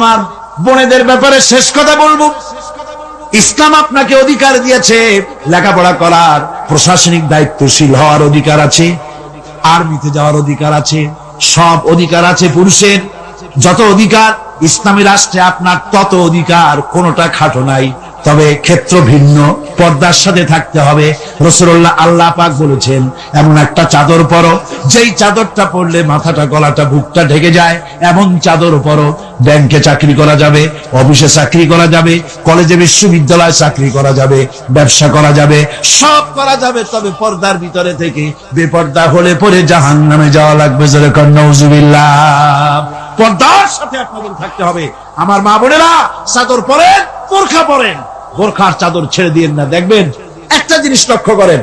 আমার বোনেদের ব্যাপারে শেষ কথা বলবো। ইসলাম আপনাকে অধিকার দিয়েছে লেখাপড়া করার, প্রশাসনিক দায়িত্বশীল হওয়ার অধিকার আছে, আর্মিতে যাওয়ার অধিকার আছে, সব অধিকার আছে পুরুষের। যত অধিকার ইসলামী রাষ্ট্রে আপনার তত অধিকার, কোনোটা খাটো নাই। তবে ক্ষেত্র ভিন্ন, পর্দার সাথে থাকতে হবে। রাসূলুল্লাহ আল্লাহ পাক বলেছেন এমন একটা চাদর পরো, যেই চাদরটা পরলে মাথাটা, গলাটা, বুকটা ঢেকে যায়, এমন চাদর পরো। ব্যাংকে চাকরি করা যাবে, অফিসে চাকরি করা যাবে, কলেজে বিশ্ববিদ্যালয়ে চাকরি করা যাবে, ব্যবসা করা যাবে, সব করা যাবে, তবে পর্দার ভিতরে থেকে। বেপর্দা হলে পরে জাহান্নামে যাওয়া লাগবে। জোরে কর নাউজুবিল্লাহ। পর্দার সাথে আপনাদের থাকতে হবে। আমার মা বোনেরা, চাদর পরেন, বোরখা পরেন, বোরখার চাদর ছেড়ে দিয়েন না। দেখবেন একটা জিনিস লক্ষ্য করেন,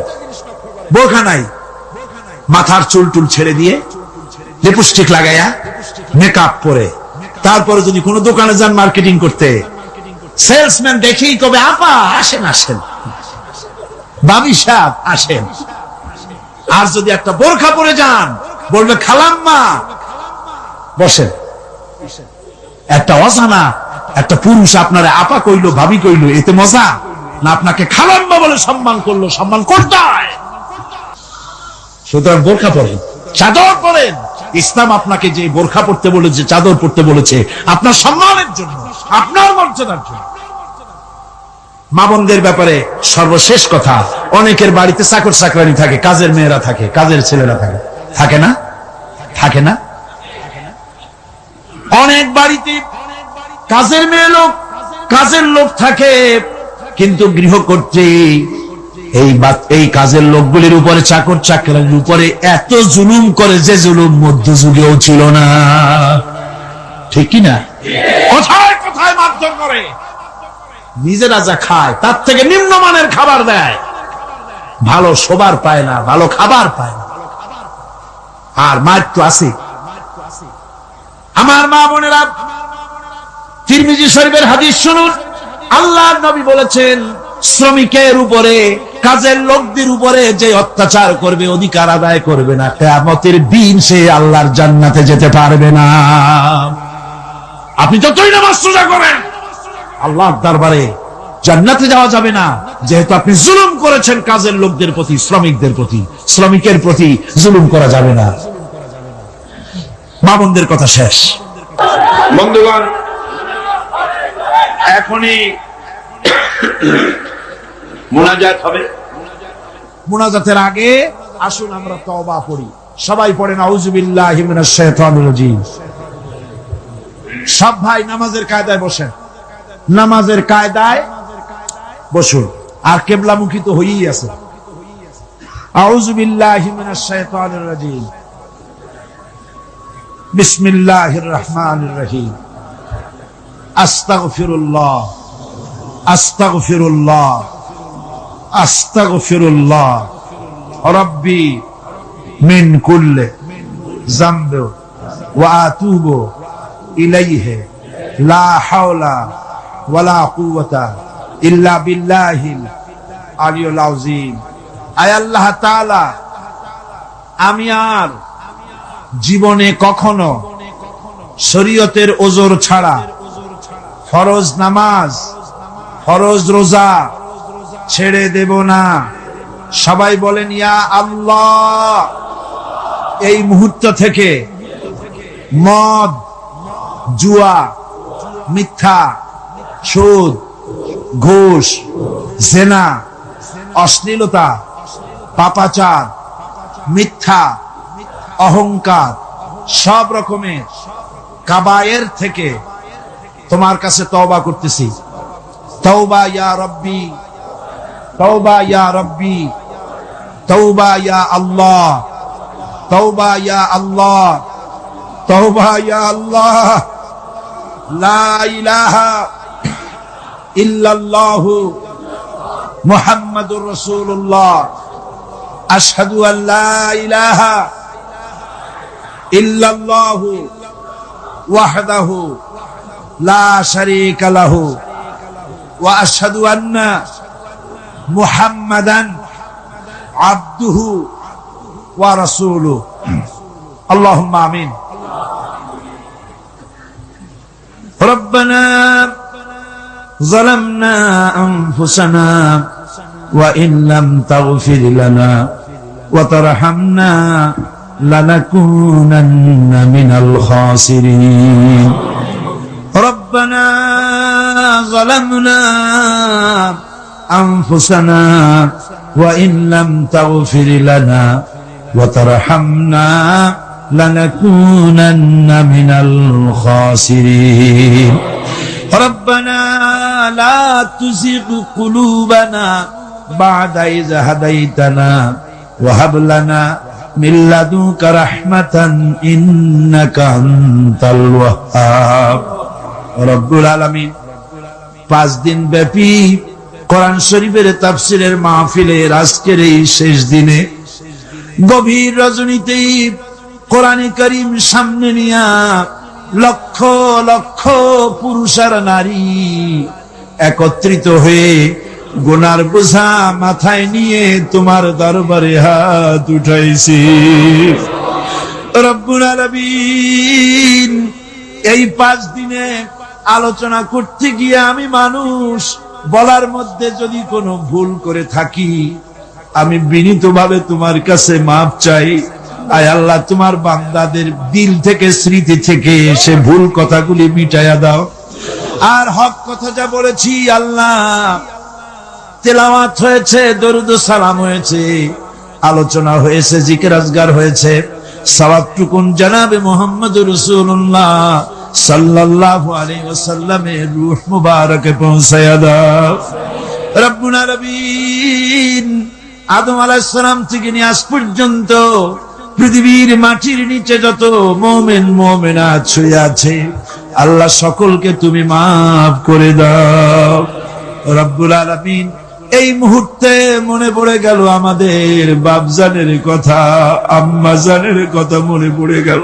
বোরখা নাই, মাথার চুল টুল ছেড়ে দিয়ে, লিপস্টিক লাগাইয়া, মেকআপ পরে, তারপরে যদি কোনো দোকানে যান মার্কেটিং করতে, সেলসম্যান দেখেই কবে আপা আসেন, আসেন ভাবি সাহেব আসেন। আর যদি একটা বোরখা পরে যান, বলবে খালাম্মা বসেন। একটা অজানা একটা পুরুষ আপনারা আপা কইলো, ভাবি কইলো, এতে মজা না? আপনাকে খালাম্মা বলে সম্মান করলো, সম্মান করতে হয়। সুতরাং বোরখা পরেন, চাদর পরেন। ইসলাম আপনাকে যে বোরখা পড়তে বলেছে, চাদর পড়তে বলেছে, আপনার সম্মানের জন্য, আপনার মর্যাদার জন্য। মা বোনদের ব্যাপারে সর্বশেষ কথা, অনেকের বাড়িতে চাকর চাকরানি থাকে, কাজের মেয়েরা থাকে, কাজের ছেলেরা থাকে, থাকে না? থাকে না? অনেক বাড়িতে কাজের মেয়ে লোক, কাজের লোক থাকে, কিন্তু গৃহকর্ত্রী এই কাজের লোকগুলির উপরে, চাকর চাকরানির উপরে এত জুলুম করে যে জুলুম মধ্যযুগেও ছিল না। ঠিক কি না? কোথায় কোথায় মারধর করে, নিজেরা যা খায় তার থেকে নিম্নমানের খাবার দেয়, ভালো শোবার পায় না, ভালো খাবার পায় না। আর মার তো আছে। আমার মা বোনেরা, তিরমিজি শরীফের হাদিস শুনুন। আল্লাহর নবী বলেছেন, শ্রমিকের উপরে, কাজের লোকদের উপরে যে অত্যাচার করবে, অধিকার আদায় করবে না, কিয়ামতের দিন সে আল্লাহর জান্নাতে যেতে পারবে না। আপনি যতই নামাজ রোজা করেন, আল্লাহর দরবারে জান্নাতে যাওয়া যাবে না, যেহেতু আপনি জুলুম করেছেন কাজের লোকদের প্রতি, শ্রমিকদের প্রতি। শ্রমিকের প্রতি জুলুম করা যাবে না। মা বোনদের কথা শেষ। বন্ধুগণ, এখনই মুনাজাত হবে। মুনাজাতের আগে আসুন আমরা তওবা পড়ি। সবাই পড়েন আউযুবিল্লাহি মিনাশ শাইতানির রাজীম। সব ভাই নামাজের কায়দায় বসেন, নামাজের কায়দায় বসুন। আর কিবলামুখী তো হয়েই আছে। আউযুবিল্লাহি মিনাশ শাইতানির রাজীম। বিসমিল্লাহির রহমানির রহিম। আস্তাগফিরুল্লাহ, আস্তাগফিরুল্লাহ, আস্তাগফিরুল্লাহ রাব্বি মিন কুল্লি যামবি ওয়া আতুবু ইলাইহি লা হাওলা ওয়ালা কুওয়াতা ইল্লা বিল্লাহিল আলিয়্যিল আযীম। আয় আল্লাহ তাআলা, আমি আর জীবনে কখনো শরীয়তের ওজর ছাড়া ফরজ নামাজ, ফরজ রোজা ছেড়ে দেব না। সবাই বলেন ইয়া আল্লাহ। এই মুহূর্ত থেকে মদ, জুয়া, মিথ্যা, সুদ, ঘুষ, জেনা, অশ্লীলতা, পাপাচার, মিথ্যা, অহংকার, সব রকমের কাবায়ের থেকে তোমার কাছে তওবা করতেছি। তওবা ইয়া রব্বি, তওবা ইয়া রব্বি, তওবা ইয়া আল্লাহ, তওবা ইয়া আল্লাহ, তওবা ইয়া আল্লাহ। লা ইলাহা ইল্লাল্লাহু মুহাম্মাদুর রাসূলুল্লাহ। আশহাদু আল লা ইলাহা ইল্লাল্লাহু ওয়াহদাহু লা শারীকা লাহু ওয়া আশহাদু আন্না মুহাম্মাদান আবদুহু ওয়া রাসূলুহু। আল্লাহুম্মা আমিন। রব্বি ربنا ظلمنا أنفسنا وإن لم تغفر لنا وترحمنا لنكونن من الخاسرين ربنا ظلمنا أنفسنا وإن لم تغفر لنا وترحمنا لنكونن من الخاسرين ربنا لا تزغ قلوبنا بعد إذ هديتنا وهب لنا من لدنك رحمة إنك أنت الوهاب রব্বুল আলামিন 5 দিন ব্যাপী কোরআন শরীফের তাফসীরের মাহফিলের আজকের এই শেষ দিনে গভীর রজনীতে কোরআনে কারীম সামনে নিয়া লক্ষ লক্ষ পুরুষ আর নারী একত্রিত হয়ে গুনার বোঝা মাথায় নিয়ে তোমার দরবারে হাত উঠাইছি রব্বুল আলামিন এই 5 দিনে আলোচনা করতে গিয়ে আমি মানুষ বলার মধ্যে যদি কোনো ভুল করে থাকি আমি বিনীতভাবে তোমার কাছে মাফ চাই আয় আল্লাহ তোমার বান্দাদের দিল থেকে স্মৃতি থেকে সে ভুল কথাগুলি মিটাইয়া দাও আর হক কথা যা বলেছি আল্লাহ তেলাওয়াত হয়েছে দরুদ ও সালাম হয়েছে আলোচনা হয়েছে জিকির আজগার হয়েছে সওয়াবটুকুন জনাবে মুহাম্মদুর রাসূলুল্লাহ সাল্লাল্লাহু আলাইহি ওয়াসাল্লামের রূহ মুবারকে পৌঁছায়া দাও রব্বুল আলামিন আদম আলাইহিস সালাম থেকে নিয়ে আজ পর্যন্ত পৃথিবীর মাটির নিচে যত মুমিন মুমিনাত শুয়ে আছে আল্লাহ সকলকে তুমি মাফ করে দাও রব্বুল আলামিন এই মুহূর্তে মনে পড়ে গেল আমাদের বাপজানের কথা আম্মাজানের কথা মনে পড়ে গেল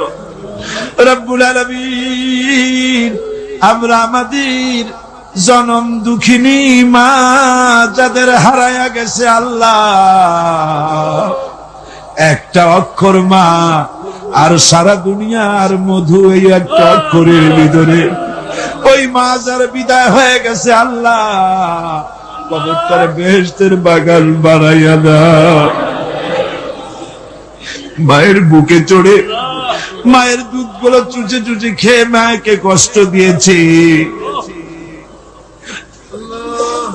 রব্বুল আলামিন আমরা আমাদের জনম দুঃখিনী মা যাদের হারায়া গেছে আল্লাহ একটা অক্ষর মা আর সারা দুনিয়ার মধু এই একটা অক্ষরের ভিতরে ওই মা যার বিদায় হয়ে গেছে আল্লাহ কবরটারে বেহেশতের বাগান বানাইয়া দাও মায়ের বুকে চড়ে মায়ের দুধ গুলো চুচে চুচে খেয়ে মাকে কষ্ট দিয়েছে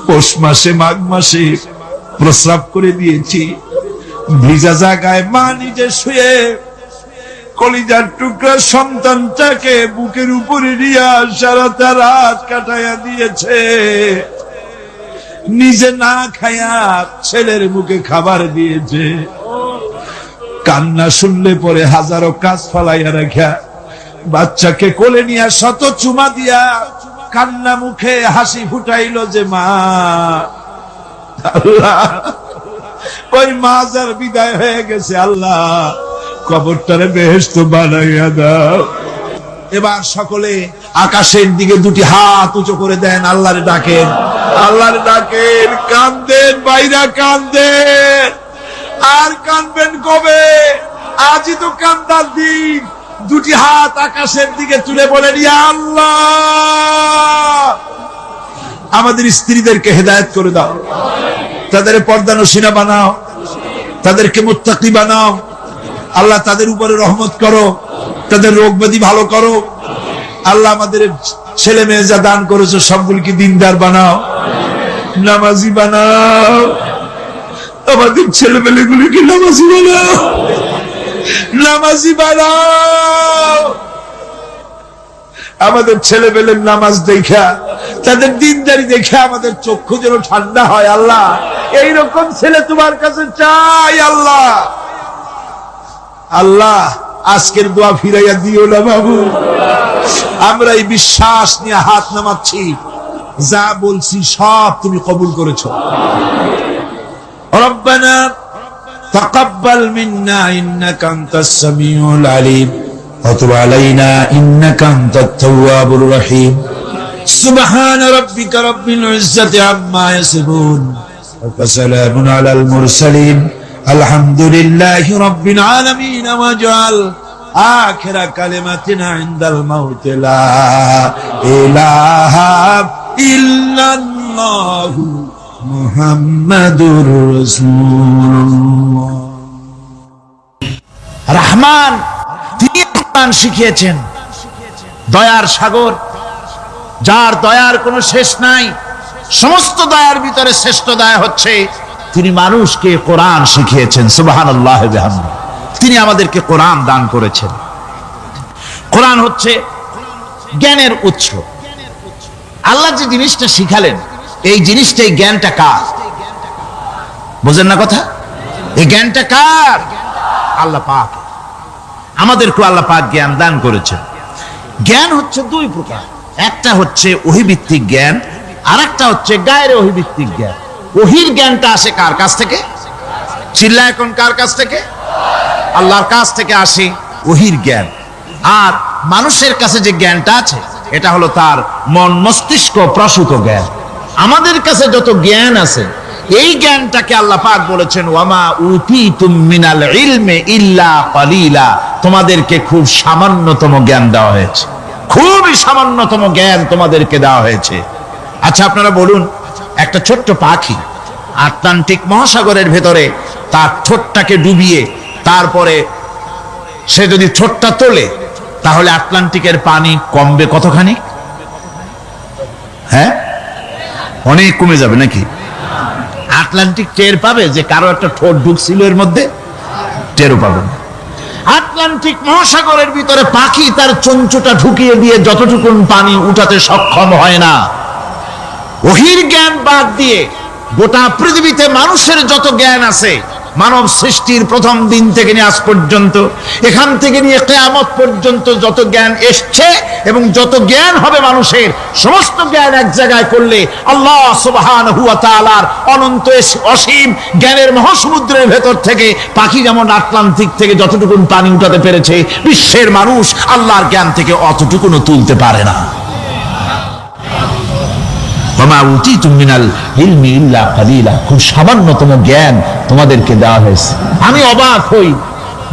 পৌষ মাসে মাঘ মাসে প্রস্রাব করে দিয়েছি ভিজা জায়গায় মা নিজে শুয়ে কলিজার টুকরা সন্তানটাকে বুকের উপরে নিয়ে সারাটা রাত কাটাইয়া দিয়েছে নিজে না খায়া ছেলের মুখে খাবার দিয়েছে কান্না শুনলে পরে হাজারো কাজ ফালাইয়া রাখা বাচ্চাকে কোলে নিয়ে শত চুমা দিয়া কান্না মুখে হাসি ফুটাইল যে মা আল্লাহ ওই মা যার বিদায় হয়ে গেছে আল্লাহ কবরটারে বেহেশত বানাইয়া দাও এবার সকলে আকাশের দিকে দুটি হাত উঁচু করে দেন আল্লাহরে ডাকেন কান্দেন বাইরা কান্দেন আর কানবেন কবে আজই তো কান্দার দিন দুটি হাত আকাশের দিকে তুলে বলেন ইয়া আল্লাহ আমাদের স্ত্রীদেরকে হেদায়েত করে দাও তাদের পর্দানশীনা বানাও তাদেরকে মুত্তাকি বানাও আল্লাহ তাদের উপরে রহমত করো তাদের রোগ ব্যাধি ভালো করো আল্লাহ আমাদের ছেলে মেয়ে যা দান করেছো সবগুলিকে দিনদার বানাও নামাজি বানাও আমাদের ছেলে মেয়েগুলিকে নামাজি বানাও আমাদের ছেলে মেয়ের নামাজ দেখা তাদের দিনদারি দেখে আমাদের চক্ষু যেন ঠান্ডা হয় আল্লাহ এইরকম ছেলে তোমার কাছে চাই আল্লাহ আল্লাহ আজকের দোয়া ফিরাইয়া দিও না বাবু আমরা এই বিশ্বাস নিয়ে হাত নামাচ্ছি যা বলছি সব তুমি কবুল করেছো রব্বানা তাকাব্বাল মিন্না ইন্নাকা আনতাস সামিউল আলিম ওয়া তুব আলাইনা ইন্নাকা আনতাত তাওয়াবুর রহিম সুবহান রাব্বিকা রাব্বিল ইজ্জাতি আম্মা ইয়াসিফুন ওয়া সালামুন আলাল মুরসালিন আলহামদুলিল্লাহি রাব্বিল আলামিন ওয়া জাআল আখিরা কালিমাতিনা ইনদাল মাউত লা ইলাহা ইল্লাল্লাহু মুহাম্মাদুর রাসূলুল্লাহ। রহমান তিনি কোরআন শিখিয়েছেন, দয়ার সাগর, যার দয়ার কোনো শেষ নাই। সমস্ত দয়ার ভিতরে শ্রেষ্ঠ দয়া হচ্ছে তিনি মানুষকে কোরআন শিখিয়েছেন। সুবহানাল্লাহ ওয়া বিহামদিহি। তিনি আমাদেরকে কোরআন দান করেছেন। কোরআন হচ্ছে জ্ঞানের উৎস। আল্লাহ যে জিনিসটা শিখালেন, এই জিনিসটাই জ্ঞানটা কার? বুঝেন না কথা? এই জ্ঞানটা কার? আল্লাহ পাক। আমাদেরকে আল্লাহ পাক জ্ঞান দান করেছেন। জ্ঞান হচ্ছে দুই প্রকার, একটা হচ্ছে ওহীভিত্তিক জ্ঞান, আর একটা হচ্ছে গায়রে ওহীভিত্তিক জ্ঞান। ওহীর জ্ঞানটা আসে কার কাছ থেকে? চিল্লা এখন কার কাছ থেকে? আল্লাহর কাছ থেকে আসে ওহীর জ্ঞান। আর মানুষের কাছে যে জ্ঞানটা আছে এটা হলো তার মন মস্তিষ্ক প্রসূত জ্ঞান। আমাদের কাছে যত জ্ঞান আছে এই জ্ঞানটাকে আল্লাহ পাক বলেছেন ওয়ামা উতীতুম মিনাল ইলমি ইল্লা কালিলা, তোমাদেরকে খুব সামান্যতম জ্ঞান দেওয়া হয়েছে, খুবই সামান্যতম জ্ঞান তোমাদেরকে দেওয়া হয়েছে। আচ্ছা আপনারা বলুন, একটা ছোট্ট পাখি আটলান্টিক মহাসাগরের ভেতরে তার ঠোঁটটাকে ডুবিয়ে তারপরে সে যদি ঠোঁটটা তোলে তাহলে আটলান্টিকের পানি কমবে কতখানি? হ্যাঁ, অনেক কমে যাবে নাকি? আটলান্টিক টের পাবে যে কারো একটা ঠোঁট ঢুকছিল এর মধ্যে? টেরও পাবে না। আটলান্টিক মহাসাগরের ভিতরে পাখি তার চঞ্চুটা ঢুকিয়ে দিয়ে যতটুকু পানি উঠাতে সক্ষম হয় না। ওহীর জ্ঞান বাদ দিয়ে গোটা পৃথিবীতে মানুষের যত জ্ঞান আছে, মানব সৃষ্টির প্রথম দিন থেকে নিয়ে আজ পর্যন্ত, এখান থেকে নিয়ে কিয়ামত পর্যন্ত যত জ্ঞান এসছে এবং যত জ্ঞান হবে মানুষের, সমস্ত জ্ঞান এক জায়গায় করলে আল্লাহ সুবহানাহু ওয়া তাআলার অনন্ত অসীম জ্ঞানের মহাসমুদ্রের ভেতর থেকে পাখি যেমন আটলান্টিক থেকে যতটুকু পানি উঠাতে পেরেছে, বিশ্বের মানুষ আল্লাহর জ্ঞান থেকে অতটুকুও তুলতে পারে না। খুব সামান্যতম জ্ঞান তোমাদেরকে দেওয়া হয়েছে। আমি অবাক হই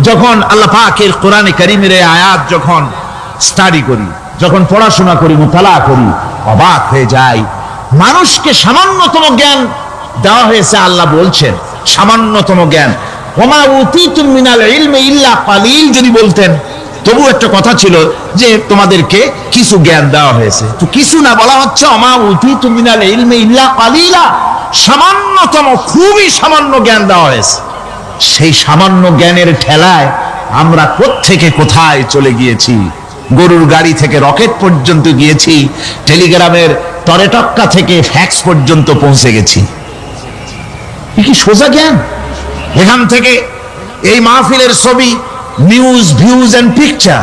যখন আল্লাহ পাকের কোরআনে কারীমের আয়াত যখন স্টাডি করি, যখন পড়াশোনা করি, মুতালা করি, অবাক হয়ে যাই। মানুষকে সামান্যতম জ্ঞান দেওয়া হয়েছে। আল্লাহ বলছেন সামান্যতম জ্ঞান। ওমা উতীতুম মিনাল ইলমি ইল্লা কালিল যদি বলতেন তবু একটা কথা ছিল যে তোমাদেরকে কিছু জ্ঞান দেওয়া হয়েছে। তো কিছু না, বলা হচ্ছে ওমা উতীতুম মিনাল ইলমি ইল্লা কালিলা, সামান্যতম, খুবই সামান্য জ্ঞান দেওয়া হয়েছে। সেই সামান্য জ্ঞানের ঠেলায় আমরা কোত্থেকে কোথায় চলে গিয়েছি। গরুর গাড়ি থেকে রকেট পর্যন্ত গিয়েছি, টেলিগ্রামের টরেটক্কা থেকে ফ্যাক্স পর্যন্ত পৌঁছে গেছি। কি সোজা জ্ঞান! এখান থেকে এই মাহফিলের ছবি, নিউজ, ভিউজ এন্ড পিকচার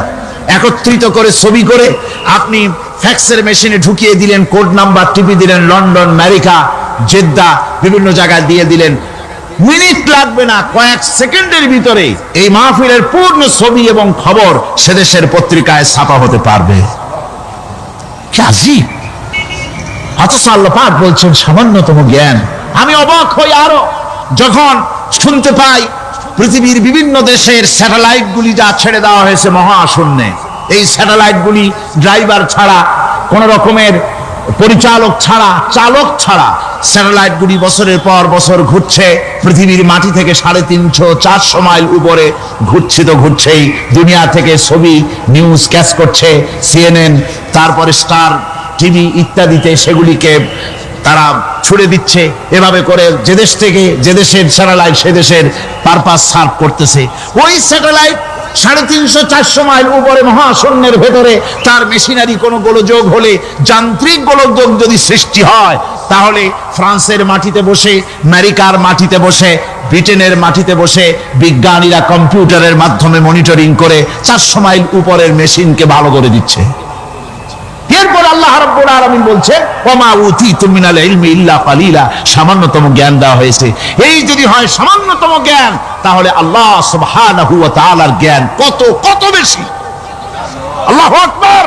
একত্রিত করে ছবি করে আপনি ফ্যাক্সের মেশিনে ঢুকিয়ে দিলেন, কোড নাম্বার টিপি দিলেন, লন্ডন, আমেরিকা, জেদ্দা, বিভিন্ন জায়গায় দিয়ে দিলেন। মিনিট লাগবে না, কয়েক সেকেন্ডের ভিতরে এই মাহফিলের পূর্ণ ছবি এবং খবর সে দেশের পত্রিকায় ছাপা হতে পারবে। কি আজীব! অথচ আল্লাহ পাক বলছেন সামান্যতম জ্ঞান। আমি অবাক হই আরো যখন শুনতে পাই পৃথিবীর বিভিন্ন দেশের স্যাটেলাইট গুলি যা ছেড়ে দেওয়া হয়েছে মহাশূন্যে, এই স্যাটেলাইট গুলি ড্রাইভার ছাড়া, কোন রকমের পরিচালক ছাড়া, চালক ছাড়া স্যাটেলাইট গুলি বছরের পর বছর ঘুরছে পৃথিবীর মাটি থেকে 350-400 মাইল উপরে ঘুরছে। তো ঘুরছেই, দুনিয়া থেকে ছবি, নিউজ ক্যাচ করছে, সিএনএন, তারপরে স্টার টিভি ইত্যাদিতে সেগুলিকে তারা ছুড়ে দিচ্ছে। এভাবে করে যে দেশ থেকে যে দেশের স্যাটেলাইট সে দেশের পারপাস সার্ভ করতেছে। ওই স্যাটেলাইট 350-400 মাইল উপরে মহাশূন্যের ভেতরে তার মেশিনারি কোনো গোলযোগ হলে, যান্ত্রিক গোলযোগ যদি সৃষ্টি হয়, তাহলে ফ্রান্সের মাটিতে বসে, আমেরিকার মাটিতে বসে, ব্রিটেনের মাটিতে বসে বিজ্ঞানীরা কম্পিউটারের মাধ্যমে মনিটরিং করে 400 মাইল উপরের মেশিনকে ভালো করে দিচ্ছে। এরপর আল্লাহ রাব্বুল আলামিন বলছেন ওমা উতীতুম মিনাল ইলমি ইল্লা কালিলা, সামান্যতম জ্ঞান দেওয়া হয়েছে। এই যদি হয় সামান্যতম জ্ঞান, তাহলে আল্লাহ সুবহানাহু ওয়া তাআলার জ্ঞান কত কত বেশি। আল্লাহু আকবার!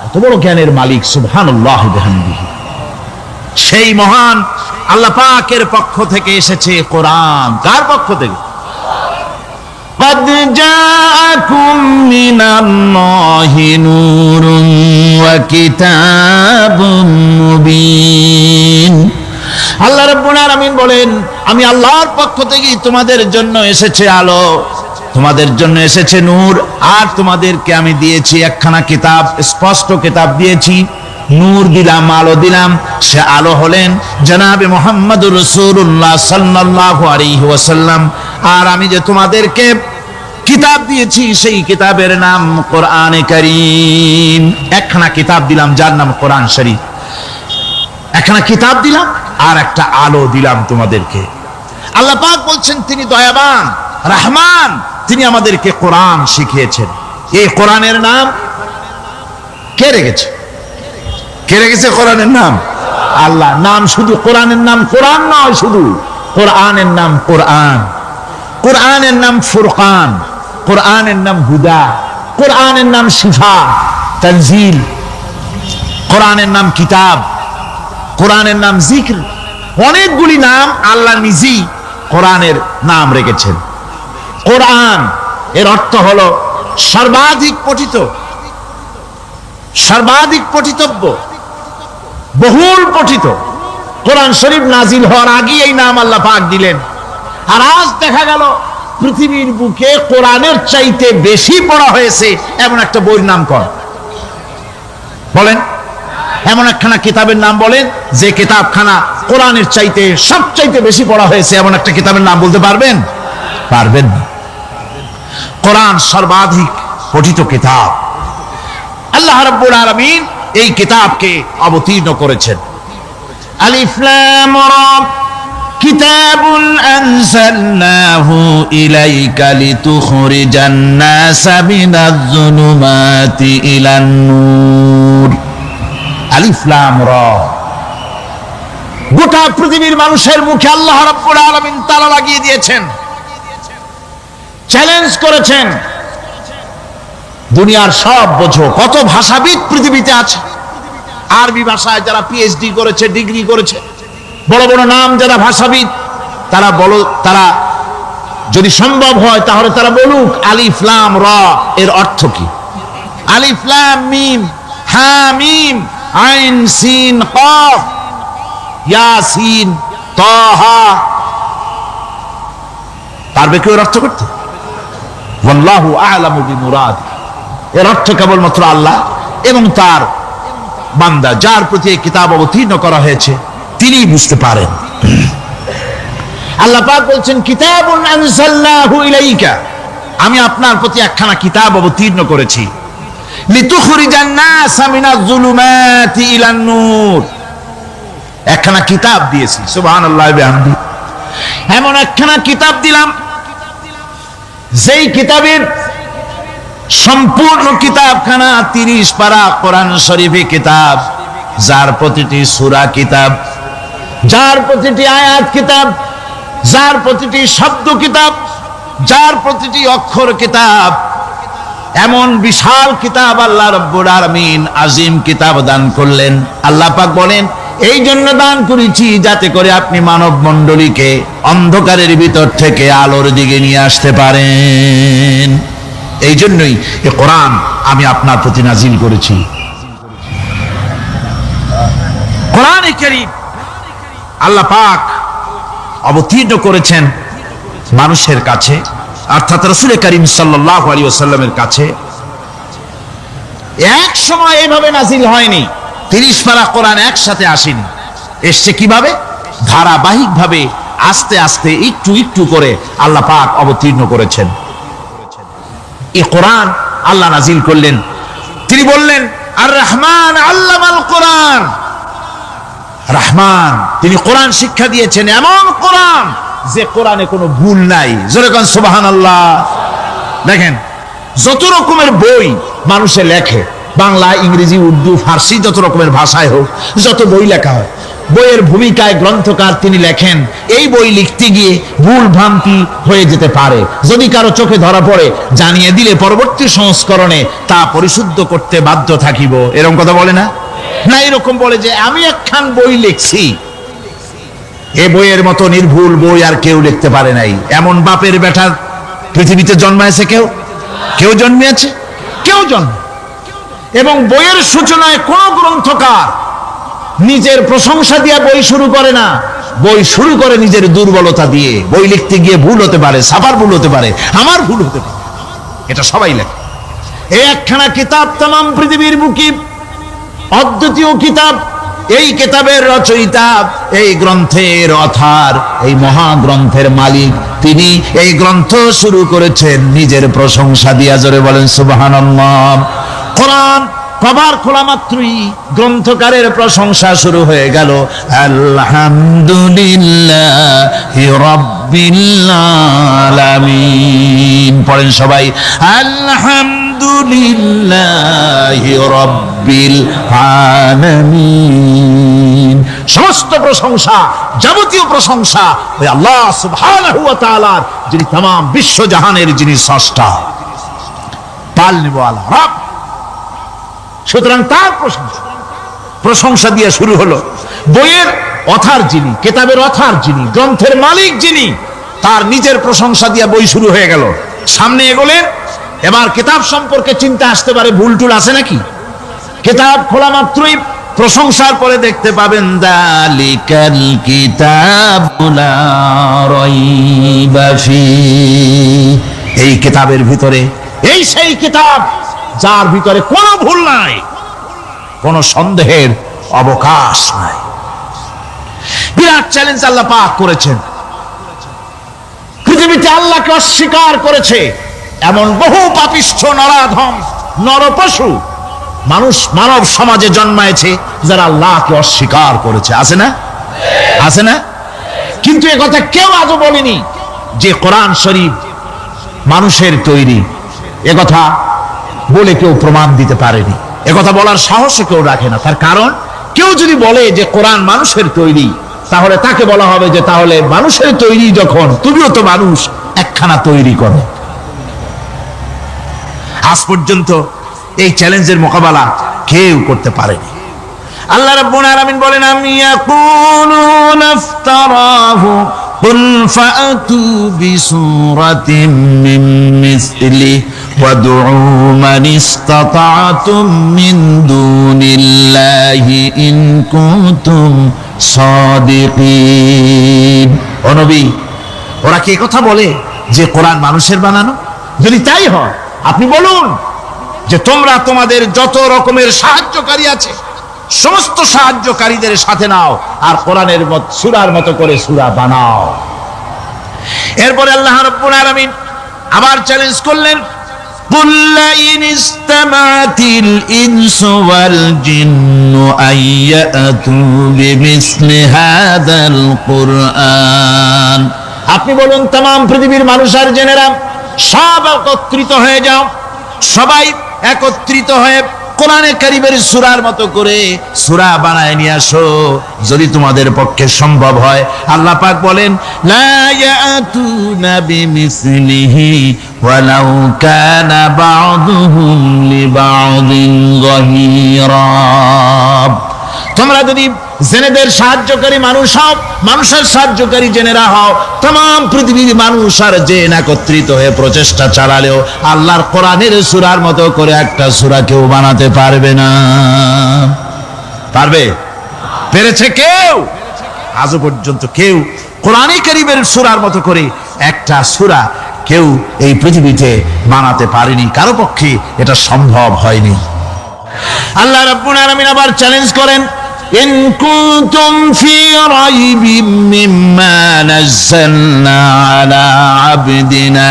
কত বড় জ্ঞানের মালিক সুবহানাল্লাহ ওয়া বিহামদিহি। সেই মহান আল্লাহ পাকের পক্ষ থেকে এসেছে কোরআন। কার পক্ষ থেকে? قد جاءكم من الله نور وكتاب مبين আল্লাহ রাব্বুল আলামিন বলেন, আমি আল্লাহর পক্ষ থেকে তোমাদের জন্য এসেছে আলো, তোমাদের জন্য এসেছে নূর, আর তোমাদেরকে আমি দিয়েছি একখানা কিতাব, স্পষ্ট কিতাব দিয়েছি। নূর দিলাম, আলো দিলাম। সে আলো হলেন জনাবে মুহাম্মদুর রাসূলুল্লাহ সাল্লাল্লাহু আলাইহি ওয়াসাল্লাম। আর আমি যে তোমাদেরকে কিতাব দিয়েছি সেই কিতাবের নাম কোরআনে কারীম। একখানা কিতাব দিলাম যার নাম কোরআন শরীফ। একখানা কিতাব দিলাম আর একটা আলো দিলাম তোমাদেরকে। আল্লাহ পাক বলছেন তিনি দয়াবান রহমান, তিনি আমাদেরকে কোরআন শিখিয়েছেন। এই কোরআনের নাম কে রেখেছে? কে রেখেছে কোরআনের নাম? আল্লাহ। নাম শুধু কোরআনের নাম কোরআন নয়, শুধু কোরআনের নাম কোরআন। কোরআনের নাম ফুরকান, কোরআনের নাম হুদা, কোরআনের নাম শিফা তানজিল, কোরআনের নাম কিতাব, কোরআনের নাম জিক্র। অনেকগুলি নাম আল্লাহ নিজেই কোরআনের নাম রেখেছেন। কোরআন এর অর্থ হলো সর্বাধিক পঠিত, সর্বাধিক পঠিতব্য, বহুল পঠিত। কোরআন শরীফ নাজিল হওয়ার আগে এই নাম আল্লাহ পাক দিলেন। আর আজ দেখা গেল পৃথিবীর বুকে কোরআনের চাইতে বেশি পড়া হয়েছে এমন একটা বইয়ের নাম কর বলেন, এমন একখানা কিতাবের নাম বলেন যে কিতাবখানা কোরআনের চাইতে সবচাইতে বেশি পড়া হয়েছে, এমন একটা কিতাবের নাম বলতে পারবেন? পারবেন না। কোরআন সর্বাধিক পঠিত কিতাব। আল্লাহ রাব্বুল আলামিন এই কিতাবকে অবতীর্ণ করেছেন। আলিফ লাম রা কিতাবুন আনজালনাহু ইলাইকা লিতুখরিজান নাসা মিনাজ যুলুমাতি ইলান নূর। আলিফ লাম রা। গোটা পৃথিবীর মানুষের মুখে আল্লাহ রাব্বুল আলামিন তালা লাগিয়ে দিয়েছেন, চ্যালেঞ্জ করেছেন, দুনিয়ার সব বোঝো। কত ভাষাবিদ পৃথিবীতে আছে, আরবি ভাষায় যারা পিএইচডি করেছে, ডিগ্রি করেছে, বড় বড় নাম যারা ভাষাবিদ, তারা বলো, তারা যদি সম্ভব হয় তাহলে তারা বলুক আলিফ লাম রা এর অর্থ কি। আলিফ লাম মিম হা মিম আইন সিন কফ ইয়াসিন তাহা, পারবে কেউ এর অর্থ করতে? ওয়াল্লাহু আ'লামু বিমুরাদ। এর অর্থ কেবলমাত্র আল্লাহ এবং তার বান্দা, যার প্রতি এই কিতাব অবতীর্ণ করা হয়েছে, তিনি বুঝতে পারেন। আল্লাহ পাক বলছেন কিতাবুন আনজালনাহু ইলাইকা, আমি আপনার প্রতি একখানা কিতাব অবতীর্ণ করেছি। লিতুখরিজান নাসা মিনাজ যুলুমাতি ইলান নূর, একখানা কিতাব দিয়েছি। সুবহানাল্লাহি ওয়া বিহামদিহি। এমন একখানা কিতাব দিলাম যেই কিতাবের সম্পূর্ণ কিতাবখানা 30 পারা কোরআন শরীফে কিতাব, যার প্রতিটি সূরা কিতাব, যার প্রতিটি আয়াত কিতাব, যার প্রতিটি শব্দ কিতাব, যার প্রতিটি অক্ষর কিতাব। এমন বিশাল কিতাব আল্লাহ রাব্বুল আলামিন আজিম কিতাব দান করলেন। আল্লাহ পাক বলেন এই জন্য দান করেছি যাতে করে আপনি মানব মণ্ডলীকে অন্ধকারের ভিতর থেকে আলোর দিকে নিয়ে আসতে পারেন। এই জন্যই এই কোরআন আমি আপনার প্রতি নাজিল করেছি। কোরআনে কারীম আল্লাহ পাক অবতীর্ণ করেছেন মানুষের কাছে, অর্থাৎ রাসূল করিম সাল্লাল্লাহু আলাইহি ওয়াসাল্লামের কাছে। এক সময় এইভাবে নাজিল হয়নি, 30 পারা কোরআন একসাথে আসেনি। এসছে কিভাবে? ধারাবাহিকভাবে, আস্তে আস্তে, একটু একটু করে আল্লাহ পাক অবতীর্ণ করেছেন। এই কোরআন আল্লাহ নাজিল করলেন। তিনি বললেন আর রহমান আল্লামাল কোরআন। রহমান, তিনি কোরআন শিক্ষা দিয়েছেন, এমন কোরআন যে কোরআনে কোনো ভুল নাই। জোরে কোন সুবহানাল্লাহ। দেখেন যত রকমের বই মানুষে লেখে, বাংলা, ইংরেজি, উর্দু, ফার্সি, যত রকমের ভাষায় হোক, যত বই লেখা হয়, বইয়ের ভূমিকায় গ্রন্থকার তিনি লেখেন এই বই লিখতে গিয়ে ভুল ভ্রান্তি হয়ে যেতে পারে। যদি কারো চোখে ধরা পড়ে জানিয়ে দিলে পরবর্তী সংস্করণে তা পরিশুদ্ধ করতে বাধ্য থাকিব। এরকম কথা বলে না? না, এরকম বলে যে আমি একখান বই লিখছি, এ বইয়ের মতো নির্ভুল বই আর কেউ লিখতে পারে নাই। এমন বাপের বেটার পৃথিবীতে জন্মাইছে কেউ? কেউ জন্মিয়েছে? কেউ জন্ম। এবং বইয়ের সূচনায় কোন গ্রন্থকার নিজের প্রশংসা দিয়ে বই শুরু করে না, বই শুরু করে নিজের দুর্বলতা দিয়ে। বই লিখতে গিয়ে ভুল হতে পারে, ছাপার ভুল হতে পারে, আমার ভুল হতে পারে, এটা সবাই লেখে। এই একখানা কিতাব তামাম পৃথিবীর বুকে অদ্বিতীয় কিতাব। এই কিতাবের রচয়িতা, এই গ্রন্থের অথার, এই মহাগ্রন্থের মালিক, তিনি এই গ্রন্থ শুরু করেছেন নিজের প্রশংসা দিয়া। জোরে বলেন সুবহানাল্লাহ। কোরআন কভার খোলা মাত্রই গ্রন্থকারের প্রশংসা শুরু হয়ে গেল। আলহামদুলিল্লাহি রাব্বিল আলামিন। পড়েন সবাই, আলহামদুলিল্লাহি রাব্বিল আলামিন। সমস্ত প্রশংসা, যাবতীয় প্রশংসা ওই আল্লাহ সুবহানাহু ওয়া তাআলার, যিনি तमाम বিশ্ব জাহানের যিনি স্রষ্টা, পালনেওয়ালা রব। সুতরাং তার প্রশংসা দিয়ে শুরু হলো। বইয়ের অথার যিনি, কিতাবের অথার যিনি, গ্রন্থের মালিক যিনি, তার নিজের প্রশংসা দিয়ে বই শুরু হয়ে গেল। সামনে এগোলেন, এবার কিতাব সম্পর্কে চিন্তা আসতে পারে ভুল টুল আছে নাকি। কিতাব খোলা মাত্রই প্রশংসার পরে দেখতে পাবেন যালিকাল কিতাবু লা রাইবা ফীহি। এই কিতাবের ভিতরে, এই সেই কিতাব যার ভিতরে কোনো ভুল নাই, কোনো সন্দেহের অবকাশ নাই। বিরাট চ্যালেঞ্জ আল্লাহ পাক করেছেন। পৃথিবীতে আল্লাহকে অস্বীকার করেছে এমন বহু পাপিষ্ঠ নরাধম নরপশু মানুষ মানব সমাজে জন্মায়েছে যারা আল্লাহকে অস্বীকার করেছে। আছে না? আছে না? কিন্তু এ কথা কেউ আজও বলেনি যে কোরআন শরীফ মানুষের তৈরি। এ কথা বলে কেউ প্রমাণ দিতে পারেনি। এ কথা বলার সাহস কেউ রাখে না। তার কারণ, কেউ যদি বলে যে কোরআন মানুষের তৈরি, তাহলে তাকে বলা হবে যে তাহলে মানুষের তৈরি যখন, তুমিও তো মানুষ, একখানা তৈরি করো। আজ পর্যন্ত এই চ্যালেঞ্জের মোকাবেলা কেউ করতে পারেনি। আল্লাহ রাব্বুল আলামিন বলেন, আম ইয়াকুলুনা ইফতারাহু কুল ফাআতু বিসূরাতিন মিন মিসলিহি ওয়াদউ মান ইসতাতা'তুম মিন দুনিল্লাহি ইন কুনতুম সাদিকিন। ও নবী, ওরা কি কথা বলে যে কোরআন মানুষের বানানো? যদি তাই হয়, আপনি বলুন যে তোমরা তোমাদের যত রকমের সাহায্যকারী আছে সমস্ত সাহায্যকারীদের সাথে নাও আর কোরআনের সূরার মতো করে সূরা বানাও। এরপরে আল্লাহ রাব্বুল আলামিন আবার চ্যালেঞ্জ করলেন, কুল ইন ইসতামাতিল ইনসু ওয়াল জিন্নু আইয়াতু বিমিসলি হাযাল কুরআন। আপনি বলুন, तमाम পৃথিবীর মানুষ আর জেনেরা সব একত্রিত হয়ে যাও, সবাই একত্রিত হয়ে কোরআনে কারীমের সূরার মতো করে সূরা বানায় নিয়ে আসো যদি তোমাদের পক্ষে সম্ভব হয়। আল্লাহ পাক বলেন, লা ইয়াতুনা বিমিসলিহি ওয়ালাউ কানা বা'দুহুম লিবা'দিন যাহিরা। তোমরা যদি জেনেদের সাহায্যকারী মানুষ হও, মানুষের সাহায্যকারী জেনেরা হও, तमाम পৃথিবীর মানুষ আর জেন একত্রিত হয়ে প্রচেষ্টা চালালেও আল্লাহর কোরআনের সূরার মতো করে একটা সূরা কেউ বানাতে পারবে না। পারবে? পেরেছে কেউ? আজও পর্যন্ত কেউ কোরআনে কারীমের সূরার মতো করে একটা সূরা কেউ এই পৃথিবীতে বানাতে পারেনি। কারো পক্ষে এটা সম্ভব হয়নি। আল্লাহ রাব্বুল আলামিন আবার চ্যালেঞ্জ করেন, ইন কুনতুম ফি রাইবিম মিম্মা নাযালনা আলা আবদিনা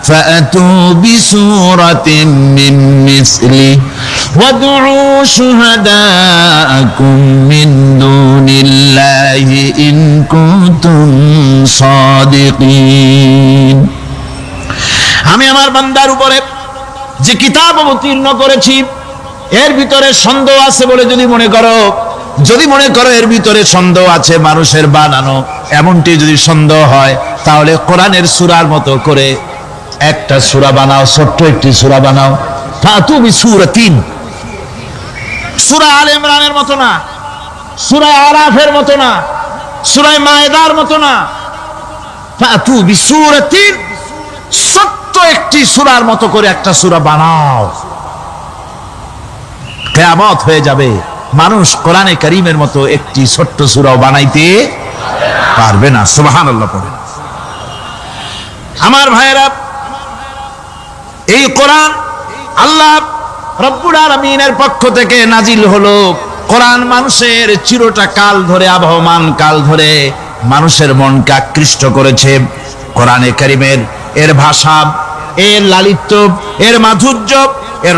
ফাআতু বিসূরাতিন মিন মিসলিহি ওয়াদউ শুহাদাআকুম মিন দুনিল্লাহি ইন কুনতুম সাদিকিন। আমি আমার বান্দার উপরে যে কিতাব অবতীর্ণ করেছি এর ভিতরে সন্দেহ আছে বলে যদি মনে করো এর ভিতরে সন্দেহ আছে মানুষের বানানো, এমনটি যদি সন্দেহ হয়, তাহলে কোরআনের সূরার মতো করে একটা সূরা বানাও, ছোট্ট একটি সূরা বানাও। ফাতু বিসূরাতিন, সূরা আলে ইমরানের মতো না, সূরা আরাফের মতো না, সূরা মায়েদার মতো না। ফাতু বিসূরাতিন, ছোট্ট ছোট্ট একটি সূরার মতো করে একটা সূরা বানাও, কিয়ামত হয়ে যাবে, মানুষ কোরআনে কারীমের মতো একটি ছোট্ট সূরা বানাইতে পারবে না। সুবহানাল্লাহ পড়েন। আমার ভাইয়েরা, এই কোরআন আল্লাহ রব্বুল আলামিনের পক্ষ থেকে নাজিল হলো। কোরআন মানুষের চিরটা কাল ধরে, আবহমান কাল ধরে মানুষের মনকে আকৃষ্ট করেছে। কোরআনে কারীমের এর ভাষা, এর লালিত্য, এর মাধুর্য, এর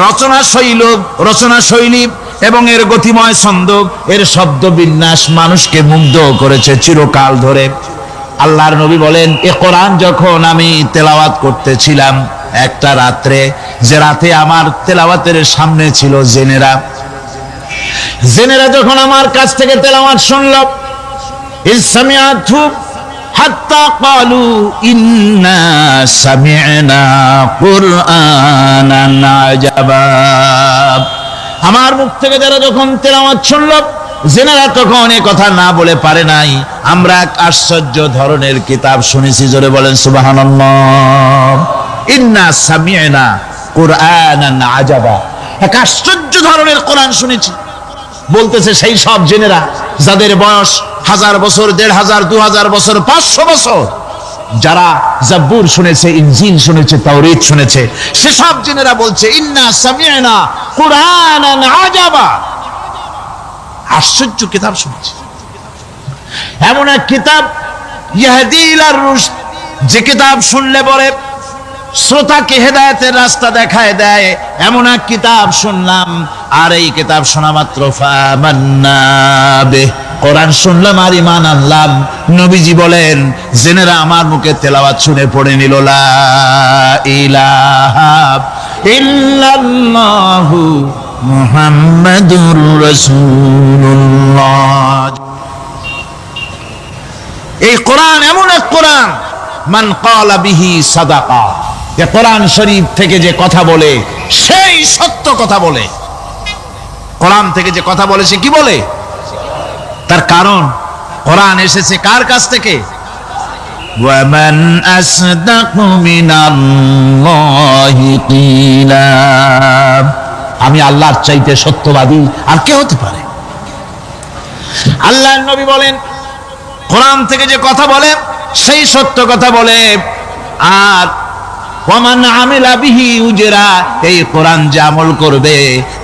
রচনা শৈলী এবং এর গতিময় ছন্দ, এর শব্দ বিন্যাস মানুষকে মুগ্ধ করেছে চিরকাল ধরে। আল্লাহর নবী বলেন, এ কোরআন যখন আমি তেলাওয়াত করতেছিলাম একটা রাত্রে, যে রাতে আমার তেলাওয়াতের সামনে ছিল জেনেরা যখন আমার কাছ থেকে তেলাওয়াত শুনল, ইসসামিআতু হাত্তা ক্বালু ইন্না সামি'না কুরআনান আজাবা। আমার মুখ থেকে যারা যখন তেলাওয়াত শুনল, জেনেরা তখন এ কথা না বলে পারে নাই, আমরা এক আশ্চর্য ধরনের কিতাব শুনেছি। জোরে বলেন সুবহানাল্লাহ। ইন্না সামি'না কুরআনান আজাবা, এক আশ্চর্য ধরনের কোরআন শুনেছি। বলতেছে সেই সব জেনেরা যাদের বয়স 1000 বছর, 1500, 2000 বছর, 500 বছর, যারা জাব্বুর শুনেছে, ইনজিল শুনেছে, তাওরীত শুনেছে, সেসব জেনেরা বলছে ইন্না সামি'না কুরআনান আজাবা, আশ্চর্য কিতাব শুনেছি। এমন এক কিতাব ইয়াহদি ইলার রুশদ, যে কিতাব শুনলে পরে শ্রোতাকে হেদায়েতের রাস্তা দেখায় দেয়, এমন এক কিতাব শুনলাম। আর এই কিতাব শোনা মাত্র ফামান্না বিহি, কোরআন শুনলাম আর ঈমান আনলাম। নবীজি বলেন, জেনেরা আমার মুখে তেলাওয়াত শুনে পড়ে নিল লা ইলাহা ইল্লাল্লাহু মুহাম্মাদুর রাসূলুল্লাহ। এই কোরআন এমন এক কোরআন, মান ক্বালা বিহি সাদাকা, যে কোরআন শরীফ থেকে যে কথা বলে সেই সত্য কথা বলে। কোরআন থেকে যে কথা বলে সে কি বলে? তার কারণ কোরআন এসেছে কার কাছ থেকে? ওয়ামান আসদাকু মিনাল্লাহি কিলা, আমি আল্লাহর চাইতে সত্যবাদী আর কে হতে পারে? আল্লাহর নবী বলেন, কোরআন থেকে যে কথা বলে সেই সত্য কথা বলে। আর ওয়ামান আমিলা বিহি উজরা, এই কোরআন যে আমল করবে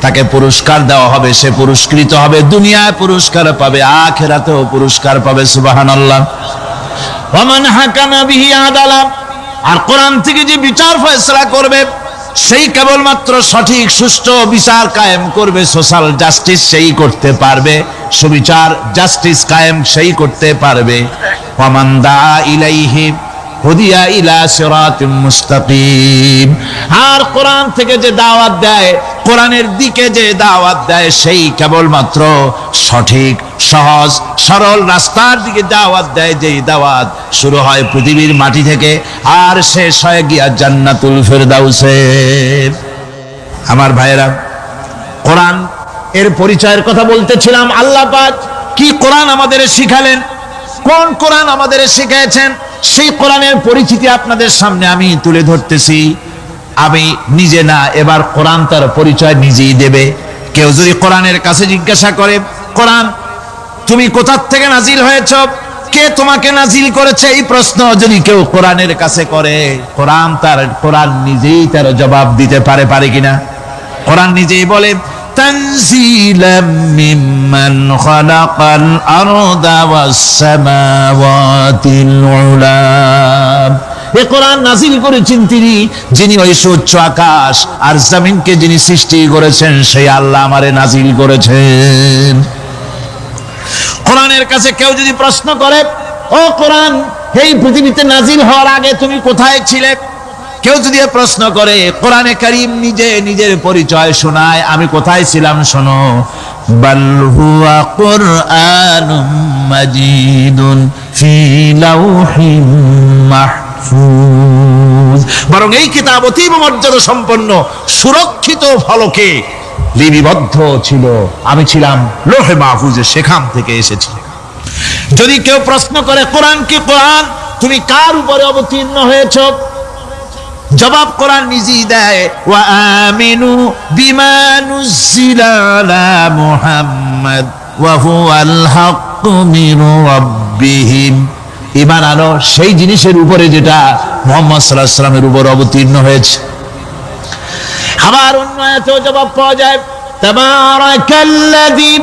তাকে পুরস্কার দেওয়া হবে, সে পুরস্কৃত হবে, দুনিয়ায় পুরস্কার পাবে, আখিরাতেও পুরস্কার পাবে। সুবহানাল্লাহ। ওয়ামান হাকামা বিহি আদালা, আর কোরআন থেকে যে বিচার ফয়সালা করবে সেই কেবলমাত্র সঠিক সুষ্ঠু বিচার কায়েম করবে, সোশ্যাল জাস্টিস সেই করতে পারবে, সুবিচার জাস্টিস কায়েম সেই করতে পারবে। ওয়ামান দা ইলাইহি হুদিয়া ইলা সিরাতিম মুস্তাকিম, আর কোরআন থেকে যে দাওয়াত দেয়, কোরআনের দিকে যে দাওয়াত দেয়, সেই কেবলমাত্র সঠিক সহজ সরল রাস্তার দিকে দাওয়াত দেয়, যেই দাওয়াত শুরু হয় পৃথিবীর মাটি থেকে আর শেষ হয় গিয়া জান্নাতুল ফেরদাউসে। আমার ভাইয়েরা, কোরআন এর পরিচয়ের কথা বলতেছিলাম। আল্লাহ পাক কি কোরআন আমাদের শিখালেন, কোন কোরআন আমাদের শিখিয়েছেন, সেই কোরআনের পরিচিতি আপনাদের সামনে আমি তুলে ধরতেছি। আমি নিজে না, এবার কোরআন তার পরিচয় নিজেই দেবে। কেউ যদি কোরআনের কাছে জিজ্ঞাসা করে, কোরআন তুমি কোথা থেকে নাজিল হয়েছ, কে তোমাকে নাজিল করেছে, এই প্রশ্ন যদি কেউ কোরআনের কাছে করে, কোরআন নিজেই তার জবাব দিতে পারে কিনা? কোরআন নিজেই বলে, তানজিলাম মিম্মান খালাকাল আরদা ওয়াস সামাওয়াতিল উলা, এই কোরআন নাজিল করেছেন তিনি, যিনি ওই উচ্চ আকাশ আর জমিনকে যিনি সৃষ্টি করেছেন, সেই আল্লাহ আমারে নাজিল করেছেন। কোরআনের কাছে কেউ যদি প্রশ্ন করে, ও কোরআন, এই পৃথিবীতে নাজিল হওয়ার আগে তুমি কোথায় ছিলে, কেউ যদি প্রশ্ন করে, কোরআনে কারীম নিজে নিজের পরিচয় শোনায়, আমি কোথায় ছিলাম শোনো, বাল হুয়া কুরআনুম মাজিদুন ফি লাউহিম মাহফুজ, বরং এই কিতাব অতীব মর্যাদা সম্পন্ন সুরক্ষিত ফলকে লিপিবদ্ধ ছিল, আমি ছিলাম লোহে মাহফুজে, সেখান থেকে এসেছি। যদি কেউ প্রশ্ন করে, কোরআন কি, কোরআন তুমি কার উপরে অবতীর্ণ হয়েছ, জবাব কোরআন নিজেই দেয়, ওয়া আমিনু বিমা নুজিলা আলা মুহাম্মাদ ওয়া হুয়াল হাক্কু মির রাব্বিহিম। ঈমান আনো সেই জিনিসের উপরে যেটা মুহাম্মদ সাল্লাল্লাহু আলাইহি ওয়াসাল্লামের উপর অবতীর্ণ হয়েছে। আবার অন্য আয়াতেও জবাব পাওয়া যায়, তাবারাকাল্লাযী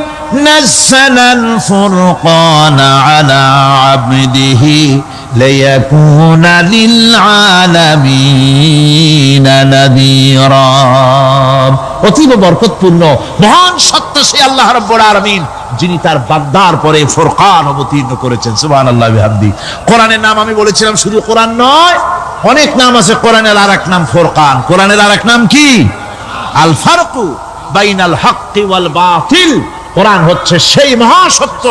নাযালাল ফুরকানা আলা আবদিহি লিয়াকুনা লিল আলামিনা নাযীরা। অতীব বরকতপূর্ণ মহান সত্তা সেই আল্লাহ রাব্বুল আলামিন, যিনি তার বান্দার পরে ফুরকান অবতীর্ণ করেছেন। সুবহানাল্লাহি ওয়া বিহামদিহি। কোরআনের নাম আমি বলেছিলাম শুধু কোরআন নয়, অনেক নাম আছে। কোরআনের আরেক নাম ফুরকান। কোরআনের আরেক নাম কি? আল ফারকু বাইনাল হাক্কি ওয়াল বাতিল। কোরআন হচ্ছে সেই মহাসত্য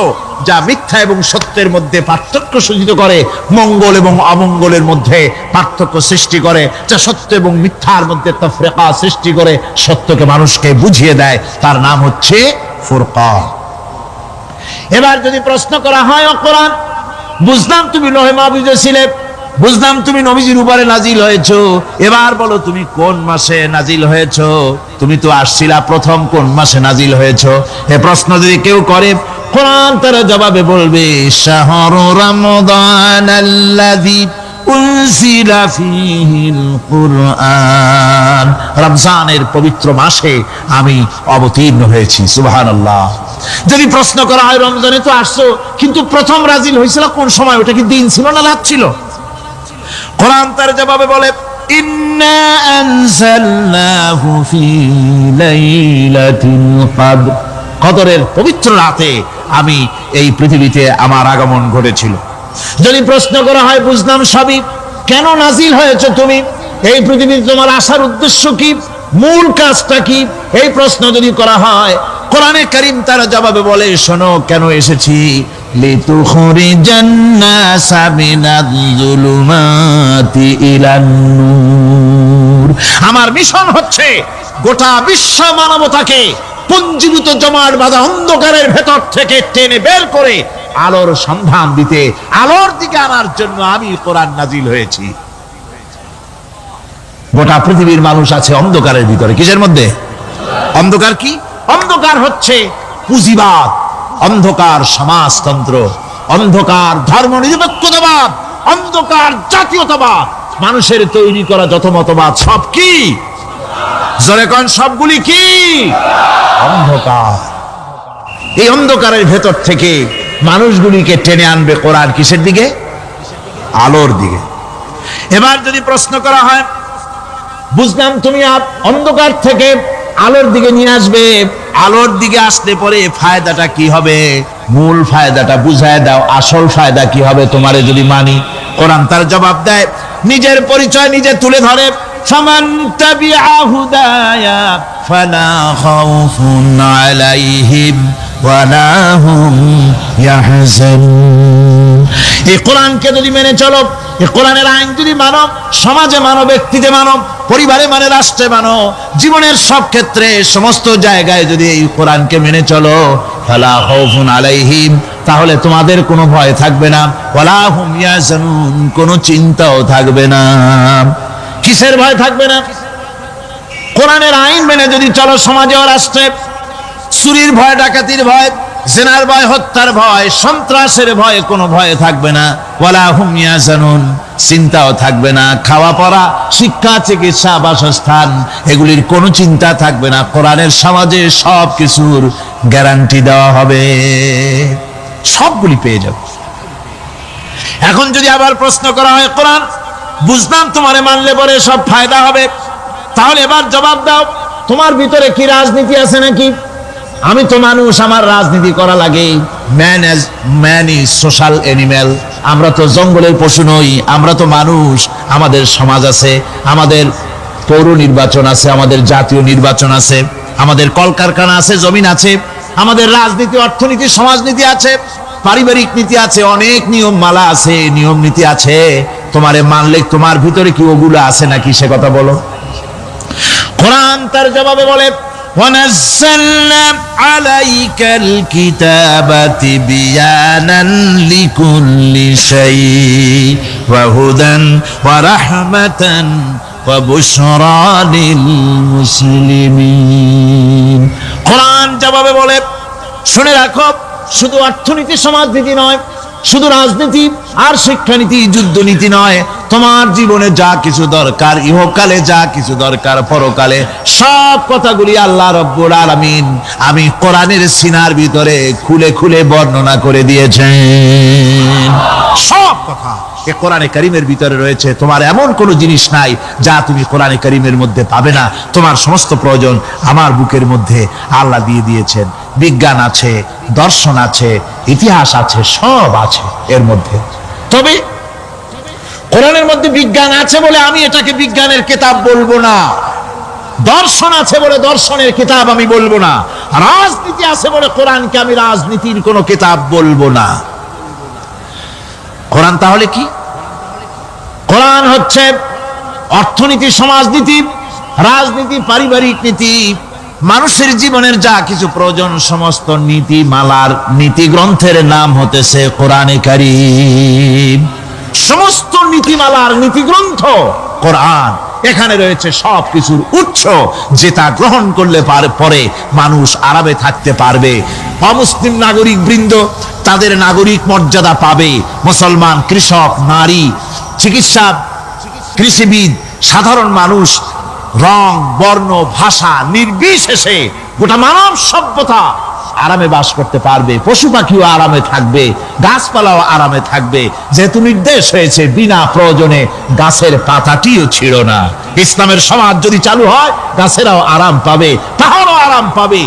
যা মিথ্যা এবং সত্যের মধ্যে পার্থক্য সূচিত করে, মঙ্গল এবং অমঙ্গলের মধ্যে পার্থক্য সৃষ্টি করে, যা সত্য এবং মিথ্যার মধ্যে তাফরিকা সৃষ্টি করে, সত্যকে মানুষকে বুঝিয়ে দেয়। তার নাম হচ্ছে ফুরকান। এবার যদি প্রশ্ন করা হয়, ও কোরআন, বুঝলাম তুমি লৌহে মাহফুজে ছিলে, বুঝলাম তুমি নবীজির উপরে নাজিল হয়েছো, এবার বলো তুমি কোন মাসে নাজিল হয়েছো? তুমি তো আসছিলা প্রথম কোন মাসে নাজিল হয়েছো? এ প্রশ্ন যদি কেউ করে, কোরআন তার জবাবে বলবে, শাহরু রমাদানাল্লাযী উনজিলা ফীহিল কুরআন। রমজানের পবিত্র মাসে আমি অবতীর্ণ হয়েছি। সুবহানাল্লাহ। যদি প্রশ্ন করা হয়, রমজানে তো আসছো, কিন্তু প্রথম নাজিল হয়েছিল কোন সময়? ওটা কি দিন ছিল না রাত ছিল? কোরআন তার জবাবে বলে, ইন্না আনজালনাহু ফি লাইলাতিল কদর। কদরের পবিত্র রাতে আমি এই পৃথিবীতে আমার আগমন ঘটেছিল। যদি প্রশ্ন করা হয়, বুঝলাম সবই, কেন নাজিল হয়েছে তুমি? এই পৃথিবীতে তোমার আসার উদ্দেশ্য কি? মূল কাজটা কি? এই প্রশ্ন যদি করা হয়, কোরআনে কারীম তার জবাবে বলে, শোনো কেন এসেছি। লিতুখরিজান নাসা মিনাজ যুলুমাতি ইলান নূর। আমার মিশন হচ্ছে গোটা বিশ্ব মানবতাকে পুঞ্জীভূত জমাট বাঁধা অন্ধকারের ভেতর থেকে টেনে বের করে আলোর সন্ধান দিতে, আলোর দিকে আনার জন্য আমি কোরআন নাজিল হয়েছি। গোটা পৃথিবীর মানুষ আছে অন্ধকারের ভিতরে। কিসের মধ্যে? অন্ধকার কি? অন্ধকার হচ্ছে পুঁজিবাদ, অন্ধকার সমাজতন্ত্র, অন্ধকার ধর্ম নিরপেক্ষতাবাদ, অন্ধকার জাতীয়তাবাদ। মানুষের তৈরি করা যত মতবাদ সব কি? জোরে কোন সবগুলি কি? অন্ধকার। এই অন্ধকারের ভেতর থেকে মানুষগুলিকে টেনে আনবে কোরআন কিসের দিকে? আলোর দিকে। এবার যদি প্রশ্ন করা হয়, বুঝলাম তুমি অন্ধকার থেকে আলোর দিকে নিয়ে আসবে, আলোর দিকে আসলে পরে ফায়দাটা কি হবে? মূল ফায়দাটা বুঝায় দাও, আসল ফায়দা কি হবে তোমারে যদি মানি? কোরআন তার জবাব দেয়, নিজের পরিচয় নিজে তুলে ধরে, ফামান তাবিআ হুদায়া ফালা খাউফুন আলাইহিম ওয়ালা হুম ইয়াহজানুন। এই কোরআনকে যদি মেনে চলো, এই কোরআনের আইন যদি মানো, সমাজে মানো, ব্যক্তিতে মানো, পরিবারে মানে, রাষ্ট্রে মানো, জীবনের সব ক্ষেত্রে সমস্ত জায়গায় যদি এই কোরআনকে মেনে চলো, ফালা খাউফুন আলাইহিম, তাহলে তোমাদের কোনো ভয় থাকবে না, ওয়ালা হুম ইয়াহজানুন, কোনো চিন্তাও থাকবে না। কিসের ভয় থাকবে না? কোরআনের আইন মেনে যদি চলো সমাজে ও রাষ্ট্রে, চুরির ভয়, ডাকাতির ভয়, জিনার ভয়, হত্যার ভয়, সন্ত্রাসের ভয়, কোনো ভয় থাকবে না। ওয়ালা হুম ইয়াহজানুন, চিন্তাও থাকবে না। খাওয়া পড়া, শিক্ষা, চিকিৎসা, বাসস্থান, এগুলির কোনো চিন্তা থাকবে না। কোরআনের সমাজে সব কিছুর গ্যারান্টি দেওয়া হবে, সবগুলি পেয়ে যাবে। এখন যদি আবার প্রশ্ন করা হয়, কোরআন বুঝলাম তোমারে মানলে পরে সব ফায়দা হবে, তাহলে এবার জবাব দাও, তোমার ভিতরে কি রাজনীতি আছে নাকি? আমি তো মানুষ, আমার রাজনীতি করা লাগে। Man is social animal. আমরা তো জঙ্গলের পশু নই, আমরা তো মানুষ। আমাদের সমাজ আছে, আমাদের পৌর নির্বাচন আছে, আমাদের জাতীয় নির্বাচন আছে, আমাদের কলকারখানা আছে, জমিন আছে, আমাদের রাজনীতি, অর্থনীতি, সমাজনীতি আছে, পারিবারিক নীতি আছে, অনেক নিয়ম মালা আছে, নিয়ম নীতি আছে। তোমারে মানলে তোমার ভিতরে কি ওগুলো আছে নাকি সে কথা বলো। কোরআন তার জবাবে বলে, وَنَزَّلْنَا عَلَيْكَ الْكِتَابَ تِبْيَانًا لِكُلِّ شَيْءٍ وَهُدًى وَرَحْمَةً ওয়া বুশরা লিল মুসলিমিন। কোরআন জবাবে বলে, শুনে রাখো, শুধু অর্থনীতি সমাজনীতি নয়, শুধু রাজনীতি আর শিক্ষানীতি যুদ্ধনীতি নয়, তোমার জীবনে যা কিছু দরকার, ইহকালে যা কিছু দরকার, পরকালে সব কথাগুলি আল্লাহ রব্বুল আলামিন আমি কোরআনের সিনার ভিতরে খুলে খুলে বর্ণনা করে দিয়েছেন। সব কথা এ কোরআনে কারীমের ভিতরে রয়েছে। তোমার এমন কোনো জিনিস নাই যা তুমি কোরআনে কারীমের মধ্যে পাবে না। তোমার সমস্ত প্রয়োজন আমার বুকের মধ্যে আল্লাহ দিয়ে দিয়েছেন। বিজ্ঞান আছে, দর্শন আছে, ইতিহাস আছে, সব আছে এর মধ্যে। তবে কোরআনের মধ্যে বিজ্ঞান আছে বলে আমি এটাকে বিজ্ঞানের কিতাব বলবো না, দর্শন আছে বলে দর্শনের কিতাব আমি বলবো না, রাজনীতি আছে বলে কোরআনকে আমি রাজনীতির কোনো কিতাব বলবো না। কোরআন তাহলে কি? কোরআন হচ্ছে অর্থনীতি, সমাজনীতি, রাজনীতি, পারিবারিক নীতি, মানুষের জীবনের যা কিছু প্রয়োজন, সমস্ত নীতিমালার নীতি গ্রন্থের নাম হতেছে কোরআনে কারীম। সমস্ত নীতিমালার নীতি গ্রন্থ কোরআন। এখানে রয়েছে সব কিছুর উৎস, যেটা গ্রহণ করলে পরে মানুষ আরামে থাকতে পারবে। অমুসলিম নাগরিক বৃন্দ তাদের নাগরিক মর্যাদা পাবে। মুসলমান, কৃষক, নারী, চিকিৎসা, কৃষিবিদ, সাধারণ মানুষ, রং, বর্ণ, ভাষা নির্বিশেষে গোটা মানব সভ্যতা আরামে বাস করতে পারবে। পশু পাখিও আরামে থাকবে, গাছপালাও আরামে থাকবে, যেহেতু নির্দেশ হয়েছে বিনা প্রয়োজনে গাছের পাতাটিও ছিঁড় না। ইসলামের সমাজ যদি চালু হয়, গাছেরাও আরাম পাবে, পাহাড়ও আরাম পাবে।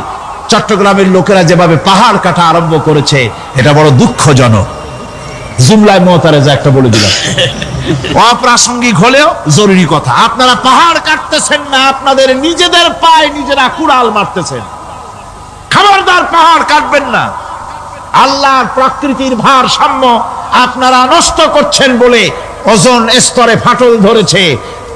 চট্টগ্রামের লোকেরা যেভাবে পাহাড় কাটা আরম্ভ করেছে, এটা বড় দুঃখজনক। জুমলায় মুতারেজা একটা বলে দিলাম, অপ্রাসঙ্গিক হলেও জরুরি কথা। আপনারা পাহাড় কাটতেছেন না, আপনাদের নিজেদের পায়ে নিজেরা কুড়াল মারতেছেন। খবরদার পাহাড় কাটবেন না। আল্লাহর প্রকৃতির ভারসাম্য আপনারা নষ্ট করছেন বলে ওজোন স্তরে ফাটল ধরেছে।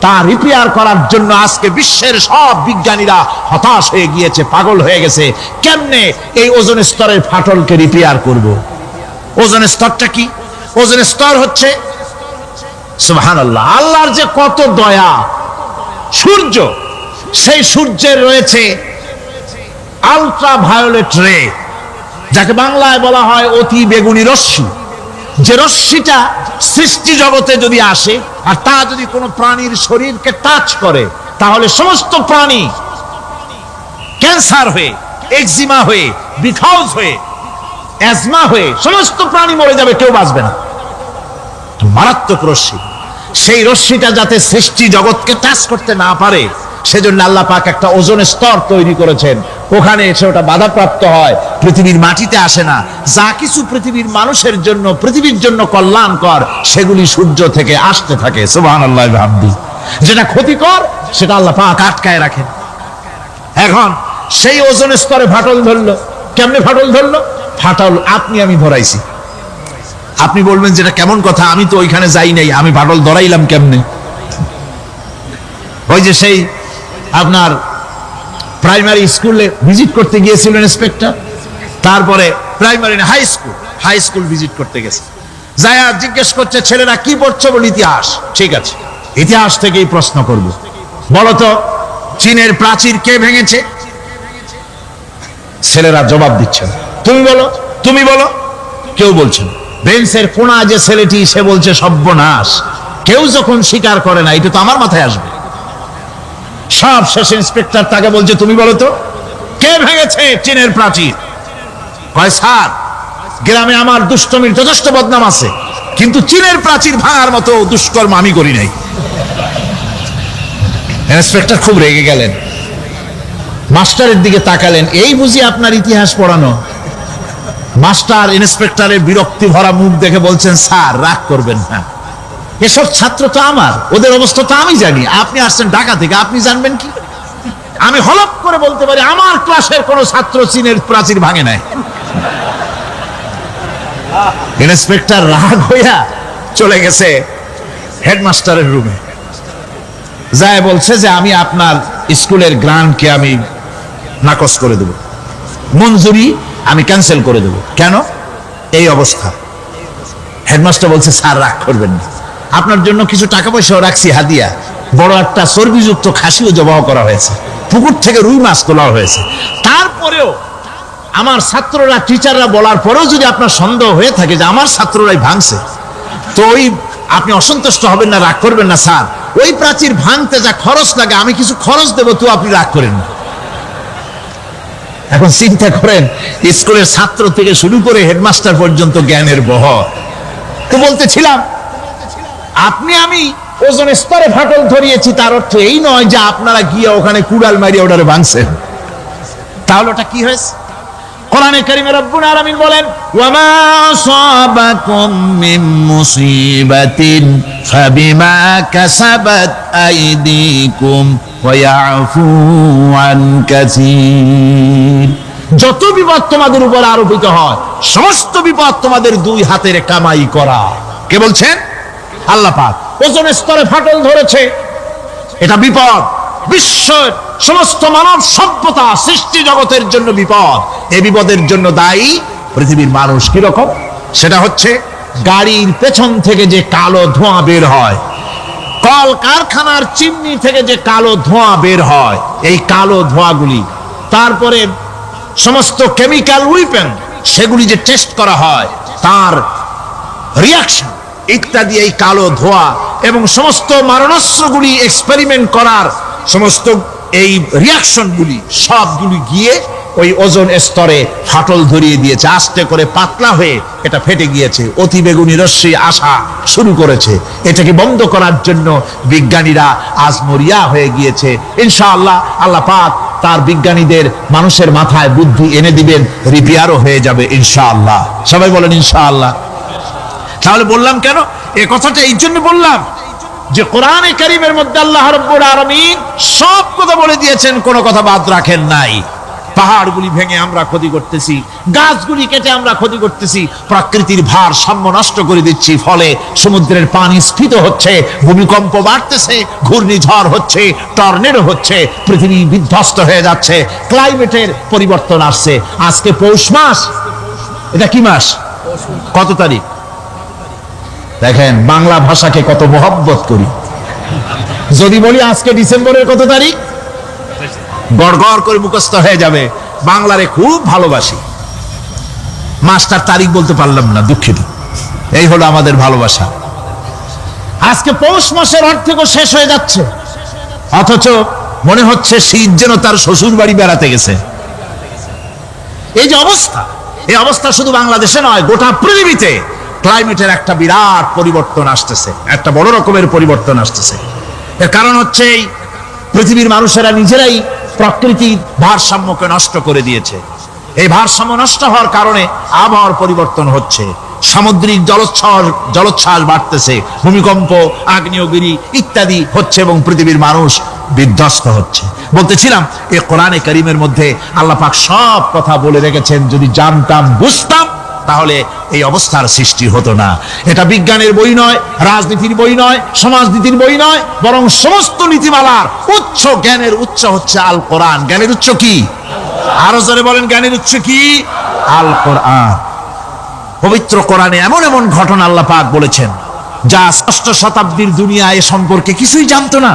তা রিপেয়ার করার জন্য আজকে বিশ্বের সব বিজ্ঞানীরা হতাশ হয়ে গিয়েছে, পাগল হয়ে গেছে। কেমনে এই ওজোন স্তরের ফাটলকে রিপেয়ার করব? ওজোন স্তরটা কি? ওজোন স্তর হচ্ছে, সুবহানাল্লাহ, আল্লাহর যে কত দয়া। সূর্য, সেই সূর্যের রয়েছে আলট্রা ভায়োলেট রে, যাকে বাংলায় বলা হয় অতি বেগুনি রশ্মি। যে রশ্মিটা সৃষ্টি জগতে যদি আসে আর তা যদি কোনো প্রাণীর শরীরকে টাচ করে, তাহলে সমস্ত প্রাণী ক্যান্সার হয়ে, এক্সিমা হয়ে, বিখাউজ হয়ে, অ্যাজমা হয়ে সমস্ত প্রাণী মরে যাবে, কেউ বাঁচবে না। মারাত্মক রশ্মি। সেই রশ্মিটা যাতে সৃষ্টি জগৎকে টাচ করতে না পারে, সেজন্য আল্লাহ পাক একটা ওজোন স্তর তৈরি করেছেন। ওখানে এসে ওটা বাধাপ্রাপ্ত হয়, পৃথিবীর মাটিতে আসে না। যা কিছু পৃথিবীর মানুষের জন্য, পৃথিবীর জন্য কল্যাণকর, সেগুলি সূর্য থেকে আসতে থাকে। সুবহানাল্লাহ বিহামদি। যেটা ক্ষতিকর, সেটা আল্লাহ পাক আটকায় রাখেন। এখন সেই ওজোন স্তরে ফাটল ধরলো। কেমনে ফাটল ধরলো? ফাটল আপনি আমি ধরাইছি। আপনি বলবেন যেটা কেমন কথা, আমি তো ওইখানে যাই নাই, আমি ফাটল ধরাইলাম কেমনে? ওই যে সেই আপনার প্রাইমারি স্কুলে ভিজিট করতে গিয়েছিলেন ইন্সপেক্টর, তারপরে প্রাইমারি না হাই স্কুল ভিজিট করতে গেছে, যায়া জিজ্ঞেস করছে ছেলেরা কি পড়ছে? বলে ইতিহাস। ঠিক আছে, ইতিহাস থেকেই প্রশ্ন করব। বলতো চীনের প্রাচীর কে ভেঙেছে? ছেলেরা জবাব দিচ্ছে না। তুমি বলো, তুমি বলো, কেউ বলছে না। বেঞ্চের কোনা যে ছেলেটি, সে বলছে সর্বনাশ। কেউ যখন স্বীকার করে না, এটা তো আমার মাথায় আসবে। সব শেষ ইন্সপেক্টর তাকে বলছে তুমি বলো তো কে ভেঙেছে চীনের প্রাচীর? কয় স্যার, গ্রামে আমার দুষ্টমির যথেষ্ট বদনাম আছে, কিন্তু চীনের প্রাচীর ভাঙার মতো দুষ্কর্ম আমি করি নাই। ইন্সপেক্টর খুব রেগে গেলেন, মাস্টারের দিকে তাকালেন, এই বুঝি আপনার ইতিহাস পড়ানো? মাস্টার ইন্সপেক্টরের বিরক্তি ভরা মুখ দেখে বলছেন, স্যার রাগ করবেন না, এসব ছাত্র তো আমার, ওদের অবস্থা তো আমি জানি। আপনি আসছেন ঢাকা থেকে, আপনি জানবেন কি? আমি হলপ করে বলতে পারি আমার ক্লাসের কোন ছাত্র চীনের প্রাচীর ভাঙে নাই। ইন্সপেক্টর রাগ হইয়া চলে গেছে হেডমাস্টারের রুমে, যায় বলছে যে আমি আপনার স্কুলের গ্রান্টকে আমি নাকচ করে দেব, মঞ্জুরি আমি ক্যান্সেল করে দেব। কেন? এই অবস্থা। হেডমাস্টার বলছে স্যার রাগ করবেন না, আপনার জন্য কিছু টাকা পয়সাও রাখছি হাদিয়া, বড় একটা চর্বিযুক্ত খাসিও জবাহ করা হয়েছে, পুকুর থেকে রুই মাছ তোলা হয়েছে। তারপরেও আমার ছাত্ররা, টিচাররা বলার পরেও যদি আপনার সন্দেহ হয়ে থাকে যে আমার ছাত্ররাই ভাঙছে, তো ওই আপনি অসন্তুষ্ট হবেন না, রাগ করবেন না। স্যার, ওই প্রাচীর ভাঙতে যা খরচ লাগে আমি কিছু খরচ দেবো, তো আপনি রাগ করেন না। এখন চিন্তা করেন, স্কুলের ছাত্র থেকে শুরু করে হেডমাস্টার পর্যন্ত জ্ঞানের বহর। তো বলতেছিলাম, আপনি আমি ওজন স্তরে ফাটল ধরিয়েছি, তার অর্থ এই নয় যে আপনারা গিয়ে ওখানে কুড়াল মারিয়ে ওটারে ভাঙছেন। তাহলে ওটা কি হয়েছে? কোরআনে কারীমে রব্বুল আলামিন বলেন, ওয়ামা আসাবাকুম মিন মুসিবাতিন ফাবিমা কাসাবাত আইদিকুম ওয়া ইয়াফু আন কাসীর। যত বিপদ তোমাদের উপর আরোপিত হয়, সমস্ত বিপদ তোমাদের দুই হাতের কামাই করা। কে বলছেন? আল্লাহ পাক। ওজন স্তরে ফাটল ধরেছে, এটা বিপদ, বিশ্বের সমস্ত মানব সভ্যতা সৃষ্টি জগতের জন্য বিপদ। এই বিপদের জন্য দায়ী পৃথিবীর মানুষ। কিরকম? সেটা হচ্ছে গাড়ির পেছন থেকে যে কালো ধোঁয়া বের হয়, কল কারখানার চিমনি থেকে যে কালো ধোঁয়া বের হয়, এই কালো ধোঁয়াগুলি, তারপরে সমস্ত কেমিক্যাল উইপেন সেগুলি যে টেস্ট করা হয়, তার রিয়াকশন ইত্যাদি, এই কালো ধোঁয়া এবং সমস্ত মারণাস্ত্রগুলি এক্সপেরিমেন্ট করার সমস্ত এই রিয়াকশনগুলি সবগুলি গিয়ে ওই ওজন স্তরে ফাটল ধরিয়ে দিয়েছে। আস্তে করে পাতলা হয়ে এটা ফেটে গিয়েছে, অতি বেগুনি রশ্মি আসা শুরু করেছে। এটাকে বন্ধ করার জন্য বিজ্ঞানীরা আজ মরিয়া হয়ে গিয়েছে। ইনশাআল্লাহ আল্লাহ পাক তার বিজ্ঞানীদের মানুষের মাথায় বুদ্ধি এনে দিবেন, রিপেয়ারও হয়ে যাবে ইনশাআল্লাহ। সবাই বলেন ইনশাআল্লাহ। তাহলে বললাম কেন এই কথাটা? এই জন্য বললাম যে কোরআনে কারীমের মধ্যে আল্লাহ রাব্বুল আলামিন সব কথা বলে দিয়েছেন, কোনো কথা বাদ রাখেন নাই। পাহাড়গুলি ভেঙে আমরা ক্ষতি করতেছি, গাছগুলি কেটে আমরা ক্ষতি করতেছি, প্রকৃতির ভারসাম্য নষ্ট করে দিচ্ছি, ফলে সমুদ্রের পানি স্ফীত হচ্ছে, ভূমিকম্প বাড়তেছে, ঘূর্ণিঝড় হচ্ছে, টর্নেডো হচ্ছে, পৃথিবী বিধ্বস্ত হয়ে যাচ্ছে, ক্লাইমেটের পরিবর্তন আসছে। আজকে পৌষ মাস, এটা কি মাস? কত তারিখ? দেখেন বাংলা ভাষাকে কত মহব্বত করি। যদি বলি আজকে ডিসেম্বরের কত তারিখ, গড়গড় করে মুখস্থ হয়ে যাবে। বাংলারে খুব ভালোবাসি, মাসটার তারিখ বলতে পারলাম না, দুঃখিত। এই হলো আমাদের ভালোবাসা। আজকে পৌষ মাসের অর্ধেকও শেষ হয়ে যাচ্ছে, অথচ মনে হচ্ছে শীত যেন তার শ্বশুর বাড়ি বেড়াতে গেছে। এই যে অবস্থা, এই অবস্থা শুধু বাংলাদেশে নয়, গোটা পৃথিবীতে ক্লাইমেটের একটা বিরাট পরিবর্তন আসতেছে, একটা বড় রকমের পরিবর্তন আসতেছে। এর কারণ হচ্ছে এই পৃথিবীর মানুষেরা নিজেরাই প্রকৃতির ভারসাম্যকে নষ্ট করে দিয়েছে। এই ভারসাম্য নষ্ট হওয়ার কারণে আবহাওয়ার পরিবর্তন হচ্ছে, সামুদ্রিক জলোচ্ছ্বাস বাড়তেছে, ভূমিকম্প, আগ্নেয়গিরি ইত্যাদি হচ্ছে এবং পৃথিবীর মানুষ বিধ্বস্ত হচ্ছে। বলতেছিলাম এই কোরআনে কারীমের মধ্যে আল্লাহ পাক সব কথা বলে রেখেছেন। যদি জানতাম, বুঝতাম, তাহলে এই অবস্থার সৃষ্টি হতো না। এটা বিজ্ঞানের বই নয়, রাজনীতির বই নয়, সমাজনীতির বই নয়, বরং সমস্ত নীতিমালার উচ্চ, জ্ঞানের উচ্চ হচ্ছে আল কোরআন। জ্ঞানের উচ্চ কি? আরো জোরে বলেন, জ্ঞানের উচ্চ কি? আল কোরআন। পবিত্র কোরআনে এমন এমন ঘটনা আল্লাহ পাক বলেছেন যা ষষ্ঠ শতাব্দীর দুনিয়া এ সম্পর্কে কিছুই জানতো না।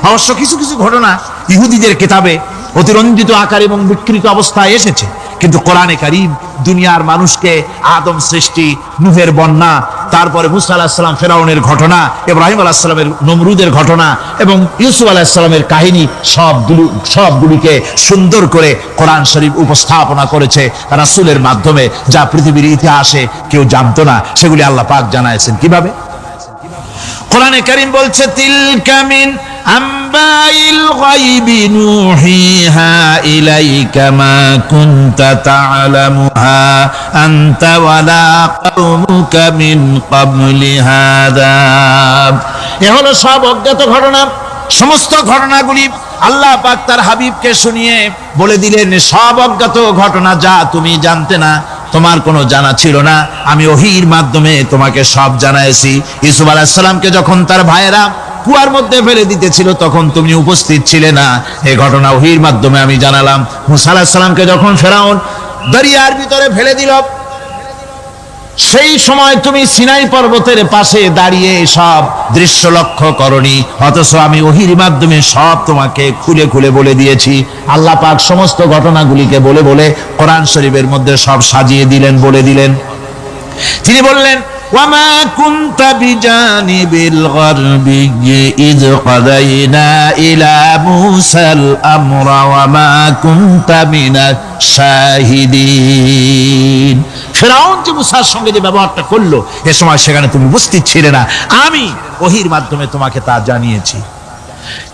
অবশ্য কিছু কিছু ঘটনা ইহুদিদের কিতাবে অতিরঞ্জিত আকার এবং বিকৃত অবস্থায় এসেছে, কিন্তু কোরআনে কারীম দুনিয়ার মানুষকে আদম সৃষ্টি, নূহের বন্যা, তারপরে মুসা আলাইহিস সালাম ফেরাউনের ঘটনা, ইব্রাহিম আলাইহিস সালামের নমরুদের ঘটনা এবং ইউসুফ আলাইহিস সালামের কাহিনী সবগুলিকে সুন্দর করে কোরআন শরীফ উপস্থাপনা করেছে রাসূলের মাধ্যমে, যা পৃথিবীর ইতিহাসে কেউ জানতো না। সেগুলি আল্লাহ পাক জানাইছেন কিভাবে? কোরআনে কারীম বলছে, তিলকা মিন আম্বাইল গায়বি নুহিহা ইলাইকা মা কুনতা তা'লামুহা আনতা ওয়ালা কওমুকা মিন ক্বাবলি হাযা। এ হলো সব অজ্ঞাত ঘটনা। সমস্ত ঘটনাগুলি আল্লাহ পাক তার হাবিবকে শুনিয়ে বলে দিলেন, সব অজ্ঞাত ঘটনা যা তুমি জানতে না, তোমার কোনো জানা ছিল না, আমি ওহীর মাধ্যমে তোমাকে সব জানাইছি। ইউসুফ আলাইহিস সালামকে যখন তার ভাইয়েরা কুয়ার মধ্যে ফেলে দিতেছিল তখন তুমি উপস্থিত ছিলে না, এই ঘটনা ওহীর মাধ্যমে আমি জানালাম। মুসা আলাইহিস সালামকে যখন ফেরাউন দরিয়ার ভিতরে ফেলে দিল, সেই সময় তুমি সিনাই পর্বতের পাশে দাঁড়িয়ে সব দৃশ্য লক্ষ্য করনি, অথচ আমি ওহির মাধ্যমে সব তোমাকে খুলে খুলে বলে দিয়েছি। আল্লাহ পাক সমস্ত ঘটনাগুলিকে বলে বলে কোরআন শরীফের মধ্যে সব সাজিয়ে দিলেন, বলে দিলেন। তিনি বললেন, ওয়ামা কুনতা বিজানিবিল গারবি ইয কাদাইনা ইলা মুসাল আমরা ওয়ামা কুনতা মিনাশ শাহিদিন। ফিরআউন যে মুসার সঙ্গে যে ব্যবহারটা করলো, এ সময় সেখানে তুমি উপস্থিত ছিলে না, আমি ওহীর মাধ্যমে তোমাকে তা জানিয়েছি।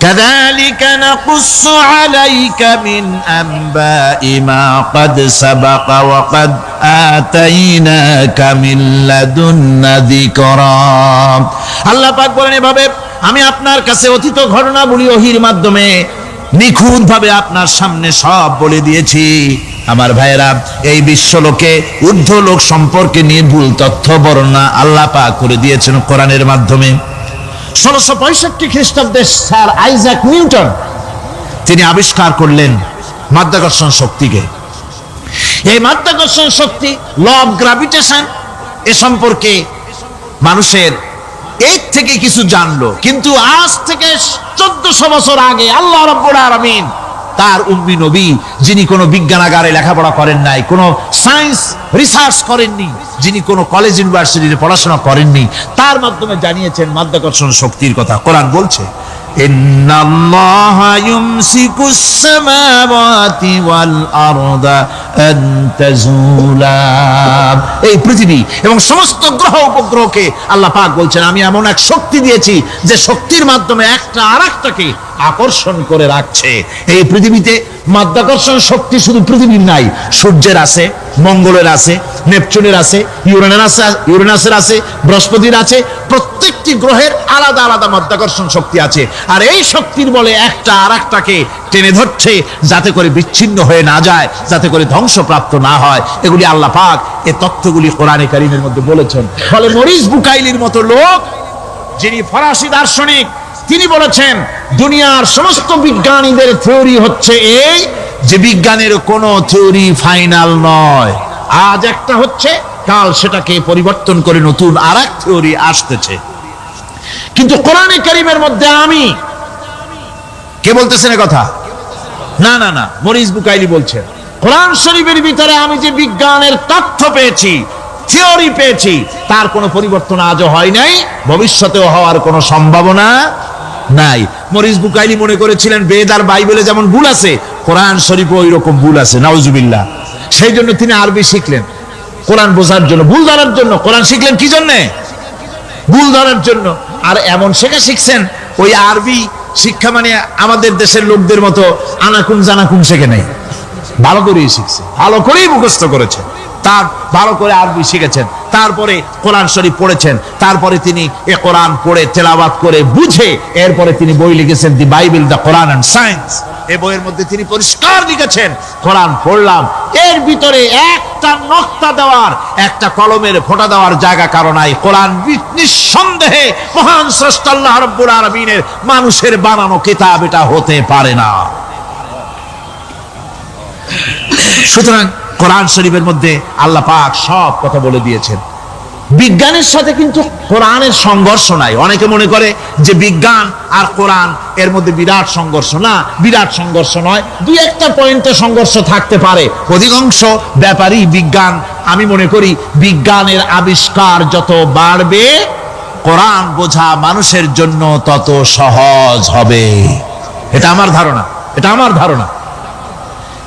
كذلك نقص عليك من أنباء ما قد سبق وقد آتيناك من لدنا ذكرا। আল্লাহ পাক বলেন, এভাবে আমি আপনার কাছে অতীত ঘটনাবলী ওহীর মাধ্যমে নিখুঁত ভাবে আপনার সামনে সব বলে দিয়েছি। আমার ভাইয়েরা, এই বিশ্বলোকে ঊর্ধ্ব লোক সম্পর্কে নিয়ে ভুল তথ্য বর্ণনা আল্লাহ পাক করে দিয়েছেন কোরআনের মাধ্যমে। 1665 খ্রিস্টাব্দে স্যার আইজাক নিউটন তিনি আবিষ্কার করলেন মাধ্যাকর্ষণ শক্তিকে। এই মাধ্যাকর্ষণ শক্তি, ল অফ গ্রাভিটেশন, এ সম্পর্কে মানুষের এই থেকে কিছু জানলো, কিন্তু আজ থেকে 1400 বছর আগে আল্লাহ রাব্বুল আলামিন তার উম্মি নবী, যিনি কোনো বিজ্ঞানাগারে লেখাপড়া করেন নাই, কোনো সায়েন্স রিসার্চ করেননি, যিনি কোনো কলেজ ইউনিভার্সিটিতে পড়াশোনা করেননি, তার মাধ্যমে জানিয়েছেন মাধ্যাকর্ষণ শক্তির কথা। কোরআন বলছে, ইন্নাল্লাহা ইউমসিকুস সামাওয়াতি ওয়াল আরদা আন তাজুলা। এই পৃথিবী এবং সমস্ত গ্রহ উপগ্রহকে আল্লাহ পাক বলছেন, আমি এমন এক শক্তি দিয়েছি যে শক্তির মাধ্যমে একটা আরেকটাকে আকর্ষণ করে রাখছে। এই পৃথিবীতে মাধ্যাকর্ষণ শক্তি শুধু পৃথিবীর নাই, সূর্যের আছে, মঙ্গলের আছে, নেপচুনের আছে, ইউরেনাসের আছে, বৃহস্পতির আছে। প্রত্যেকটি গ্রহের আলাদা আলাদা মাধ্যাকর্ষণ শক্তি আছে, আর এই শক্তির বলে একটা আরেকটাকে টেনে ধরছে, যাতে করে বিচ্ছিন্ন হয়ে না যায়, যাতে করে ধ্বংসপ্রাপ্ত না হয়। এগুলি আল্লাহ পাক এই তথ্যগুলি কোরআনে কারীমের মধ্যে বলেছেন। ফলে মরিস বুকাইলির মতো লোক, যিনি ফরাসি দার্শনিক, তিনি বলেছেন দুনিয়ার সমস্ত বিজ্ঞানীদের থিওরি হচ্ছে এই, যে বিজ্ঞানের কোনো থিওরি ফাইনাল নয়। আজ একটা হচ্ছে, কাল সেটাকে পরিবর্তন করে নতুন আরেক থিওরি আসতেছে। কিন্তু কোরআনে কারীমের মধ্যে আমি, কে বলতেছেন কথা? না না না, মরিস বুকাইলি বলছেন, কোরআন শরীফের ভিতরে আমি যে বিজ্ঞানের তথ্য পেয়েছি, থিওরি পেয়েছি, তার কোনো পরিবর্তন আজও হয় নাই, ভবিষ্যতেও হওয়ার কোনো সম্ভাবনা নাই। মরিস বুকাইলি মনে করেছিলেন বেদ আর বাইবেলে যেমন ভুল আছে, কোরআন শরীফে ওই রকম ভুল আছে, নাউজুবিল্লাহ। সেই জন্য তিনি আরবি শিখলেন কোরআন বোঝার জন্য, ভুল ধরার জন্য। কোরআন শিখলেন কি জন্যে? ভুল ধরার জন্য। আর এমন শেখা শিখছেন, ওই আরবি শিক্ষা মানে আমাদের দেশের লোকদের মতো আনাকুম জানাকুম শেখে নাই, ভালো করেই শিখছে, ভালো করেই মুখস্থ করেছে, তার ভালো করে আরবি শিখেছেন, তারপরে কোরআন শরীফ পড়েছেন, তারপরে তিনি এ কোরআন পড়ে তেলাওয়াত করে বুঝে এরপরে তিনি বই লিখেছেন the Bible, the Quran and science. এই বইয়ের মধ্যে তিনি পরিষ্কার লিখেছেন, কোরআন পড়লাম, এর ভিতরে একটা নকতা দেওয়ার, একটা কলমের ফোঁটা দেওয়ার জায়গা কারণ নাই। কোরআন নিঃসন্দেহে মহান স্রষ্টা আল্লাহ রাব্বুল আলামিনের মানুষের বানানো কিতাব, এটা হতে পারে না। সুতরাং কোরআন শরীফের মধ্যে আল্লাহ পাক সব কথা বলে দিয়েছেন। বিজ্ঞানের সাথে কিন্তু কোরআনের সংঘর্ষ নাই। অনেকে মনে করে যে বিজ্ঞান আর কোরআন এর মধ্যে বিরাট সংঘর্ষ। না, বিরাট সংঘর্ষ নয়, দুই একটা পয়েন্টে সংঘর্ষ থাকতে পারে। অধিকাংশ ব্যাপারই বিজ্ঞান, আমি মনে করি বিজ্ঞানের আবিষ্কার যত বাড়বে, কোরআন বোঝা মানুষের জন্য তত সহজ হবে। এটা আমার ধারণা, এটা আমার ধারণা।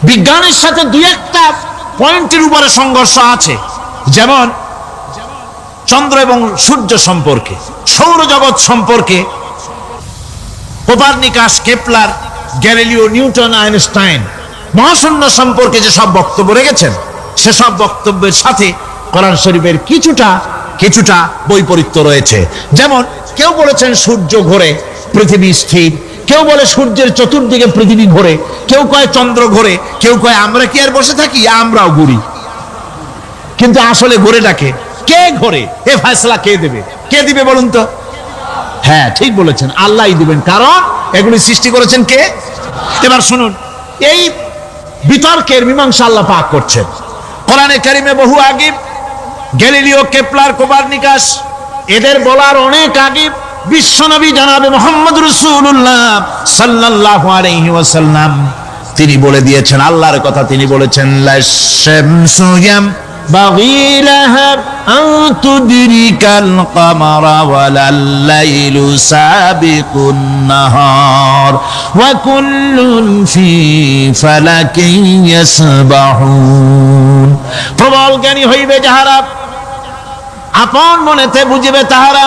বিজ্ঞানের সাথে দুই একটা পয়েন্টের উপরে সংঘর্ষ আছে, যেমন চন্দ্র এবং সূর্য সম্পর্কে, সৌরজগৎ সম্পর্কে Copernicus, Kepler, Galileo, Newton, Einstein মহাশূন্য সম্পর্কে যে সব বক্তব্য রেখেছেন, সেসব বক্তব্যের সাথে কোরআন শরীফের কিছুটা বৈপরীত্য রয়েছে। যেমন কেউ বলেছেন সূর্য ঘোরে, পৃথিবী স্থির, কেউ বলে সূর্যের চতুর্দিকে পৃথিবী ঘোরে, কেউ কয় চন্দ্র ঘোরে, কেউ কয় আমরা কি আর বসে থাকি, আমরাও ঘুরি। কিন্তু আসলে ঘোরেটাকে কে ঘোরে, এ ফয়সালা কে দেবে? কে দিবে বলুন তো? হ্যাঁ, ঠিক বলেছেন, আল্লাহই দিবেন, কারণ এগুলি সৃষ্টি করেছেন কে? এবার শুনুন, এই বিতর্কের মীমাংসা আল্লাহ পাক করছেন। কোরআনে কারিমে বহু আগে গ্যালিলিও, কেপলার, কোপারনিকাস, এদের বলার অনেক আগে বিশ্বনবী জনাবে মুহাম্মদ রাসূলুল্লাহ সাল্লাল্লাহু আলাইহি ওয়াসাল্লাম তিনি বলে দিয়েছেন, আল্লাহর কথা তিনি বলেছেন, লাশ-শামসু ইয়ানবাগি লাহা আন তুদরিকাল কামারা ওয়ালাল লাইলু সাবিকুন নাহার ওয়া কুল্লুন ফি ফালাকিন ইয়াসবাহুন। প্রবল জ্ঞানী হইবে যাহারা, আপন মনেতে বুঝিবে তাহারা,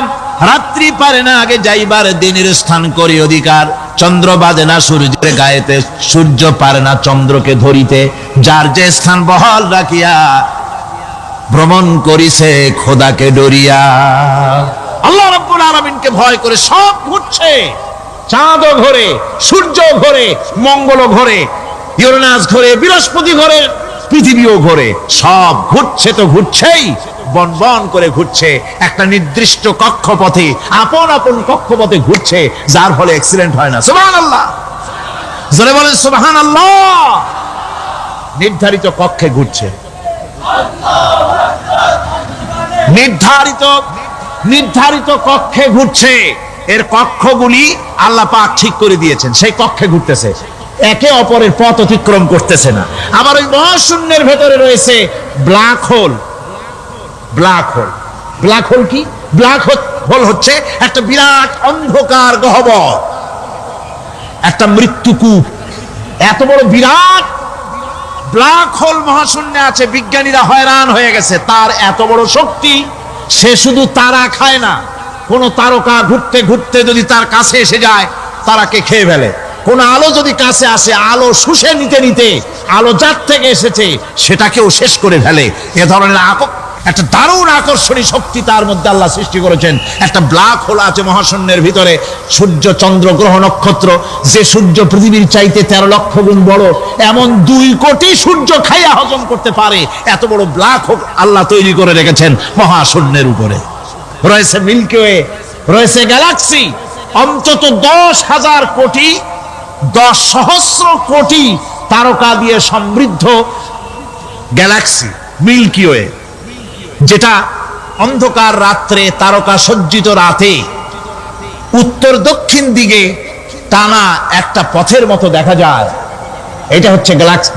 রাত্রি পারে না আগে যাইবার দিনের স্থান করি অধিকার, চন্দ্র বাজে না সূর্যের গায়েতে, সূর্য পারে না চন্দ্রকে ধরিতে, যার যে স্থান বহাল রাখিয়া ভ্রমণ করিছে খোদাকে ডরিয়া। আল্লাহ রাব্বুল আলামিনকে ভয় করে সব ঘুরছে, চাঁদও ঘোরে, সূর্য ঘোরে, মঙ্গল ঘোরে, ইউরেনাস ঘোরে, বৃহস্পতি ঘোরে, পৃথিবীও ঘোরে, সব ঘুরছে তো ঘুরছেই, বন বন করে ঘুরছে, একটা নির্দিষ্ট কক্ষপথে, আপন আপন কক্ষপথে ঘুরছে, যার ফলে অ্যাক্সিডেন্ট হয় না। সুবহানাল্লাহ, জোরে বলেন সুবহানাল্লাহ। নির্ধারিত কক্ষে ঘুরছে, নির্ধারিত কক্ষে ঘুরছে, এর কক্ষগুলি আল্লাহ পাক ঠিক করে দিয়েছেন, সেই কক্ষে ঘুরতেছে, একে অপরের পথ অতিক্রম করতেছে না। আবার ওই মহাশূন্যের ভেতরে রয়েছে black hole. Black hole, black hole কি? ব্ল্যাক হোল হচ্ছে একটা বিরাট অন্ধকার গহ্বর, একটা মৃত্যুকূপ। এত বড় বিরাট ব্ল্যাক হোল মহাশূন্যে আছে, বিজ্ঞানীরা হয়রান হয়ে গেছে, তার এত বড় শক্তি। সে শুধু তারা খায় না, কোন তারকা ঘুরতে ঘুরতে যদি তার কাছে এসে যায় তারাকে খেয়ে ফেলে। কোন আলো যদি কাছে আসে, আলো শুষে নিতে নিতে আলো যার থেকে এসেছে সেটাকেও শেষ করে ফেলে। এ ধরনের একটা দারুণ আকর্ষণী শক্তি তার মধ্যে আল্লাহ সৃষ্টি করেছেন। একটা ব্ল্যাক হোল আছে মহাশূন্যের ভিতরে, সূর্য, চন্দ্র, গ্রহ, নক্ষত্র, যে সূর্য পৃথিবীর চাইতে 13 লক্ষ গুণ বড়, এমন 2 কোটি সূর্য খাইয়া হজম করতে পারে, এত বড় ব্ল্যাক হোল আল্লাহ তৈরি করে রেখেছেন মহাশূন্যের উপরে। রয়েছে মিল্কি ওয়ে, রয়েছে গ্যালাক্সি, অন্তত 10,000 কোটি, 10 সহস্র কোটি তারকা দিয়ে সমৃদ্ধ গ্যালাক্সি মিল্কি ওয়ে, যেটা অন্ধকার রাত্রে, তারকা সজ্জিত রাতে উত্তর দক্ষিণ দিকে টানা একটা পথের মতো দেখা যায়। এটা হচ্ছে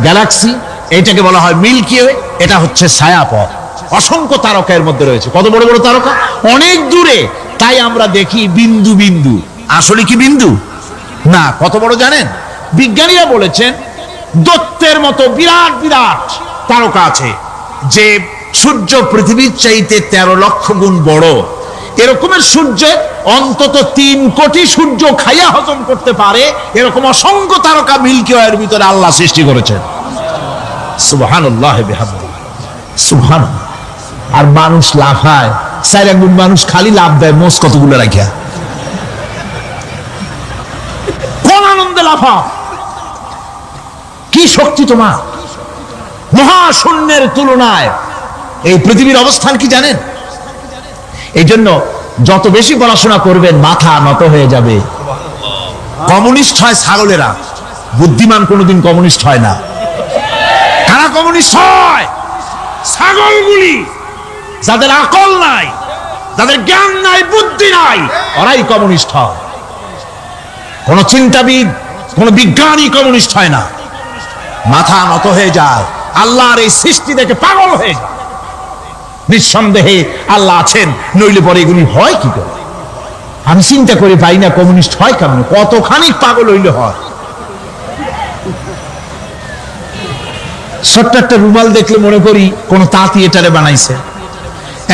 গ্যালাক্সি, এটাকে বলা হয় মিল্কি ওয়ে, এটা হচ্ছে ছায়াপথ। অসংখ্য তারকা এর মধ্যে রয়েছে। কত বড় বড় তারকা, অনেক দূরে, তাই আমরা দেখি বিন্দু বিন্দু, আসলে কি বিন্দু না। কত বড় জানেন? বিজ্ঞানীরা বলেছেন দৈত্যের মতো বিরাট বিরাট তারকা আছে, যে সূর্য পৃথিবীর চাইতে 13 লক্ষ গুণ বড়। এরকমের সূর্যে অন্তত 3 কোটি সূর্য খাইয়া হজম করতে পারে, এরকম অসংখ্য তারকা মিল্কি ওয়ের ভিতরে আল্লাহ সৃষ্টি করেছেন। সুবহানাল্লাহ বিহামদিহি, সুবহানাল্লাহ। আর মানুষ লাফায়, 4 গুণ মানুষ খালি লাভ দেয়, মোষ কতগুলো রাখিয়া, কোন আনন্দে লাফা, কি শক্তি তোমার! মহাশূন্যের তুলনায় এই পৃথিবীর অবস্থান কি জানেন? এই জন্য যত বেশি পড়াশোনা করবেন মাথা নত হয়ে যাবে। কমিউনিস্ট হয় ছাগলেরা, বুদ্ধিমান কোনোদিন কমিউনিস্ট হয় না। কারা কমিউনিস্ট হয়? ছাগলগুলি, যাদের আকল নাই, যাদের জ্ঞান নাই, বুদ্ধি নাই, ওরাই কমিউনিস্ট হয়। কোন চিন্তাবিদ, কোন বিজ্ঞানী কমিউনিস্ট হয় না। মাথা নত হয়ে যায়, আল্লাহর এই সৃষ্টি দেখে পাগল হয়ে যায়। নিঃসন্দেহে আল্লাহ আছেন, নইলে পরে এগুলি হয় কি করে? আমি চিন্তা করে পাই না কমিউনিস্ট হয় কেমন, কতখানি পাগল হইলে হয়। ছোট্ট একটা রুমাল দেখলে মনে করি কোন তাঁতি এটারে বানাইছে,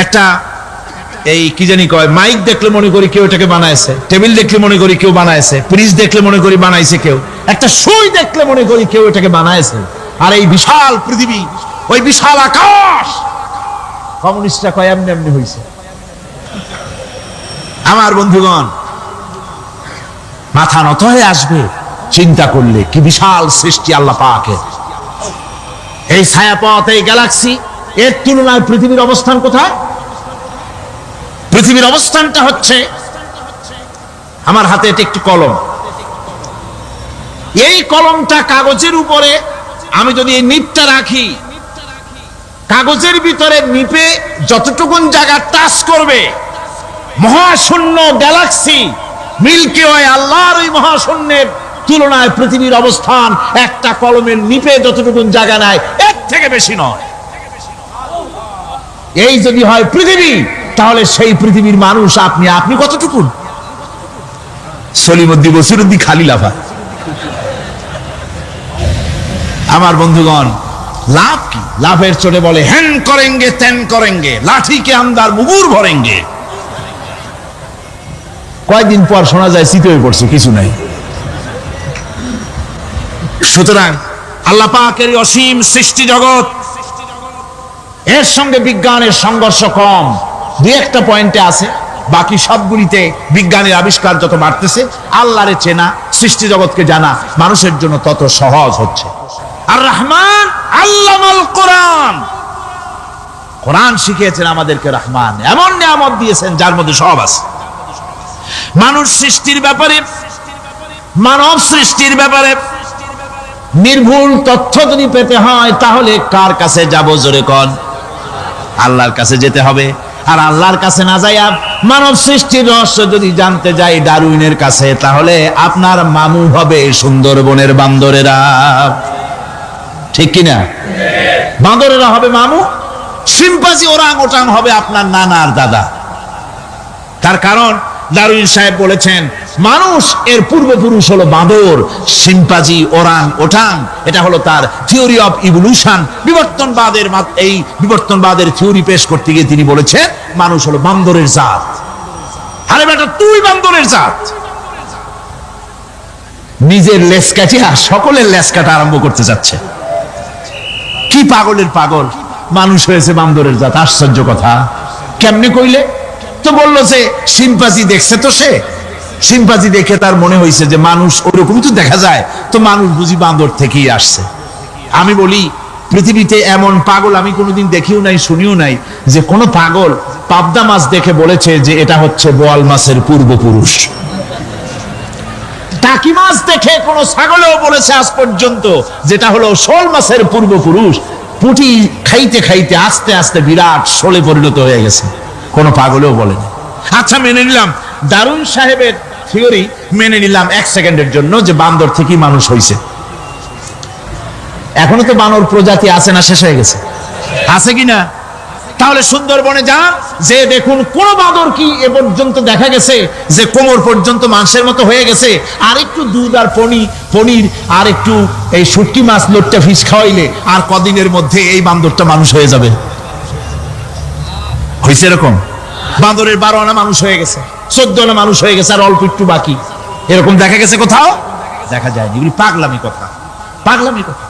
একটা এই কি জানি কয় মাইক দেখলে মনে করি কেউ এটাকে বানাইছে, টেবিল দেখলে মনে করি কেউ বানাইছে, ফ্রিজ দেখলে মনে করি বানাইছে কেউ, একটা সুই দেখলে মনে করি কেউ এটাকে বানাইছে। আর এই বিশাল পৃথিবী, ওই বিশাল আকাশ, কমিউনিস্টরা কয় এমনি এমনি হয়েছে। আমার বন্ধুগণ, মাথা নত হয়ে আসবে চিন্তা করলে কি বিশাল সৃষ্টি আল্লাহ পাকের। এই ছায়াপথ, এই গ্যালাক্সি, এর তুলনায় পৃথিবীর অবস্থান কোথায়? পৃথিবীর অবস্থানটা হচ্ছে, আমার হাতে এটা একটি কলম, এই কলমটা কাগজের উপরে আমি যদি এই নিবটা রাখি, কাগজের ভিতরে নিপে যতটুকুন জায়গা টাচ করবে, মহাশূন্য গ্যালাক্সি মিল্কি ওয়ে, আল্লাহর ওই মহাশূন্যের তুলনায় পৃথিবীর অবস্থান একটা কলমের নিপে যতটুকুন জায়গা নেয় এর থেকে বেশি নয়। এই যদি হয় পৃথিবী, তাহলে সেই পৃথিবীর মানুষ আপনি কতটুকুন? সলিমুদ্দিন বসিরুদ্দিন খালি লাফা। আমার বন্ধুগণ, লাভ কি? লাভের চোটে বলে হ্যান করেঙ্গে ত্যান করেঙ্গে, লাঠিকে আমদার মুগুর ভরেঙ্গে। কয়েকদিন পর শোনা যায় শীত হয়ে পড়ছে, কিছু নাই। সুতরাং আল্লাহ পাকের অসীম সৃষ্টি জগৎ, এর সঙ্গে বিজ্ঞানের সংঘর্ষ কম, দুই একটা পয়েন্টে আছে। বাকি সবগুলিতে বিজ্ঞানের আবিষ্কার যত বাড়তেছে, আল্লাহরে চেনা, সৃষ্টি জগৎকে জানা মানুষের জন্য তত সহজ হচ্ছে। আর রহমান আল্লামাল কোরআন, কোরআন শিখিয়েছেন আমাদেরকে রহমান, এমন নিয়ামত দিয়েছেন যার মধ্যে সব আছে। মানুষ সৃষ্টির ব্যাপারে, মানব সৃষ্টির ব্যাপারে নির্ভুল তথ্য যদি পেতে হয়, তাহলে কার কাছে যাব? জোরে কন। আল্লাহর কাছে যেতে হবে। আর আল্লাহর কাছে না যাইয়া মানব সৃষ্টির রহস্য যদি জানতে যাই ডারউইনের কাছে, তাহলে আপনার মামু হবে সুন্দরবনের বান্দরেরা। ঠিক কিনা? বান্দরেরা হবে মামু, শিম্পাঞ্জি ওরাং ওটাং হবে আপনার নানার দাদা। তার কারণ ডারউইন সাহেব বলেছেন মানুষ এর পূর্বপুরুষ হলো বাঁদর, শিম্পাঞ্জি, ওরাং ওটাং। এটা হলো তার থিওরি অফ ইভলিউশন। এই বিবর্তনবাদের থিওরি পেশ করতে গিয়ে তিনি বলেছেন মানুষ হলো বান্দরের জাত। আরে বেটা, তুই বান্দরের জাত। নিজের লেজ কাটিয়া সকলের লেজ কাটা আরম্ভ করতে যাচ্ছে। কি পাগলের পাগল, মানুষ হয়েছে বান্দরের জাত। আশ্চর্য কথা। কেমনে কইলে? তো বললো যে শিম্পাঞ্জি দেখছে, তো সে শিম্পাঞ্জি দেখে তার মনে হয়েছে যে মানুষ ওরকম তো দেখা যায়, তো মানুষ বুঝি বান্দর থেকেই আসছে। আমি বলি পৃথিবীতে এমন পাগল আমি কোনোদিন দেখিও নাই, শুনিও নাই যে কোন পাগল পাবদা মাছ দেখে বলেছে যে এটা হচ্ছে বোয়াল মাছের পূর্বপুরুষ। টাকি মাছ দেখে কোন ছাগলেও বলেছে আজ পর্যন্ত যেটা হলো শোল মাছের পূর্বপুরুষ। পুঁটি খাইতে খাইতে আস্তে আস্তে বিরাট শোলে পরিণত হয়ে গেছে, কোন পাগলেও বলেনি। আচ্ছা, মেনে নিলাম দারুন সাহেবের থিওরি, মেনে নিলাম এক সেকেন্ডের জন্য যে বান্দর থেকেই মানুষ হয়েছে। এখনো তো বানর প্রজাতি আছে না? শেষ হয়ে গেছে? আছে কিনা? তাহলে সুন্দরবনে যান, যে দেখুন কোন বাঁদর কি এ পর্যন্ত দেখা গেছে যে কোমর পর্যন্ত মাংসের মতো হয়ে গেছে? আর একটু দুধ আর পনির আর একটু এই শুটকি মাছ লোটটা ফিস খাওয়াইলে আর কদিনের মধ্যে এই বান্দরটা মানুষ হয়ে যাবে। হয়েছে এরকম? বান্দরের 12 আনা মানুষ হয়ে গেছে, 14 আনা মানুষ হয়ে গেছে, আর অল্প একটু বাকি। এরকম দেখা গেছে কোথাও? দেখা যায়নি। এগুলি পাগলামি কথা, পাগলামি কথা।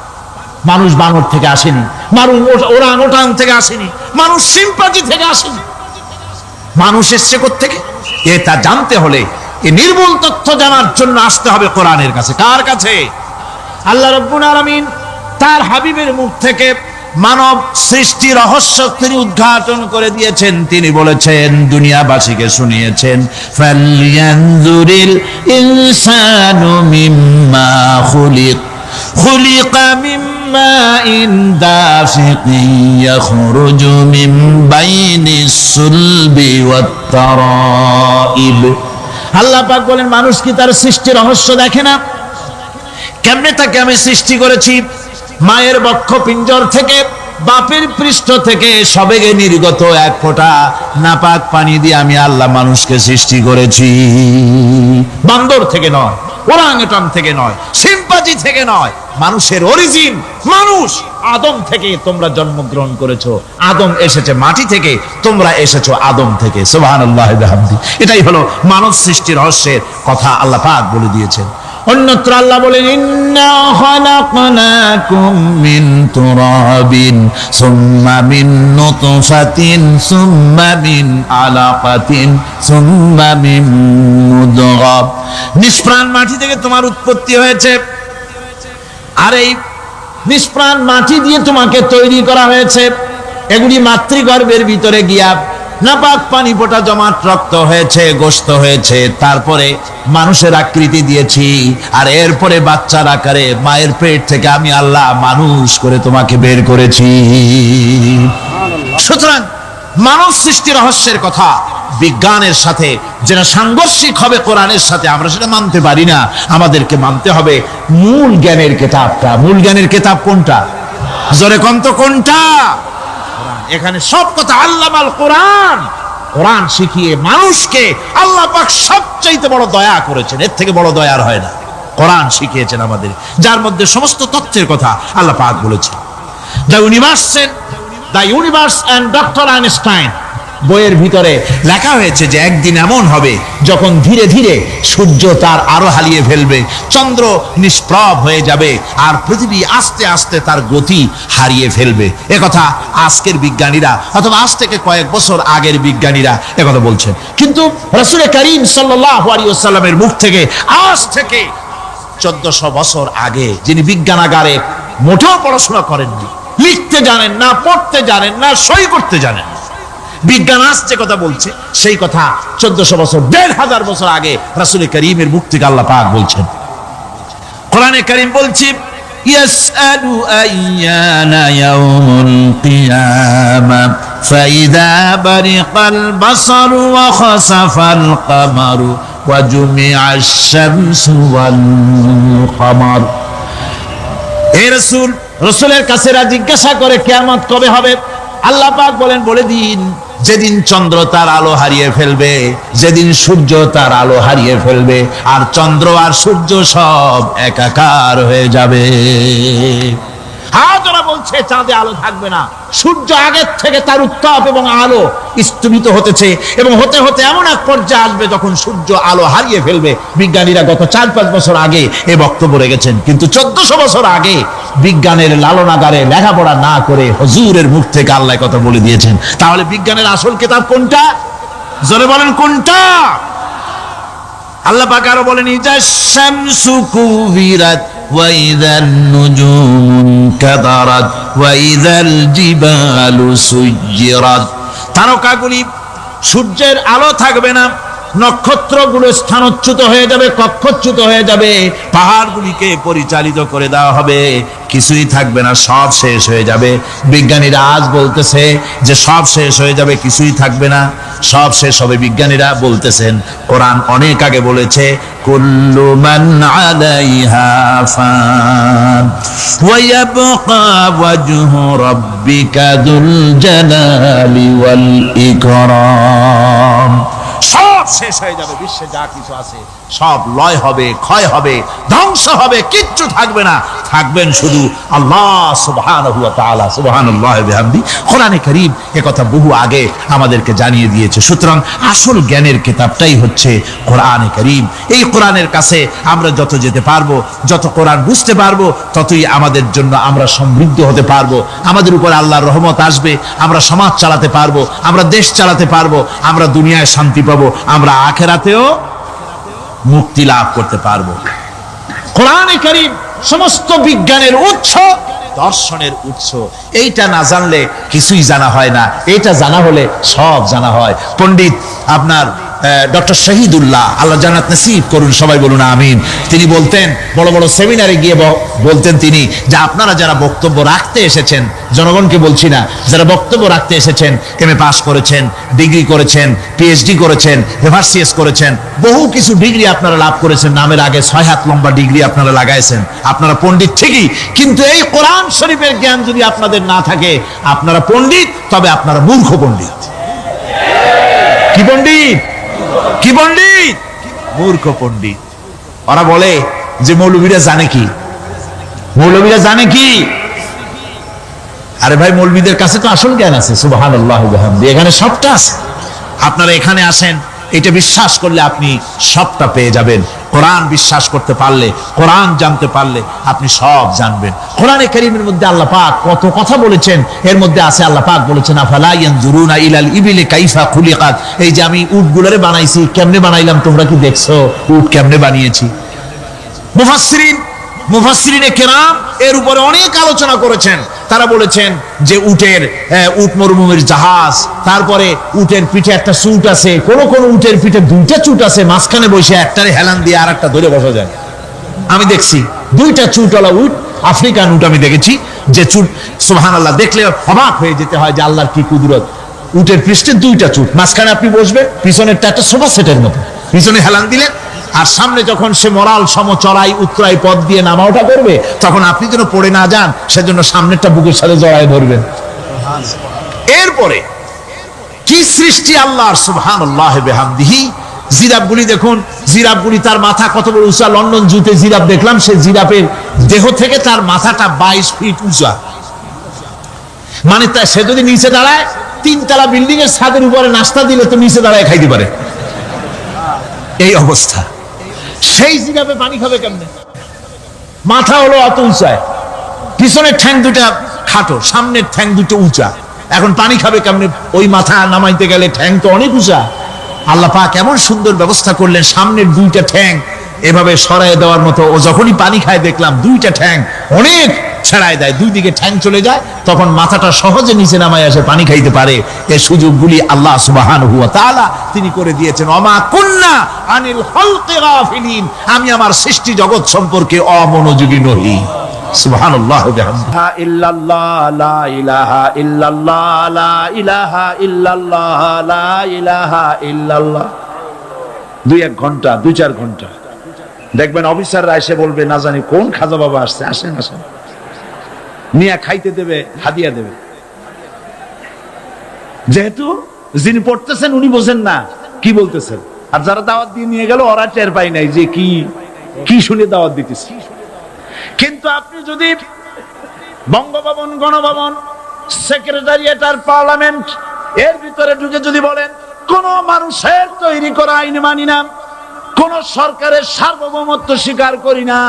মানুষ বানর থেকে আসেনি, মানুষ ওরাং ওটাং থেকে আসেনি, মানুষ শিম্পাঞ্জি থেকে আসেনি। মানুষ এসছে কোত্থেকে? এটা জানতে হলে, এই নির্মূল তথ্য জানার জন্য আসতে হবে কোরআনের কাছে। কার কাছে? আল্লাহ রাব্বুল আলামিন তার হাবিবের মুখ থেকে মানব সৃষ্টি রহস্য তিনি উদ্ঘাটন করে দিয়েছেন। তিনি বলেছেন, দুনিয়াবাসীকে শুনিয়েছেন, ফালয়ানজুরিল ইনসানু মিম্মা খুলিকা মিম্মা ইন দাফিকিন ইয়াখরুজু মিন বাইনিস সুলবি ওয়াত তারাইব। আল্লাহ পাক বলেন, মানুষ কি তার সৃষ্টি রহস্য দেখে না? কেমনে তাকে আমি সৃষ্টি করেছি? মায়ের বক্ষ পিঞ্জর থেকে, বাপের পৃষ্ঠ থেকে সবেগে নির্গত এক ফোঁটা নাপাক পানি দিয়ে আমি আল্লাহ মানুষকে সৃষ্টি করেছি। বান্দর থেকে নয়, ওরাংওটাং থেকে নয়, শিম্পাঞ্জি থেকে নয়। মানুষের অরিজিন মানুষ। আদম থেকে তোমরা জন্মগ্রহণ করেছো, আদম এসেছে মাটি থেকে, তোমরা এসেছো আদম থেকে। সুবহানাল্লাহি ওয়া বিহামদিহি। এটাই হলো মানব সৃষ্টি রহস্যের কথা আল্লাহ পাক বলে দিয়েছেন। অন্যত্র আল্লাহ বলেন, ইন্না খালাকনাকুম মিন তুরাবিন সুম্মা মিন নুতফাতিন সুম্মা মিন আলাকাতিন সুম্মা মিন মুদগা। নিষ্প্রাণ মাটি থেকে তোমার উৎপত্তি হয়েছে, আর এই নিষ্প্রাণ মাটি দিয়ে তোমাকে তৈরি করা হয়েছে। এগুলি মাতৃগর্ভের ভিতরে গিয়া নাপাক পানি ফোঁটা জমাট রক্ত হয়েছে, গোশত হয়েছে, তারপরে মানুষের আকৃতি দিয়েছি, আর এরপরে বাচ্চার আকারে মায়ের পেট থেকে আমি আল্লাহ মানুষ করে তোমাকে বের করেছি। সুতরাং মানব সৃষ্টি রহস্যের কথা বিজ্ঞানের সাথে যেটা সাংঘর্ষিক হবে কোরআনের সাথে, আমরা সেটা মানতে পারি না। আমাদেরকে মানতে হবে মূল জ্ঞানের কিতাবটা। মূল জ্ঞানের কিতাব কোনটা? জোরে কোন তো কোনটা? এখানে সব কথা আল্লামাল কোরআন। কোরআন শিখিয়ে মানুষকে আল্লাহ পাক সবচাইতে বড় দয়া করেছেন, এর থেকে বড় দয়ার হয় না। কোরআন শিখিয়েছেন আমাদের, যার মধ্যে সমস্ত তথ্যের কথা আল্লাহ পাক বলেছেন। The universe and doctor Einstein বইয়ের ভিতরে লেখা হয়েছে যে একদিন এমন হবে যখন ধীরে ধীরে সূর্য তার আলো হারিয়ে ফেলবে, চন্দ্র নিষ্প্রভ হয়ে যাবে, আর পৃথিবী আস্তে আস্তে তার গতি হারিয়ে ফেলবে। একথা আজকের বিজ্ঞানীরা অথবা আজ থেকে কয়েক বছর আগের বিজ্ঞানীরা একথা বলছেন। কিন্তু রাসূল করিম সাল্লাল্লাহু আলাইহি ওয়াসাল্লামের মুখ থেকে আজ থেকে 1400 বছর আগে, যিনি বিজ্ঞানাগারে মোটেও পড়াশোনা করেননি, লিখতে জানেন না, পড়তে জানেন না, সই করতে জানেন, বিজ্ঞান আজ যে কথা বলছে সেই কথা 1400 বছর, 1500 বছর আগে রাসূল করিমের মুখ থেকে আল্লাহ পাক বলছেন। কোরআনে কারীম বলছে ইয়াসআলু আইয়ানা ইয়াউমুল কিয়ামা ফাইযা বারিকাল বাসারু ওয়া খাসাফাল কামারু ওয়া জুমিআশ শামসু ওয়াল কামার। হে রাসূল, রাসূলের কাছে জিজ্ঞাসা করে কিয়ামত কবে হবে? আল্লাহ পাক বলেন, বলে দিন যেদিন চন্দ্র তার আলো হারিয়ে ফেলবে, যেদিন সূর্য তার আলো হারিয়ে ফেলবে, আর চন্দ্র আর সূর্য সব একাকার হয়ে যাবে। হাজরা বলছে চাঁদে আলো থাকবে না, সূর্য আগের থেকে তার উত্তাপ এবং আলো স্তমিত হতেছে, এবং হতে হতে এমন এক পর্যায়ে আসবে যখন সূর্য আলো হারিয়ে ফেলবে। বিজ্ঞানীরা গত 4-5 বছর আগে এ বক্তব্য রেখেছেন, কিন্তু 1400 বছর আগে বিজ্ঞানের লালনাগারে লেখাপড়া না করে হুজুরের মুখ থেকে আল্লাহ কথা বলে দিয়েছেন। তাহলে বিজ্ঞানের আসল কিতাব কোনটা? জোরে বলেন কোনটা? আল্লাহ পাক আরো বলেন ইজা শামসু কুবিরাত ওয়া ইযান নুজুমু কাদারাত ওয়া ইযাল জিবালু সুয়্যিরাত। তারকাগুলি, সূর্যের আলো থাকবে না, নক্ষত্রগুলো স্থানচ্যুত হয়ে যাবে, কক্ষচ্যুত হয়ে যাবে, পাহাড়গুলিকে পরিচালিত করে দেওয়া হবে, কিছুই থাকবে না, সব শেষ হয়ে যাবে। বিজ্ঞানীরা আজ বলতেছে যে সব শেষ হয়ে যাবে, কিছুই থাকবে না, সব শেষ হবে। বিজ্ঞানীরা বলতেছেন, কোরআন অনেক আগে বলেছে কুল্লু মান আলাইহা ফান ওয়া ইয়াবকা ওয়াজহু রাব্বিকা যুল জালালি ওয়াল ইকরাম। সব শেষ হয়ে যাবে, বিশ্বে যা কিছু আছে সব লয় হবে, ক্ষয় হবে, ধ্বংস হবে, কিচ্ছু থাকবে না, থাকবেন শুধু আল্লাহ সুবহানাহু ওয়া তাআলা। সুবহানাল্লাহি ওয়া বিহামদি। কোরআনে কারীম এ কথা বহু আগে আমাদেরকে জানিয়ে দিয়েছে। সুতরাং আসল জ্ঞানের কিতাবটাই হচ্ছে কোরআনে কারীম। এই কোরআনের কাছে আমরা যত যেতে পারবো, যত কোরআন বুঝতে পারবো, ততই আমাদের জন্য আমরা সমৃদ্ধ হতে পারবো, আমাদের উপর আল্লাহর রহমত আসবে, আমরা সমাজ চালাতে পারবো, আমরা দেশ চালাতে পারবো, আমরা দুনিয়ায় শান্তি পাবো, আমরা আখিরাতেও মুক্তি লাভ করতে পারবো। কোরআনে কারীম সমস্ত বিজ্ঞানের উৎস, দর্শনের উৎস। এইটা না জানলে কিছুই জানা হয় না, এটা জানা হলে সব জানা হয়। পণ্ডিত আপনার ডক্টর শহীদুল্লাহ, আল্লাহ জান্নাত নসিব করুন, সবাই বলুন আমিন। তিনি বলতেন, বড় বড় সেমিনারে গিয়ে বলতেন তিনি, যে আপনারা যারা বক্তব্য রাখতে এসেছেন, জনগণকে বলছি না, যারা বক্তব্য রাখতে এসেছেন, এমএ পাস করেছেন, ডিগ্রি করেছেন, পিএইচডি করেছেন, এফআরসিএস করেছেন, বহু কিছু ডিগ্রি আপনারা লাভ করেছেন, নামের আগে 6 হাত লম্বা ডিগ্রি আপনারা লাগাইছেন, আপনারা পণ্ডিত ঠিকই, কিন্তু এই কোরআন শরীফের জ্ঞান যদি আপনাদের না থাকে, আপনারা পণ্ডিত, তবে আপনারা মূর্খ পণ্ডিত। কি পণ্ডিত? কি পণ্ডিত? মূর্খ পণ্ডিত। ওরা বলে যে মৌলবীরা জানে কি, মৌলবীরা জানে কি? আরে ভাই, মৌলবীদের কাছে তো আসল জ্ঞান আছে। সুবহানাল্লাহি ওয়া বিহামদি। এখানে সবটা আছে। আপনারা এখানে আসেন, এটা বিশ্বাস করলে আপনি সবটা পেয়ে যাবেন। কোরআন বিশ্বাস করতে পারলে, কোরআন জানতে পারলে আপনি সব জানবেন। কোরআনে কারীমের মধ্যে আল্লাহ পাক কত কথা বলেছেন, এর মধ্যে আছে আল্লাহ পাক বলেছেন আফালা ইয়ানজুরুনা ইলাল ইবিলি কাইফা খুলিকাত। এই যে আমি উটগুলোরে বানাইছি, কেমনে বানাইলাম তোমরা কি দেখছো? উট কেমনে বানিয়েছি? মুফাসসিরিনে কেরাম এর উপরে অনেক আলোচনা করেছেন। তারা বলেছেন যে উট মরুভূমির জাহাজ, তারপরে উটের পিঠে একটা চুট আছে, কোন কোন উটের পিঠে দুইটা চুট আছে, মাঝখানে বসে একটারে হেলান দিয়ে আর একটা ধরে বসা যায়। আমি দেখছি দুইটা চুটওয়ালা উট, আফ্রিকান উট আমি দেখেছি, যে চুট সুবহানাল্লাহ দেখলে অবাক হয়ে যেতে হয় যে আল্লাহর কি কুদরত। উটের পৃষ্ঠে দুইটা চুট, মাঝখানে আপনি বসবেন, পিছনেরটা একটা সোফা সেটের মতো, পিছনে হেলান দিলেন, আর সামনে যখন সে মরাল সম চড়াই উত্তরাই পথ দিয়ে নামা ওঠা করবে, তখন আপনি যেন পড়ে না যান সেজন্য সামনেরটা বুকের সাথে জড়ায় ধরবেন। এরপরে কি সৃষ্টি আল্লাহর, সুবহানাল্লাহ বিহামদিহি। জিরাফগুলি দেখুন, জিরাফগুলি তার মাথা কত বড় উঁচা। লন্ডন জুতে জিরাফ দেখলাম, সে জিরাফের দেহ থেকে তার মাথাটা 22 ফিট উঁচা। মানে সে যদি নিচে দাঁড়ায়, 3 তলা বিল্ডিং এর ছাদের উপরে নাস্তা দিলে তো নিচে দাঁড়ায় খাইতে পারে, এই অবস্থা। সেই জিরাফে পানি খাবে কেমনে? মাথা হলো অত উঁচায়, পিছনের ঠ্যাং দুটা খাটো, সামনের ঠ্যাং দুটো উঁচা, এখন পানি খাবে কেমনে? ওই মাথা নামাইতে গেলে ঠ্যাং তো অনেক উঁচা। আল্লাহ পাক এমন সুন্দর ব্যবস্থা করলেন, সামনের দুইটা ঠ্যাং এভাবে সরায় দেওয়ার মতো। ও যখনই পানি খায় দেখলাম দুইটা ঠ্যাং অনেক ছেড়ায় দেয়, দুই দিকে ঠ্যাং চলে যায়, তখন মাথাটা সহজে নিচে নামায় আসে, পানি খাইতে পারে। এই সুযোগগুলি আল্লাহ সুবহানাহু ওয়া তাআলা তিনি করে দিয়েছেন। ওমা কুন্না আনিল খালকি গাফিলিন, আমি আমার সৃষ্টি জগৎ সম্পর্কে অমনোযোগী নহি। সুবহানাল্লাহ বিহামদিহি। ইল্লাল্লাহ লা ইলাহা ইল্লাল্লাহ লা ইলাহা ইল্লাল্লাহ লা ইলাহা ইল্লাল্লাহ। 2-1 ঘন্টা, 2-4 ঘন্টা দেখবেন অফিসাররা এসে বলবে, না জানি কোন খাজা বাবা আসছে, আসেন আসেন, নিয়ে খাইতে দেবে, হাদিয়া দেবে। যেহেতু যিনি পড়তেছেন উনি বোঝেন না কি বলতেছেন, আর যারা দাওয়াত দিয়ে নিয়ে গেল ওরা টের পায় নাই যে কি কি শুনে দাওয়াত দিতেছে। কিন্তু আপনি যদি বঙ্গভবন, গণভবন, সেক্রেটারিয়েট আর পার্লামেন্ট এর ভিতরে ঢুকে যদি বলেন, কোন মানুষের তৈরি করা আইন মানি না, কোন সরকারের সার্বভৌমত্ব স্বীকার করি না,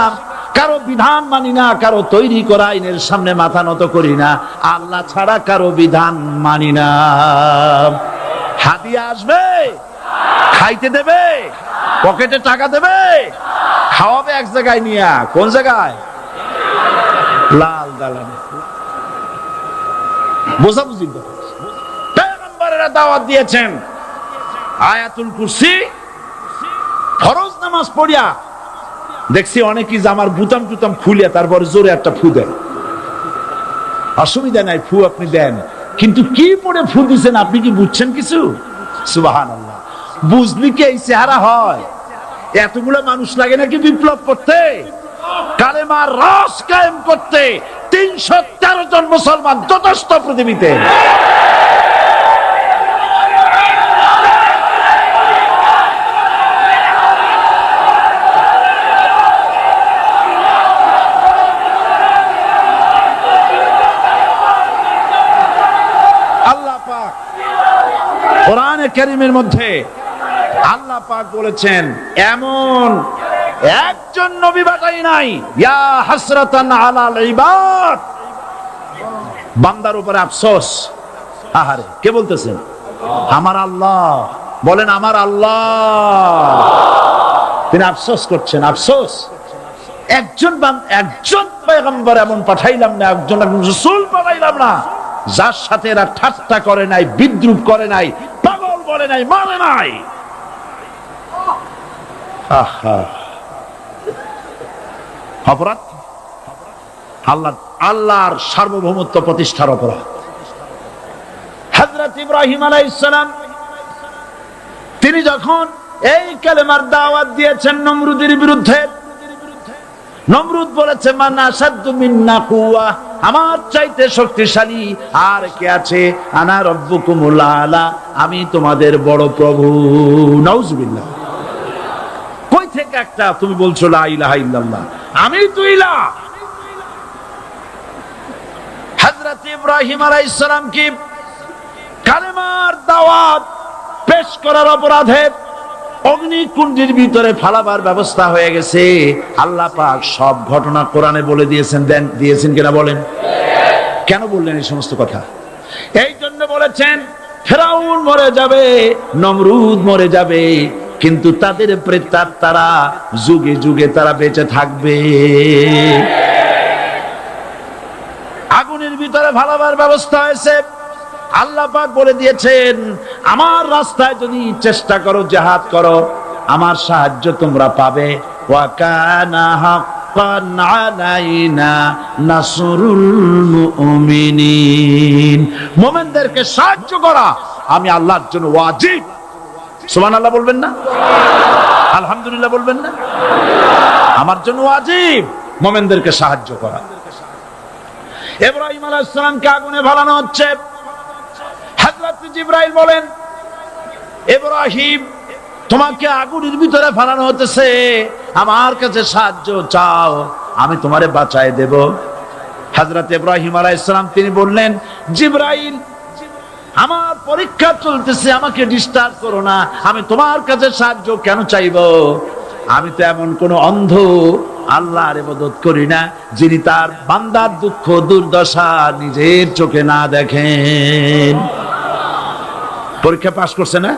কারো বিধান মানি না, কারো তৈরি করা আইনের সামনে মাথা নত করি না, আল্লাহ ছাড়া কারো বিধান মানি না, হাদিয়া আসবে, খাইতে দেবে, পকেটে টাকা দেবে, খাওয়াবে এক জায়গায় নিয়ে। কোন জায়গায়? লাল দালানে। বোঝাবুঝি পয়গম্বরেরা দাওয়াত দিয়েছেন, আয়াতুল কুরসি ফরজ নামাজ পড়িয়া দেখছি অনেকেই জামার বুতাম টুতাম খুলিয়া তারপরে জোরে একটা ফু দেন। অসুবিধা নাই, ফু আপনি দেন, কিন্তু কি পড়ে ফু দিচ্ছেন আপনি কি বুঝছেন কিছু? সুবহানাল্লাহ। বুঝলি কি এই চেহারা হয়? এতগুলো মানুষ লাগে নাকি বিপ্লব করতে, কালেমার রস কায়েম করতে? 313 জন মুসলমান যথেষ্ট পৃথিবীতে। আল্লাহ পাক কোরআনে কারীমের মধ্যে আল্লাহ পাক বলেছেন, এমন একজন নবী পাঠাই নাই, ইয়া হাসরাতান আলাল ইবাদ, বান্দার উপরে আফসোস। আহারে, কে বলতেছেন? আমার আল্লাহ। বলেন আমার আল্লাহ, তিনি আফসোস করছেন। আফসোস, একজন পয়গম্বর এমন পাঠাইলাম না, একজন রাসূল পাঠাইলাম না যার সাথে এরা ঠাট্টা করে নাই, বিদ্রুপ করে নাই, পাগল বলে নাই, মানে নাই। অপরাধ আল্লাহর সার্বভৌমত্ব প্রতিষ্ঠার অপরাধ। হযরত ইব্রাহিম আলাইহিস সালাম তিনি যখন এই কালেমার দাওয়াত দিয়েছেন নমরুদের বিরুদ্ধে, নমরুদ বলেছে, মান আশাদ্দু মিন্না কুওয়া, আমার চাইতে শক্তিশালী আর কে আছে? আনা রাব্বুকুমুল আলা, আমি তোমাদের বড় প্রভু। নাউজুবিল্লাহ। কই থেকে একটা তুমি বলছো লা ইলাহা ইল্লাল্লাহ, আমি তো ইলাহ। হযরত ইব্রাহিম আলাইহিস সালাম কি কালেমার দাওয়াত পেশ করার অপরাধে অগ্নিকুণ্ডের ভিতরে ফালাবার ব্যবস্থা হয়ে গেছে। আল্লাহ পাক সব ঘটনা কোরআনে বলে দিয়েছেন, দিয়েছেন কিনা বলেন? কেন বললেন এই সমস্ত কথা? এই জন্য বলেছেন, ফেরাউন মরে যাবে, নমরুদ মরে যাবে, কিন্তু তাদের প্রেতাত্মারা যুগে যুগে তারা বেঁচে থাকবে। আগুন আগুনের ভিতরে ফালাবার ব্যবস্থা হয়েছে। আল্লাহ পাক বলে দিয়েছেন, আমার রাস্তায় যদি চেষ্টা করো, জিহাদ করো, আমার সাহায্য তোমরা পাবে। ওয়া কানা হাক্কান আলাইনা নাসরুল মুমিনিন, মুমিনদেরকে সাহায্য করা আমি আল্লাহর জন্য ওয়াজিব। সুবহানাল্লাহ বলবেন না? আলহামদুলিল্লাহ বলবেন না? আমার জন্য ওয়াজিব মুমিনদেরকে সাহায্য করা। ইব্রাহিম আলাইহিস সালামকে আগুনে ফেলানো হচ্ছে। হযরত জিবরাইল বলেন, ইব্রাহিম তোমাকে আগুনের ভিতরে ফেলানো হতেছে, আমার কাছে সাহায্য চাও, আমি তোমারে বাঁচায় দেব। হযরত ইব্রাহিম আলাইহিস সালাম তিনি বললেন, জিবরাইল আমার পরীক্ষা চলতেছে, আমাকে ডিস্টার্ব করো না, আমি তোমার কাছে সাহায্য কেন চাইবো? আমি তো এমন কোন অন্ধ আল্লাহর ইবাদত করি না যিনি তার বান্দার দুঃখ দুর্দশা নিজের চোখে না দেখেন। পরীক্ষা পাস করছে না?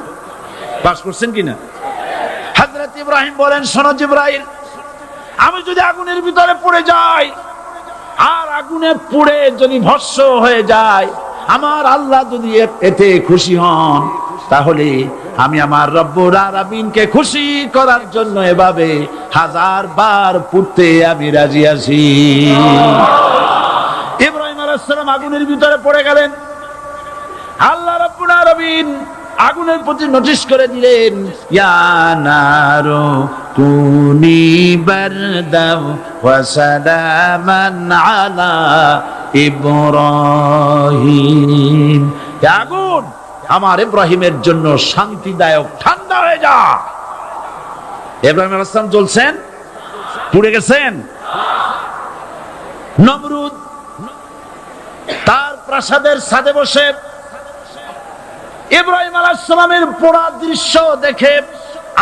পাস করছেন কিনা? হযরত ইব্রাহিম বলেন, শোনো জিবরাইল, আমি যদি আগুনের ভিতরে পড়ে যাই আর আগুনে পুড়ে যদি ভস্ম হয়ে যায়, আমার আল্লাহ যদি এতে খুশি হন, তাহলে আমি আমার রব্বুল আলামিনকে খুশি করার জন্য এভাবে 1000 বার পুড়তে আমি রাজি আছি। ইব্রাহিম আলাইহিস সালাম আগুনের ভিতরে পড়ে গেলেন। আল্লাহ রাব্বুল আলামিন আগুনের প্রতি নোটিশ করে দিলেন, ইয়া নারু কুনি বারদাও ওয়া সালামান আলা ইব্রাহিম, আগুন আমার ইব্রাহিমের জন্য শান্তিদায়ক ঠান্ডা হয়ে যা। ইব্রাহিম আলাইহিস সালাম জ্বলছেন, পুড়ে গেছেন। নমরুদ তার প্রাসাদের ছাদে বসে ইব্রাহিম আলাইহিস সালামের পোড়া দৃশ্য দেখে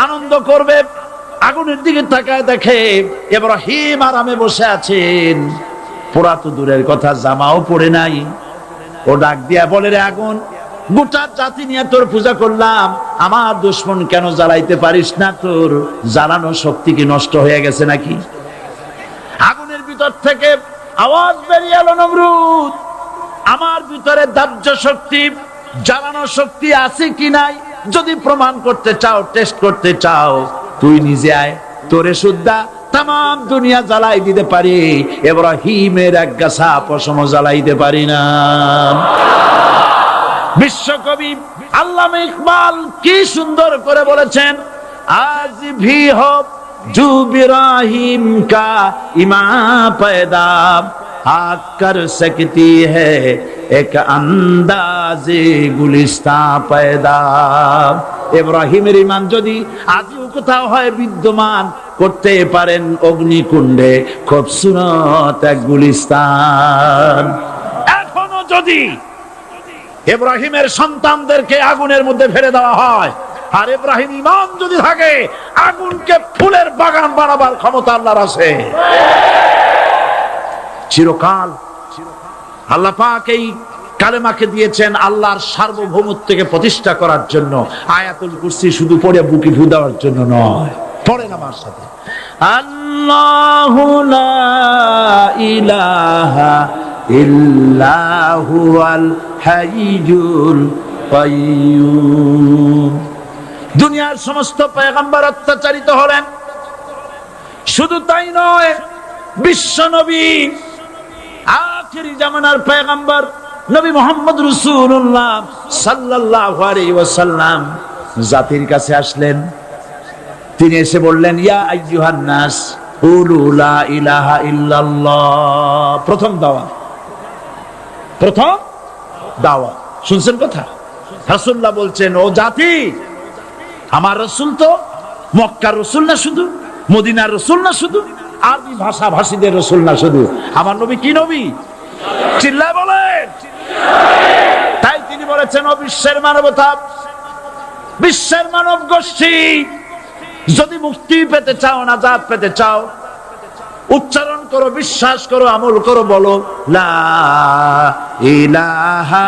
আনন্দ করবে, আগুনের দিকে তাকায় দেখে ইব্রাহিম আরামে বসে আছেন। পোড়া তো দূরের কথা, জামাও পরে নাই। ও ডাক দিয়া বলে, রে আগুন, গোটা জাতি নিয়ে তোর পূজা করলাম, আমার দুশমন কেন জ্বালাইতে পারিস না? তোর জ্বালানো শক্তি কি নষ্ট হয়ে গেছে নাকি? আগুনের ভিতর থেকে আওয়াজ বেরিয়ে এলো, নমরুদ, আমার ভিতরে দাহ্য শক্তি, জ্বালানো শক্তি আছে কি নাই যদি প্রমাণ করতে চাও, টেস্ট করতে চাও, তুই নিজে আয়, তোরে সুদ্ধা তাম দুনিয়া জ্বালাই দিতে পারি, ইব্রাহিমের এক গাছা পশম জ্বালাইতে পারি না। বিশ্বকবি আল্লামা ইকবাল কি সুন্দর করে বলেছেন, আজ ভি হো জু ইব্রাহিম কা ইমা पैदा आग कर सकती है एक अंदाजे गुलिस्ता पैदा। ইব্রাহিমের ঈমান যদি আজও কোথাও হয় বিদ্যমান, করতে পারেন অগ্নিকুণ্ডে খুবসুরত এক গুলিস্তান। এখনো যদি ইব্রাহিমের সন্তানদেরকে আগুনের মধ্যে ফেলে দেওয়া হয়, আর ইব্রাহিম ঈমান যদি থাকে, আগুনকে ফুলের বাগান বানাবার ক্ষমতা আল্লাহর আছে। চিরকাল আল্লাহ পাক এই কালেমাকে দিয়েছেন আল্লাহর সার্বভৌমত্বকে প্রতিষ্ঠা করার জন্য। আয়াতুল কুরসি শুধু পড়ে বুকে ফু দেওয়ার জন্য নয়। পড়েন আমার সাথে, আল্লাহু লা ইলাহা ইল্লা হুয়াল হাইয়ুল কাইয়্যুম। দুনিয়ার সমস্ত পয়গম্বর অত্যাচারিত হলেন, শুধু তাই নয়, বিশ্ব নবী আখিরি জামানার পয়গম্বর নবী মুহাম্মদ রাসূলুল্লাহ সাল্লাল্লাহু আলাইহি ওয়াসাল্লাম জাতির কাছে আসলেন। তিনি এসে বললেন, ইয়া আইয়ুহান নাস কুলু লা ইলাহা ইল্লাল্লাহ। প্রথম দাওয়াত, প্রথম দাওয়াত। শুনছেন কথা? রাসূলুল্লাহ বলছেন, ও জাতি, আমার রাসূল তো মক্কার রাসূল না শুধু, মদিনার রাসূল না শুধু, আরবি ভাষা ভাষীদের রাসূল না শুধু, আমার নবী কি নবী? চিল্লায় বলেন। তাই তিনি বলেছেন, ও বিশ্বের মানবতা, বিশ্বের মানব গোষ্ঠী, যদি মুক্তি পেতে চাও, নাজাত পেতে চাও, উচ্চারণ করো, বিশ্বাস করো, আমল করো, বলো লা ইলাহা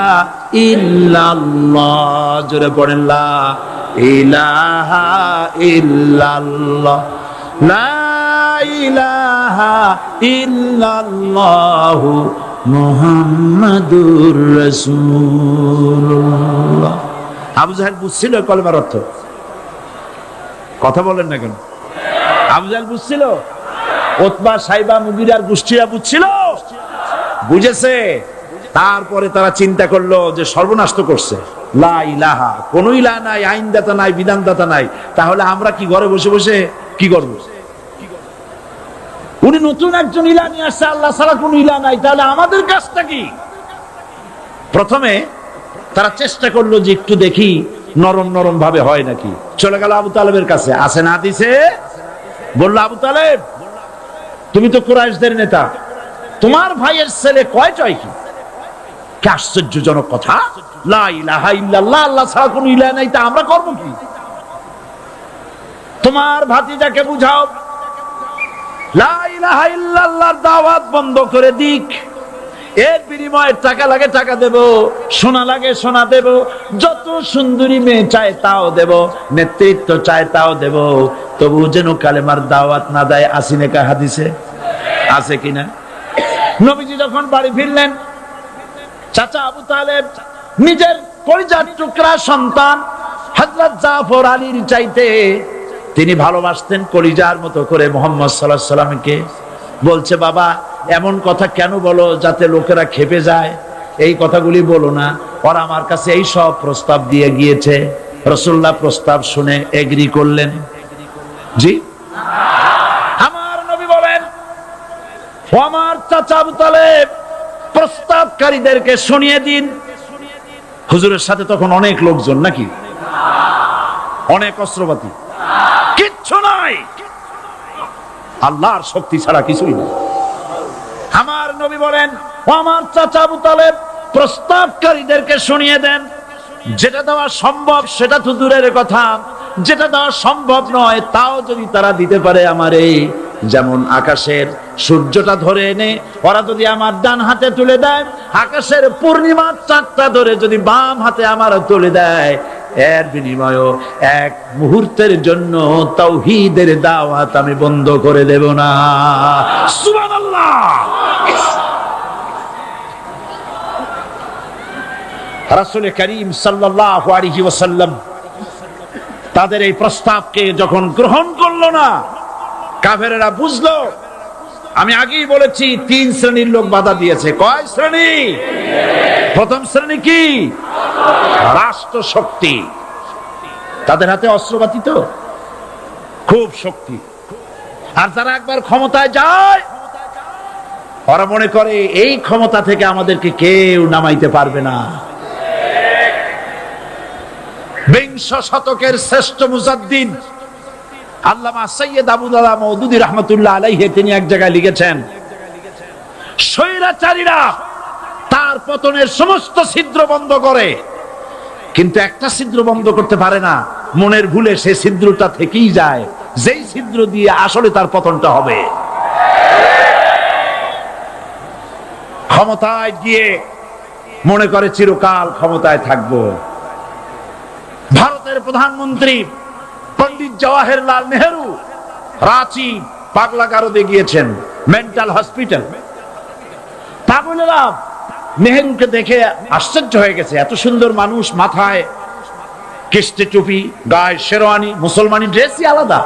ইল্লাল্লাহ। জোরে পড়েন, লা ইলাহা ইল্লাল্লাহ, লা ইলাহা ইল্লাল্লাহু মুহাম্মাদুর রাসূলুল্লাহ। আবু জাহেল বুঝছিল কলেমার অর্থ? কথা বলেন না কেন? আবু জাহেল বুঝছিল? উতবা, সাইবা, মুগিরার গোষ্ঠীরা বুঝছিল? বুঝেছে। তারপরে তারা চিন্তা করলো যে সর্বনাশ তো করছে, লা ইলাহা, কোন ইলাহ নাই, আইনদাতা নাই, বিধানদাতা নাই, তাহলে আমরা কি ঘরে বসে বসে কি করব? উনি নতুন একজন ইলাহ নিয়ে আসছে, আল্লাহ ছাড়া কোন ইলাহ নাই, তাহলে আমাদের কাজটা কি? প্রথমে তারা চেষ্টা করলো যে একটু দেখি নরম নরম ভাবে হয় নাকি। চলে গেল আবু তালেবের কাছে, আসে না দিছে, বললো আবু তালেব, তুমি তো কুরাইশদের নেতা, তোমার ভাইয়ের ছেলে কয়টাই কি? কি আশ্চর্যজনক কথা! লা ইলাহা ইল্লাল্লাহ, আল্লাহ ছাড়া কোনো ইলাহ নাই, তা আমরা করব কি? তোমার ভাতিজাকে বুঝাও লা ইলাহা ইল্লাল্লাহর দাওয়াত বন্ধ করে দিক, এর বিনিময়ে টাকা লাগে টাকা দেব, সোনা লাগে সোনা দেব, যত সুন্দরী মেয়ে চায় তাও দেব, নেতৃত্ব চায় তাও দেব, তবু যেন কালেমার দাওয়াত না দেয়। আসিনে কা হাদিসে আছে কিনা? নবীজি যখন বাড়ি ফিরলেন, চাচা আবু তালেব নিজের কলিজার টুকরা সন্তান হযরত জাফর আলীর চাইতে তিনি ভালোবাসতেন কলিজার মতো করে মুহাম্মদ সাল্লাল্লাহু আলাইহি সাল্লামকে। বলছে, বাবা এমন কথা কেন বলো যাতে লোকেরা খেপে যায়? এই কথাগুলি বলো না, ওরা আমার কাছে এই সব প্রস্তাব দিয়ে গিয়েছে। রাসূলুল্লাহ প্রস্তাব শুনে এগ্রি করলেন। জি, আমার নবী বলেন, ও আমার চাচা আবু তালেব, প্রস্তাবকারীদেরকে শুনিয়ে দিন। হুজুরের সাথে তখন অনেক লোকজন নাকি, অনেক অস্ত্রপাতি, কিচ্ছু নাই, আল্লাহর শক্তি ছাড়া কিছুই নেই। আমার নবী বলেন, ও আমার চাচা আবু তালেব, প্রস্তাবকারীদেরকে শুনিয়ে দেন। যেটা দেওয়া সম্ভব সেটা তো দূরের কথা, যেটা দেওয়া সম্ভব নয় তাও যদি তারা দিতে পারে আমারে, যেমন আকাশের সূর্যটা ধরে এনে ওরা যদি আমার ডান হাতে তুলে দেয়, আকাশের পূর্ণিমার চাঁদটা ধরে যদি বাম হাতে আমার তুলে দেয়, এর বিনিময়ে এক মুহূর্তের জন্য তাওহীদের দাওয়াত আমি বন্ধ করে দেব না। সুবহানাল্লাহ। রাসূল করিম সাল্লাল্লাহু আলাইহি ওয়াসাল্লাম তাদের এই প্রস্তাবকে যখন গ্রহণ করলো না, কাফেরেরা বুঝলো। আমি আগেই বলেছি 3 শ্রেণীর লোক বাধা দিয়েছে। কয় শ্রেণী? প্রথম শ্রেণী কি? রাষ্ট্র শক্তি, তাদের হাতে অস্ত্রপাতি তো খুব শক্তি, আর যারা একবার ক্ষমতায় যায় ওরা মনে করে এই ক্ষমতা থেকে আমাদেরকে কেউ নামাইতে পারবে না। বিংশ শতকের শ্রেষ্ঠ মুজাদ্দিদ আল্লামা সৈয়দ আবুদুল্লাহ মওদুদী রাহমাতুল্লাহ আলাইহি তিনি এক জায়গায় লিখেছেন, স্বৈরাচারীরা তার পতনের সমস্ত ছিদ্র বন্ধ করে, কিন্তু একটা ছিদ্র বন্ধ করতে পারে না, মনের ভুলে সে ছিদ্রটা থেকেই যায়, যেই ছিদ্র দিয়ে আসলে তার পতনটা হবে। ক্ষমতায় গিয়ে মনে করে চিরকাল ক্ষমতায় থাকবো। ভারতের প্রধানমন্ত্রী পণ্ডিত জওয়াহরলাল নেহেরু রাঁচি পাগলা গারদে গিয়েছেন, মেন্টাল হসপিটাল। পাগলেরা নেহেরুকে দেখে আশ্চর্য হয়ে গেছে, এত সুন্দর মানুষ, মাথায় কেষ্টে টুপি, গায়ে শেরওয়ানি, মুসলমানি ড্রেসই আলাদা,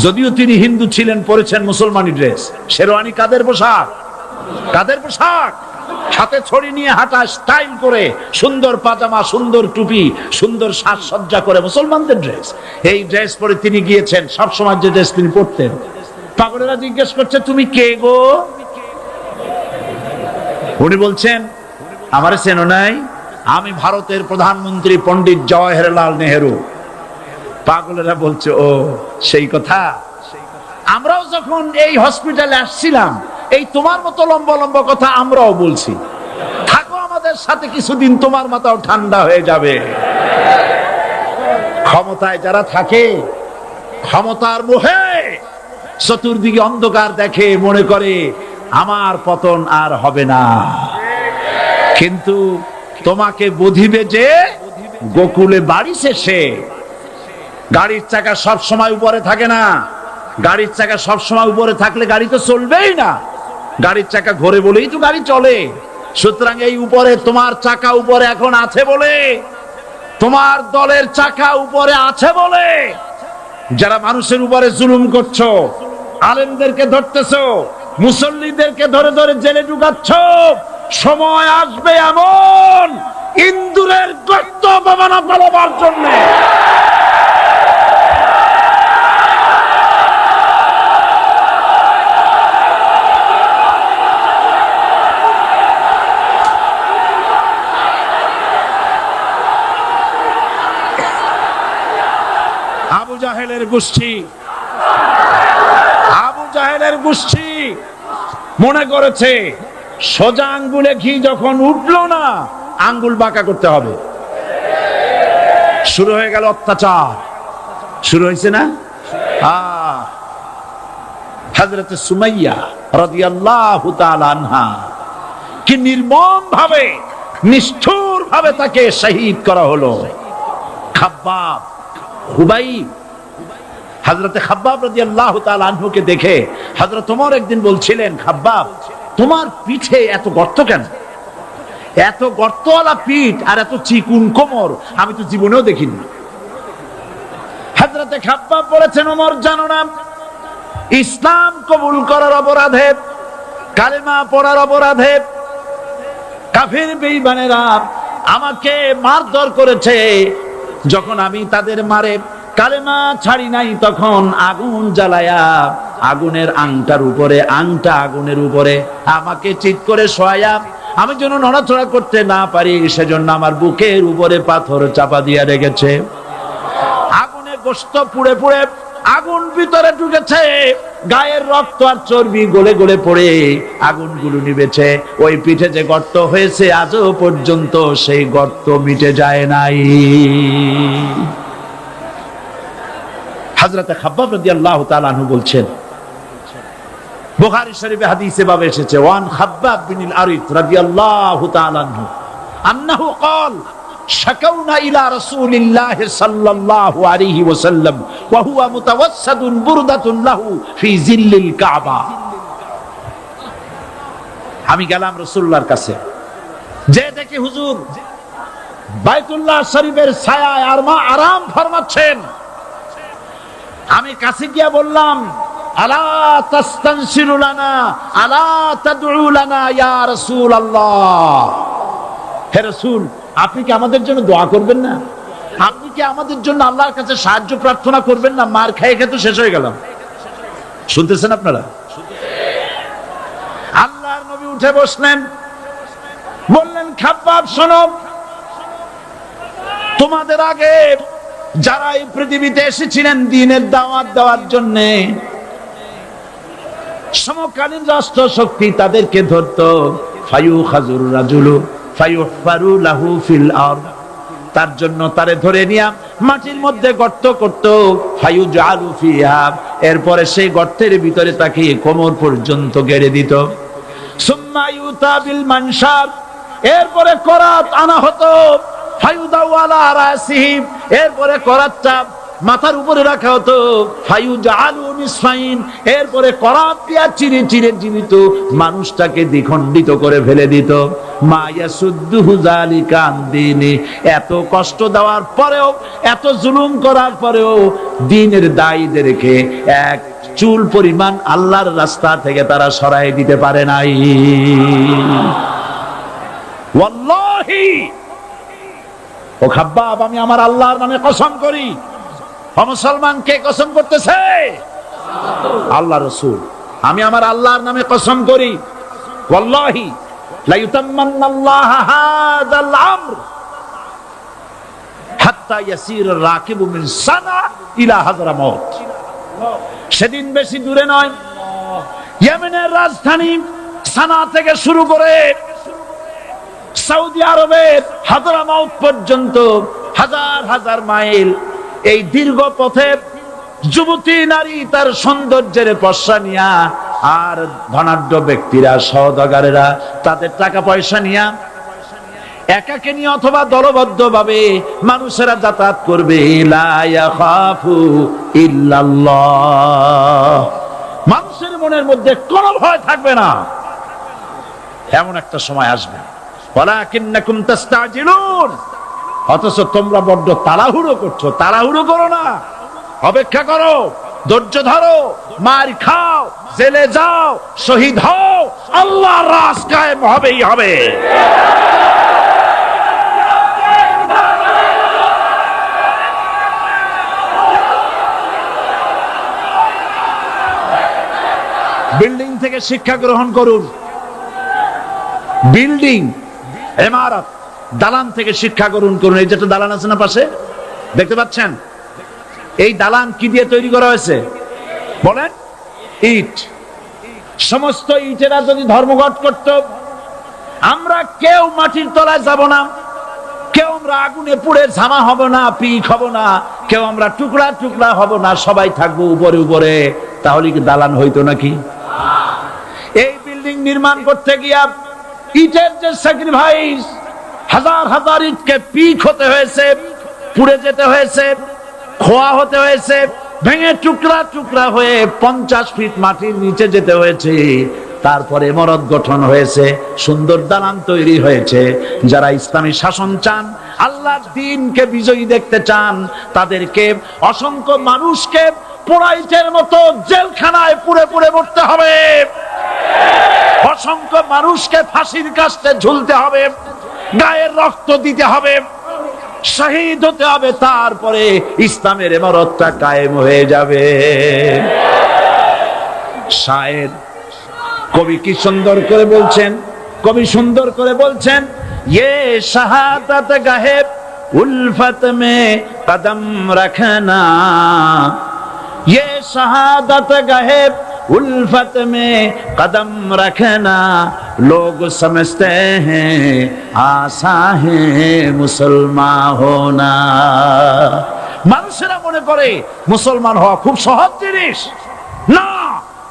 যদিও তিনি হিন্দু ছিলেন, পরেছেন মুসলমানি ড্রেস। শেরওয়ানি কাদের পোশাক? কাদের পোশাক? হাতে ছড়ি নিয়ে হাঁটা, স্টাইল করে, সুন্দর পাজামা, সুন্দর টুপি, সুন্দর সাজসজ্জা করে, মুসলমানদের ড্রেস। এই ড্রেস পরে তিনি গিয়েছেন, সবসময় যে ড্রেস তিনি পরতেন। পাগলেরা জিজ্ঞেস করছে, তুমি কে গো? উনি বলছেন, আমারে চেনো নাই? আমি ভারতের প্রধানমন্ত্রী পণ্ডিত জওয়াহরলাল নেহেরু। পাগলেরা বলছে, ও সেই কথা। আমরাও যখন এই হসপিটালে আসছিলাম এই তোমার মতো লম্বা লম্বা কথা আমরাও বলছি, থাকো আমাদের সাথে কিছুদিন, তোমার মাথাও ঠান্ডা হয়ে যাবে। ক্ষমতায় যারা থাকে, ক্ষমতার মোহে চতুর্দিকে অন্ধকার দেখে, মনে করে আমার পতন আর হবে না। কিন্তু তোমাকে বুঝিবে যে গোকুলে বাড়ি শেষে গাড়ির চাকা সব সময় উপরে থাকে না। গাড়ির চাকা সব সময় উপরে থাকলে গাড়ি তো চলবেই না। গাড়ির চাকা ঘোরে বলেই তো গাড়ি চলে। সুতরাং এই উপরে তোমার চাকা উপরে এখন আছে বলে, তোমার দলের চাকা উপরে আছে বলে যারা মানুষের উপরে জুলুম করছো, আলেমদেরকে ধরতেছো, মুসল্লিদেরকে ধরে ধরে জেলে ঢুকাচ্ছ, সময় আসবে এমন ইন্দুরের গর্ত বাবানা পালাবার জন্য। আবু জাহেলের গোষ্ঠী, আবু জাহেলের গোষ্ঠী মনে করেছে সোজা আঙ্গুলে ঘি যখন উঠলো না, আঙ্গুল বাঁকা করতে হবে। শুরু হয়ে গেল অত্যাচার, শুরু হয়েছে না? হযরত সুমাইয়া রাদিয়াল্লাহু তাআলা আনহা কি নির্মম ভাবে, নিষ্ঠুর ভাবে তাকে শহীদ করা হলো। খাব্বাব, খুবাইব, হযরত খাব্বাব রাদিয়াল্লাহু তাআলা আনহুকে দেখে হযরত ওমর একদিন বলছিলেন, খাব্বাব তোমার পিঠে এত গর্ত কেন? এত গর্তওয়ালা পিঠ আর এত চিকুন কোমর আমি তো জীবনেও দেখিনি। হযরত খাব্বাব বলেছেন, ওমর জানো না, ইসলাম কবুল করার অপরাধে, কালেমা পড়ার অপরাধে কাফির বেঈমানেরা আমাকে মারধর করেছে। যখন আমি তাদের মারে কালেমা ছাড়ি নাই, তখন আগুন জ্বালায়া আগুনের আংটার উপরে, আংটা আগুনের উপরে আমাকে চিৎ করে শোয়ায়া, আমি যেন নড়াচড়া করতে না পারি সেজন্য আমার বুকের উপরে পাথর চাপা দিয়া রেখেছে। আগুনে গোশত পুড়ে পুড়ে আগুন ভিতরে ঢুকেছে, গায়ের রক্ত আর চর্বি গলে গলে পড়ে আগুনগুলো নিবেছে। ওই পিঠে যে গর্ত হয়েছে আজও পর্যন্ত সেই গর্ত মিটে যায় নাই। হযরত খাব্বাব রাদিয়াল্লাহু তাআলা আনহু বলছেন, বুখারী শরীফে হাদিসে ভাবে এসেছে, ওয়ান খাব্বাব বিনুল আরিত রাদিয়াল্লাহু তাআলা আনহু আন্নাহু ক্বাল শাকাউনা ইলা রাসূলিল্লাহ সাল্লাল্লাহু আলাইহি ওয়াসাল্লাম ওয়া হুয়া মুতাওয়াসসাদুন বুরদাতুন লাহু ফি জিল্লিল কাবা। আমি গেলাম রাসূলুল্লাহর কাছে, যে দেখি হুজুর বাইতুল্লাহ শরীফের ছায়ায় আরাম ফরমাচ্ছেন। আমি কাছে গিয়া বললাম, আলা তাস্তানসিরু লানা আলা তাদউ লানা ইয়া রাসূলুল্লাহ, হে রাসূল আপনি কি আমাদের জন্য দোয়া করবেন না? আপনি কি আমাদের জন্য আল্লাহর কাছে সাহায্য প্রার্থনা করবেন না? মার খেয়ে খেয়ে তো শেষ হয়ে গেলাম। শুনতেছেন আপনারা? আল্লাহর নবী উঠে বসলেন, বললেন, খাব্বাব শোনো, তোমাদের আগে যারা এই পৃথিবীতে এসেছিলেন দ্বীনের দাওয়াত দেওয়ার জন্য, সমকালীন রাষ্ট্র শক্তি তাদেরকে ধরতো, ফায়ুখাজুর রাজুলু ফায়ুহফারু লাহু ফিল আরদ, তার জন্য তারে ধরে নিয়া মাটির মধ্যে গর্ত করত, ফায়ুজআলু ফিহা, এরপরে সেই গর্তের ভিতরে তাকে কোমর পর্যন্ত গেড়ে দিত। সুম্মা ইউতা বিল মানশার, এরপরে করাত আনা হতো, ফায়ুদাউ আলা রাসিহি, এরপরে করাতটা মাথার উপরে রাখা হতো, ফায়ুজআলু নিসফাইন, এরপরে করাত দিয়া চিরে চিরে জীবিত মানুষটাকে দ্বিখণ্ডিত করে ফেলে দিত। মা ইয়াসুদ্দুহু যালিকা আন দীনি, এত কষ্ট দেওয়ার পরেও, এত জুলুম করার পরেও দ্বীনের দায়ীদেরকে এক চুল পরিমাণ আল্লাহর রাস্তা থেকে তারা সরাই দিতে পারে নাই। ওয়াল্লাহি, ও খাব্বাব, আমি আমার আল্লাহর নামে কসম করি। মুসলমান কে কসম করতেছে? আল্লাহ রাসূল। আমি আমার আল্লাহর নামে কসম করি, ওয়াল্লাহি লা ইউতাম্মান্নাল্লাহু হাযাল আমর হাত্তা ইয়াসির রাকিবু মিন সানা ইলা হাযরামাউত। সেদিন বেশি দূরে নয়, ইয়েমেনের রাজধানী সানা থেকে শুরু করে সৌদি আরবের হাযরামাউত পর্যন্ত হাজার হাজার মাইল, এই দীর্ঘ পথে যুবতী নারী তার সৌন্দর্যের পশ্চা নিয়া, আর ধনাঢ্য ব্যক্তিরা, সওদাগরেরা তাদের টাকা পয়সা নিয়া একাকে নিয়ে অথবা দলবদ্ধ ভাবে মানুষেরা যাতায়াত করবে। লা ইয়াখাফু ইল্লাল্লাহ, মানুষের মনের মধ্যে কোনো ভয় থাকবে না। এমন একটা সময় আসবে, ওয়ালাকিন্নাকুম তাস্তাজিলুন, অথচ তোমরা বড্ড তাড়াহুড়ো করছো। তাড়াহুড়ো করো না, অপেক্ষা করো, ধৈর্য ধরো, মার খাও, জেলে যাও, শহীদ হও, আল্লাহর রাজ কায়েম হবেই হবে। বিল্ডিং থেকে শিক্ষা গ্রহণ করুন, বিল্ডিং, ইমারত, দালান থেকে শিক্ষা গ্রহণ করুন। এই যেটা দালান আছে না পাশে, দেখতে পাচ্ছেন? এই দালান কি দিয়ে তৈরি করা হয়েছে বলেন? ইট। সমস্ত ইটেরা যদি ধর্মঘট করত, আমরা কেউ মাটির তলায় যাব না, কেউ আমরা আগুনে পুড়ে ঝামা হব না, পিক হব না, কেউ আমরা টুকরা টুকরা হব না, সবাই থাকবো উপরে উপরে, তাহলে কি দালান হইতো নাকি? এই বিল্ডিং নির্মাণ করতে গিয়া ইটের যে স্যাক্রিফাইস, হাজার হাজার ইটকে পিক হতে হয়েছে, পুড়ে যেতে হয়েছে, খোয়া হতে হয়েছে, ভেঙে টুকরা টুকরা হয়ে 50 ফিট মাটির নিচে যেতে হয়েছে, তারপরে ইমারত গঠন হয়েছে, সুন্দর দালান তৈরি হয়েছে। যারা ইসলামী শাসন চান, আল্লাহর দ্বীনকে বিজয়ী দেখতে চান, তাদেরকে অসংখ্য মানুষকে পোড়াইটের মতো জেলখানায় পুড়ে পুড়ে মরতে হবে, অসংখ্য মানুষকে ফাঁসির কাস্তে ঝুলতে হবে, গায়ের রক্ত দিতে হবে, শহীদ হতে হবে, তারপরে ইসলামের ইমারতটা কায়েম হয়ে যাবে। শায়ের কবি কি সুন্দর করে বলছেন, কবি সুন্দর করে বলছেন, ये शहादत गाहे उल्फत में कदम रखना, ये शहादत गाहे उल्फत में कदम रखना, लोग समझते हैं आसा है मुसलमान होना। মানুষেরা মনে করে মুসলমান হওয়া খুব সহজ জিনিস। না,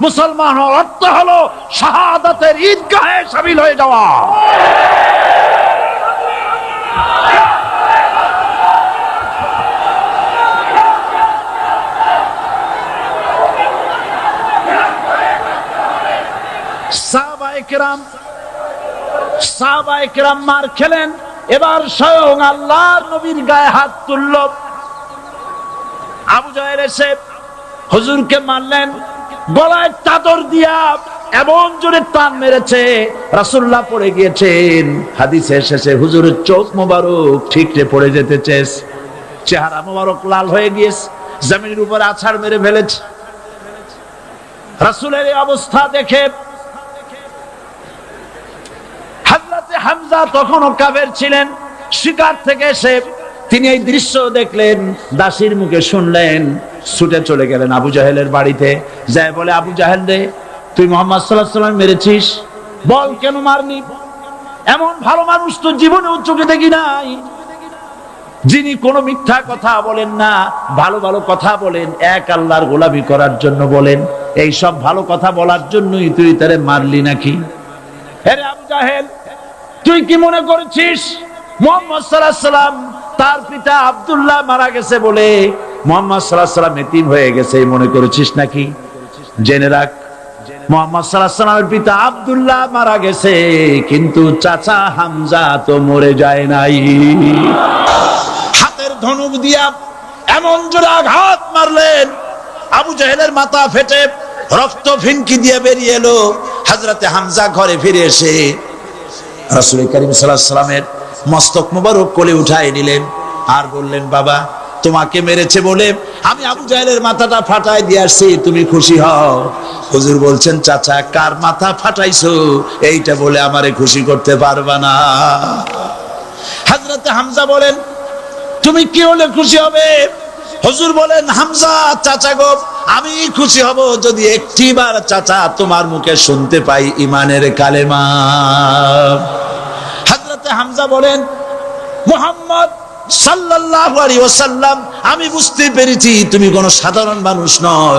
মুসলমান হওয়ার অর্থ হলো শাহাদাতের ঈদগাহে শামিল হয়ে যাওয়া। সাহাবায়ে কেরাম মার খেলেন, এবার স্বয়ং আল্লাহর নবীর গায়ে হাত তুলল। আবু জাহেল এসে হুজুরকে মারলেন, গলায় চাদর দিয়া এমন জোরে টান মেরেছে, রাসূলুল্লাহ পড়ে গিয়েছেন। হাদিসে এসেছে হুজুরের চোখ মোবারক ঠিকরে পড়ে যেতেছে, চেহারা মোবারক লাল হয়ে গিয়েছে, জমিনের উপর আছাড় মেরে ফেলেছে। রাসূলের এই অবস্থা দেখে হযরতে হামজা তখনও কাফের ছিলেন, শিকার থেকে এসে তিনি এই দৃশ্য দেখলেন, দাসীর মুখে শুনলেন, ছুটে চলে গেলেন আবু জাহেলের বাড়িতে। যায় বলে, আবু জাহেল রে, তুই মুহাম্মদ সাল্লাল্লাহু আলাইহি ওয়াসাল্লাম মেরেছিস, বল কেন মারনি? এমন ভালো মানুষ তো জীবনেও চোখে দেখি নাই, যিনি কোনো মিথ্যা কথা বলেন না, ভালো ভালো কথা বলেন, এক আল্লাহর গোলামি করার জন্য বলেন। এই সব ভালো কথা বলার জন্যই তুই তারে মারলি নাকি? আরে আবু জাহেল, তুই কি মনে করেছিস মুহাম্মদ সাল্লাল্লাহু আলাইহি ওয়াসাল্লাম তার পিতা আব্দুল্লাহ মারা গেছে বলে মুহাম্মদ সাল্লাল্লাহু আলাইহি ওয়াসাল্লাম এতিম হয়ে গেছে মনে করেছিস নাকি? জেনে রাখ, মুহাম্মদ সাল্লাল্লাহু আলাইহি ওয়াসাল্লামের পিতা আব্দুল্লাহ মারা গেছে, কিন্তু চাচা হামজা তো মরে যায় নাই। হাতের ধনুক দিয়া এমন জোরে আঘাত মারলেন, আবু জাহেলের মাথা ফেটে রক্ত ফিনকি দিয়ে বেরিয়ে এলো। হযরতে হামজা ঘরে ফিরে এসে রাসূল করিম সাল্লাল্লাহু আলাইহি ওয়াসাল্লামের মস্তক মোবারক কোলে উঠায় নিলেন আর বললেন, বাবা, তোমাকে মেরেছে বলে আমি আবু জাহেলের মাথাটা ফাটায় দিয়ে আসছি, তুমি খুশি হও। হুজুর বলছেন, চাচা, কার মাথা ফাটাইছো এইটা বলে আমারে খুশি করতে পারবা না। হযরতে হামজা বলেন, তুমি কি হলে খুশি হবে? হুজুর বলেন, হামজা চাচা গো, আমি খুশি হব যদি একটিবার চাচা তোমার মুখে শুনতে পাই ঈমানের কালেমা। হযরতে হামজা বলেন, মুহাম্মদ সাল্লাল্লাহু আলাইহি ওয়াসাল্লাম, আমি বুঝতে পেরেছি তুমি কোনো সাধারণ মানুষ নও।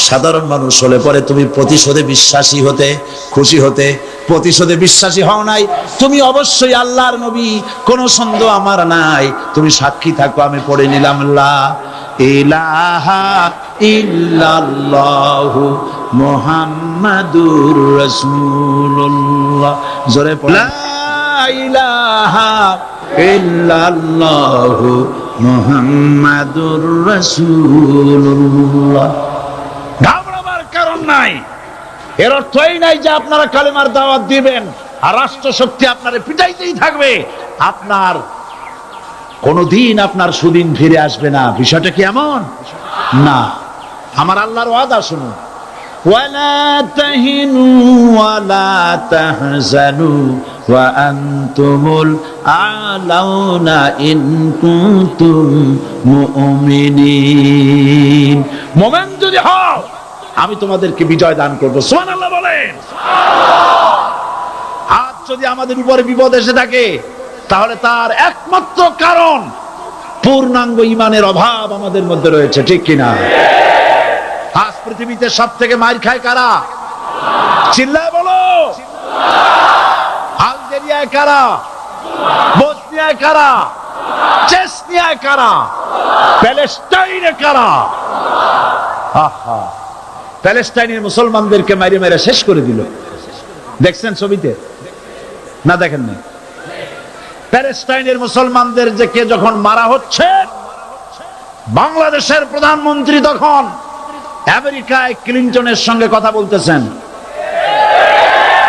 সাধারণ মানুষ হলে পরে তুমি প্রতিশোধে বিশ্বাসী হতে, খুশি হতে। প্রতিশোধে বিশ্বাসী হও নাই, তুমি অবশ্যই আল্লাহর নবী, কোনো সন্দেহ আমার নাই। তুমি সাক্ষী থাকো, আমি পড়ে নিলাম লা ইলাহা ইল্লাল্লাহু মুহাম্মাদুর রাসূলুল্লাহ। জোরে পড়ো, লা ইলাহা ইল্লাল্লাহু মুহাম্মাদুর রাসূলুল্লাহ। ঘাবড়াবার কারণ নাই। এর অর্থ এই নাই যে আপনারা কালেমার দাওয়াত দিবেন আর রাষ্ট্রশক্তি আপনারে পিটাইতেই থাকবে। আপনার কোনদিন আপনার সুদিন ফিরে আসবে না। বিষয়টা কি এমন না? আমার আল্লাহর ওয়াদা শুনুন, ওয়ালা তাহিনু ওয়ালা তাহজানু ওয়া আনতুমুল আলাউনা ইন কুনতুম মুমিনিন। মোমেন যদি হও, আমি তোমাদেরকে বিজয় দান করবো। সুবহানাল্লাহ বলেন। আজ যদি আমাদের উপরে বিপদ এসে থাকে, তাহলে তার একমাত্র কারণ পূর্ণাঙ্গ ঈমানের অভাব আমাদের মধ্যে রয়েছে, ঠিক কিনা? আজ পৃথিবীতে সব থেকে মার খায় কারা? চিল্লায় বলো। আলজেরিয়ায় কারা? বসনিয়ায় কারা? চেচনিয়ায় কারা? প্যালেস্টাইনে কারা? আহা, প্যালেস্টাইনের মুসলমানদেরকে মেরে মেরে শেষ করে দিল। দেখছেন ছবিতে না? দেখেন না? প্যালেস্টাইনের মুসলমানদের যে কে যখন মারা হচ্ছে, বাংলাদেশের প্রধানমন্ত্রী তখন আমেরিকায় ক্লিনটনের সঙ্গে কথা বলতেছেন।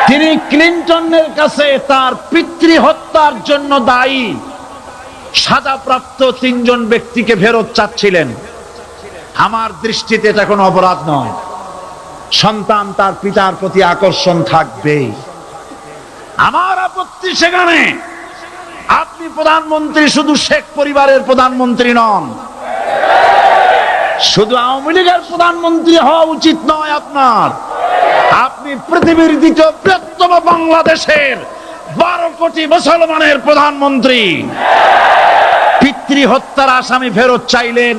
তিনি ক্লিনটনের কাছে তার পিতৃ হত্যার জন্য দায়ী সাজাপ্রাপ্ত 3 জন ব্যক্তিকে ফেরত চাচ্ছিলেন। আমার দৃষ্টিতে এটা কোনো অপরাধ নয়। সন্তান তার পিতার প্রতি আকর্ষণ থাকবে। আমার আপত্তি সেখানে আপনি প্রধানমন্ত্রী শুধু শেখ পরিবারের প্রধানমন্ত্রী নন, শুধু আওয়ামী লীগের প্রধানমন্ত্রী হওয়া উচিত নয় আপনার। আপনি পৃথিবীর দ্বিতীয় বৃহত্তম বাংলাদেশের 12 কোটি মুসলমানের প্রধানমন্ত্রী। পিতৃ হত্যার আসামি ফেরত চাইলেন,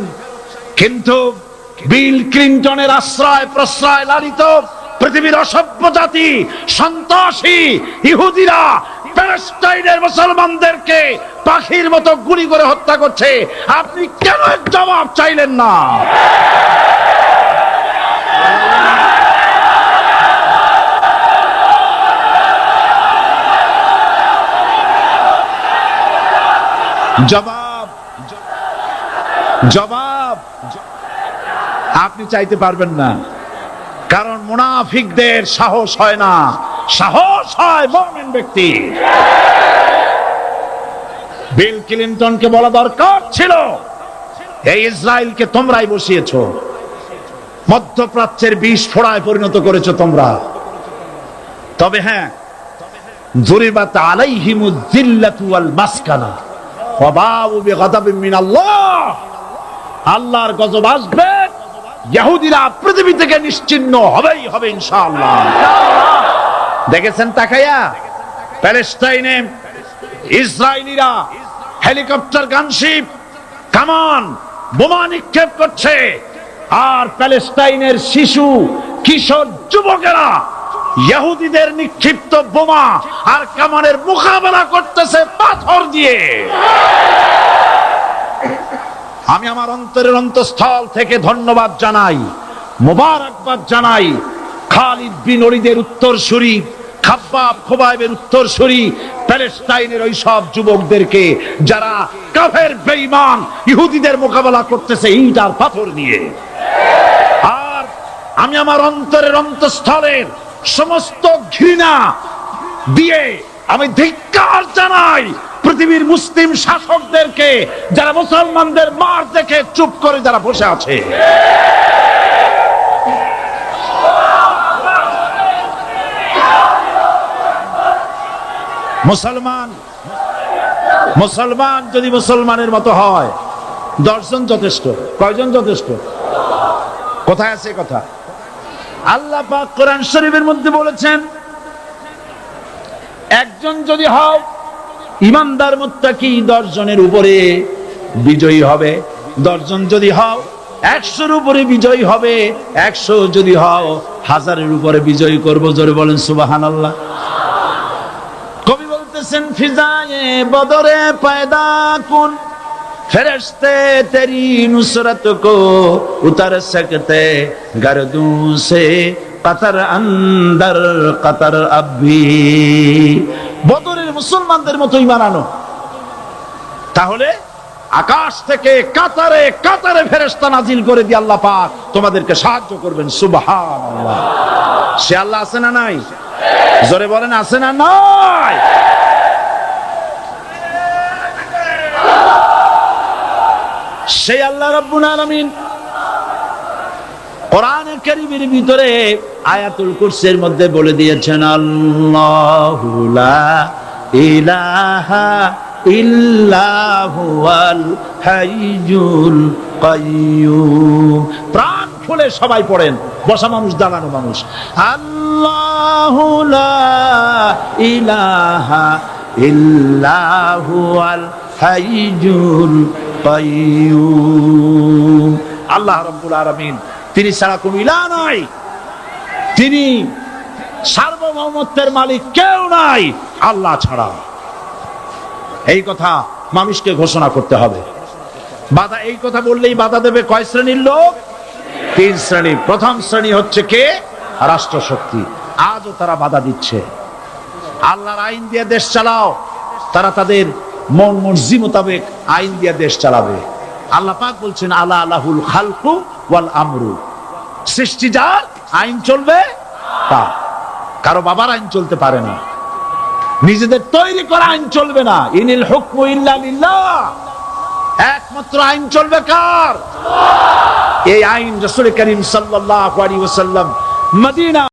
কিন্তু বিল ক্লিনটনের আশ্রয় প্রশ্রয় লালিত পৃথিবীর অসভ্য জাতি সন্ত্রাসী ইহুদিরা প্যালেস্টাইনের মুসলমানদেরকে পাখির মতো গুলি করে হত্যা করছে। আপনি কেন এর জবাব চাইলেন না? জবাব জবাব আপনি চাইতে পারবেন না, কারণ মুনাফিকদের সাহস হয় না, সাহস হয় মুমিন ব্যক্তি। বিল ক্লিনটনকে বলা দরকার ছিল, এই ইসরায়েলকে তোমরাই বসিয়েছো, মধ্যপ্রাচ্যের বিষ ফোড়ায় পরিণত করেছো তোমরা। তবে হ্যাঁ, যুরিবাত আলাইহিমুয যিল্লাতু ওয়াল মাসকানা ওয়া বাউ বিগাদাবিন মিনাল্লাহ। আল্লাহর গজব আসবে, ইহুদিরা পৃথিবী থেকে নিশ্চিহ্ন হবেই হবে ইনশাআল্লাহ। দেখেছেন তাকায়া প্যালেস্টাইনে ইসরায়েলিরা হেলিকপ্টার, গানশিপ, কামান, বোমা নিক্ষেপ করছে, আর প্যালেস্টাইনের শিশু, কিশোর, যুবকেরা ইহুদিদের নিক্ষিপ্ত বোমা আর কামানের মোকাবেলা করতেছে পাথর দিয়ে। আমি আমার অন্তরের অন্তঃস্থল থেকে ধন্যবাদ জানাই, মোবারকবাদ জানাই খালিদ বিন ওলীদের উত্তরসূরি, খাব্বাব খোবাইবের উত্তরসূরি প্যালেস্টাইনের ওই সব যুবকদেরকে যারা কাফের বেঈমান ইহুদিদের মোকাবেলা করতেছে ইট আর পাথর নিয়ে। আর আমি আমার অন্তরের অন্তঃস্থলের সমস্ত ঘৃণা দিয়ে আমি ধিক্কার জানাই পৃথিবীর মুসলিম শাসকদেরকে, যারা মুসলমানদের মার দেখে চুপ করে যারা বসে আছে। মুসলমান যদি মুসলমানের মতো হয়, 10 জন যথেষ্ট। কয়জন যথেষ্ট? কোথায় আছে কথা? আল্লাহ পাক কোরআন শরীফের মধ্যে বলেছেন, একজন যদি হও ইমানদার মুত্তাকি 10 জনের উপরে বিজয়ী হবে। 10 জন যদি হও 100-র উপরে বিজয়ী হবে, 100 যদি হও 1000-এর উপরে বিজয়ী করব। জোরে বলেন সুবহানাল্লাহ। কবি বলতেছেন ফিজায়ে বদরে পয়দা কুন ফেরেশতে তেরি নুসরত কো উতার सकते গর্দুঁ সে কাতার আন্দার কাতার আবি। বদরের মুসলমানদের মতো ঈমান আনো, তাহলে আকাশ থেকে কাতারে কাতারে ফেরেশতা নাজিল করে দিয়ে আল্লাহ পাক তোমাদেরকে সাহায্য করবেন। সুবহানাল্লাহ। সে আল্লাহ আছে না নাই? জোরে বলেন আছে না নাই? সেই আল্লাহ রাব্বুল আলামিন কোরআনে কারীমের ভিতরে আয়াতুল কুরসির মধ্যে বলে দিয়েছেন আল্লাহু লা ইলাহা ইল্লা হুয়াল হাইয়ুল কাইয়্যুম। প্রাণ খুলে সবাই পড়েন, বসা মানুষ দাঁড়ানো মানুষ। আল্লাহু লা ইলাহা ইল্লা হুয়াল হাইয়ুল কাইয়্যুম। আল্লাহ রাব্বুল আলামিন, তিনি ছাড়া কোনো ইলাহ নাই, তিনি সার্বভৌমত্বের মালিক কেউ নাই আল্লাহ ছাড়া। এই কথা মানুষকে ঘোষণা করতে হবে। বাধা, এই কথা বললেই বাধা দেবে কয় শ্রেণীর লোক? 3 শ্রেণী। প্রথম শ্রেণী হচ্ছে কে? রাষ্ট্রশক্তি। আজও তারা বাধা দিচ্ছে। আল্লাহর আইন দিয়ে দেশ চালাও, তারা তাদের মন মর্জি মোতাবেক আইন দিয়ে দেশ চালাবে। আল্লাহ পাক বলছেন আলা আলাহুল খালকু ওয়াল আমরু। সৃষ্টি যার, আইন চলবে তার। কারো বাবার আইন চলতে পারে না, নিজেদের তৈরি করা আইন চলবে না। ইনিল হুকমু ইল্লা লিল্লাহ। একমাত্র আইন চলবে কার? এই আইন রাসূল করিম সাল্লাল্লাহু আলাইহি ওয়াসাল্লাম মদিনা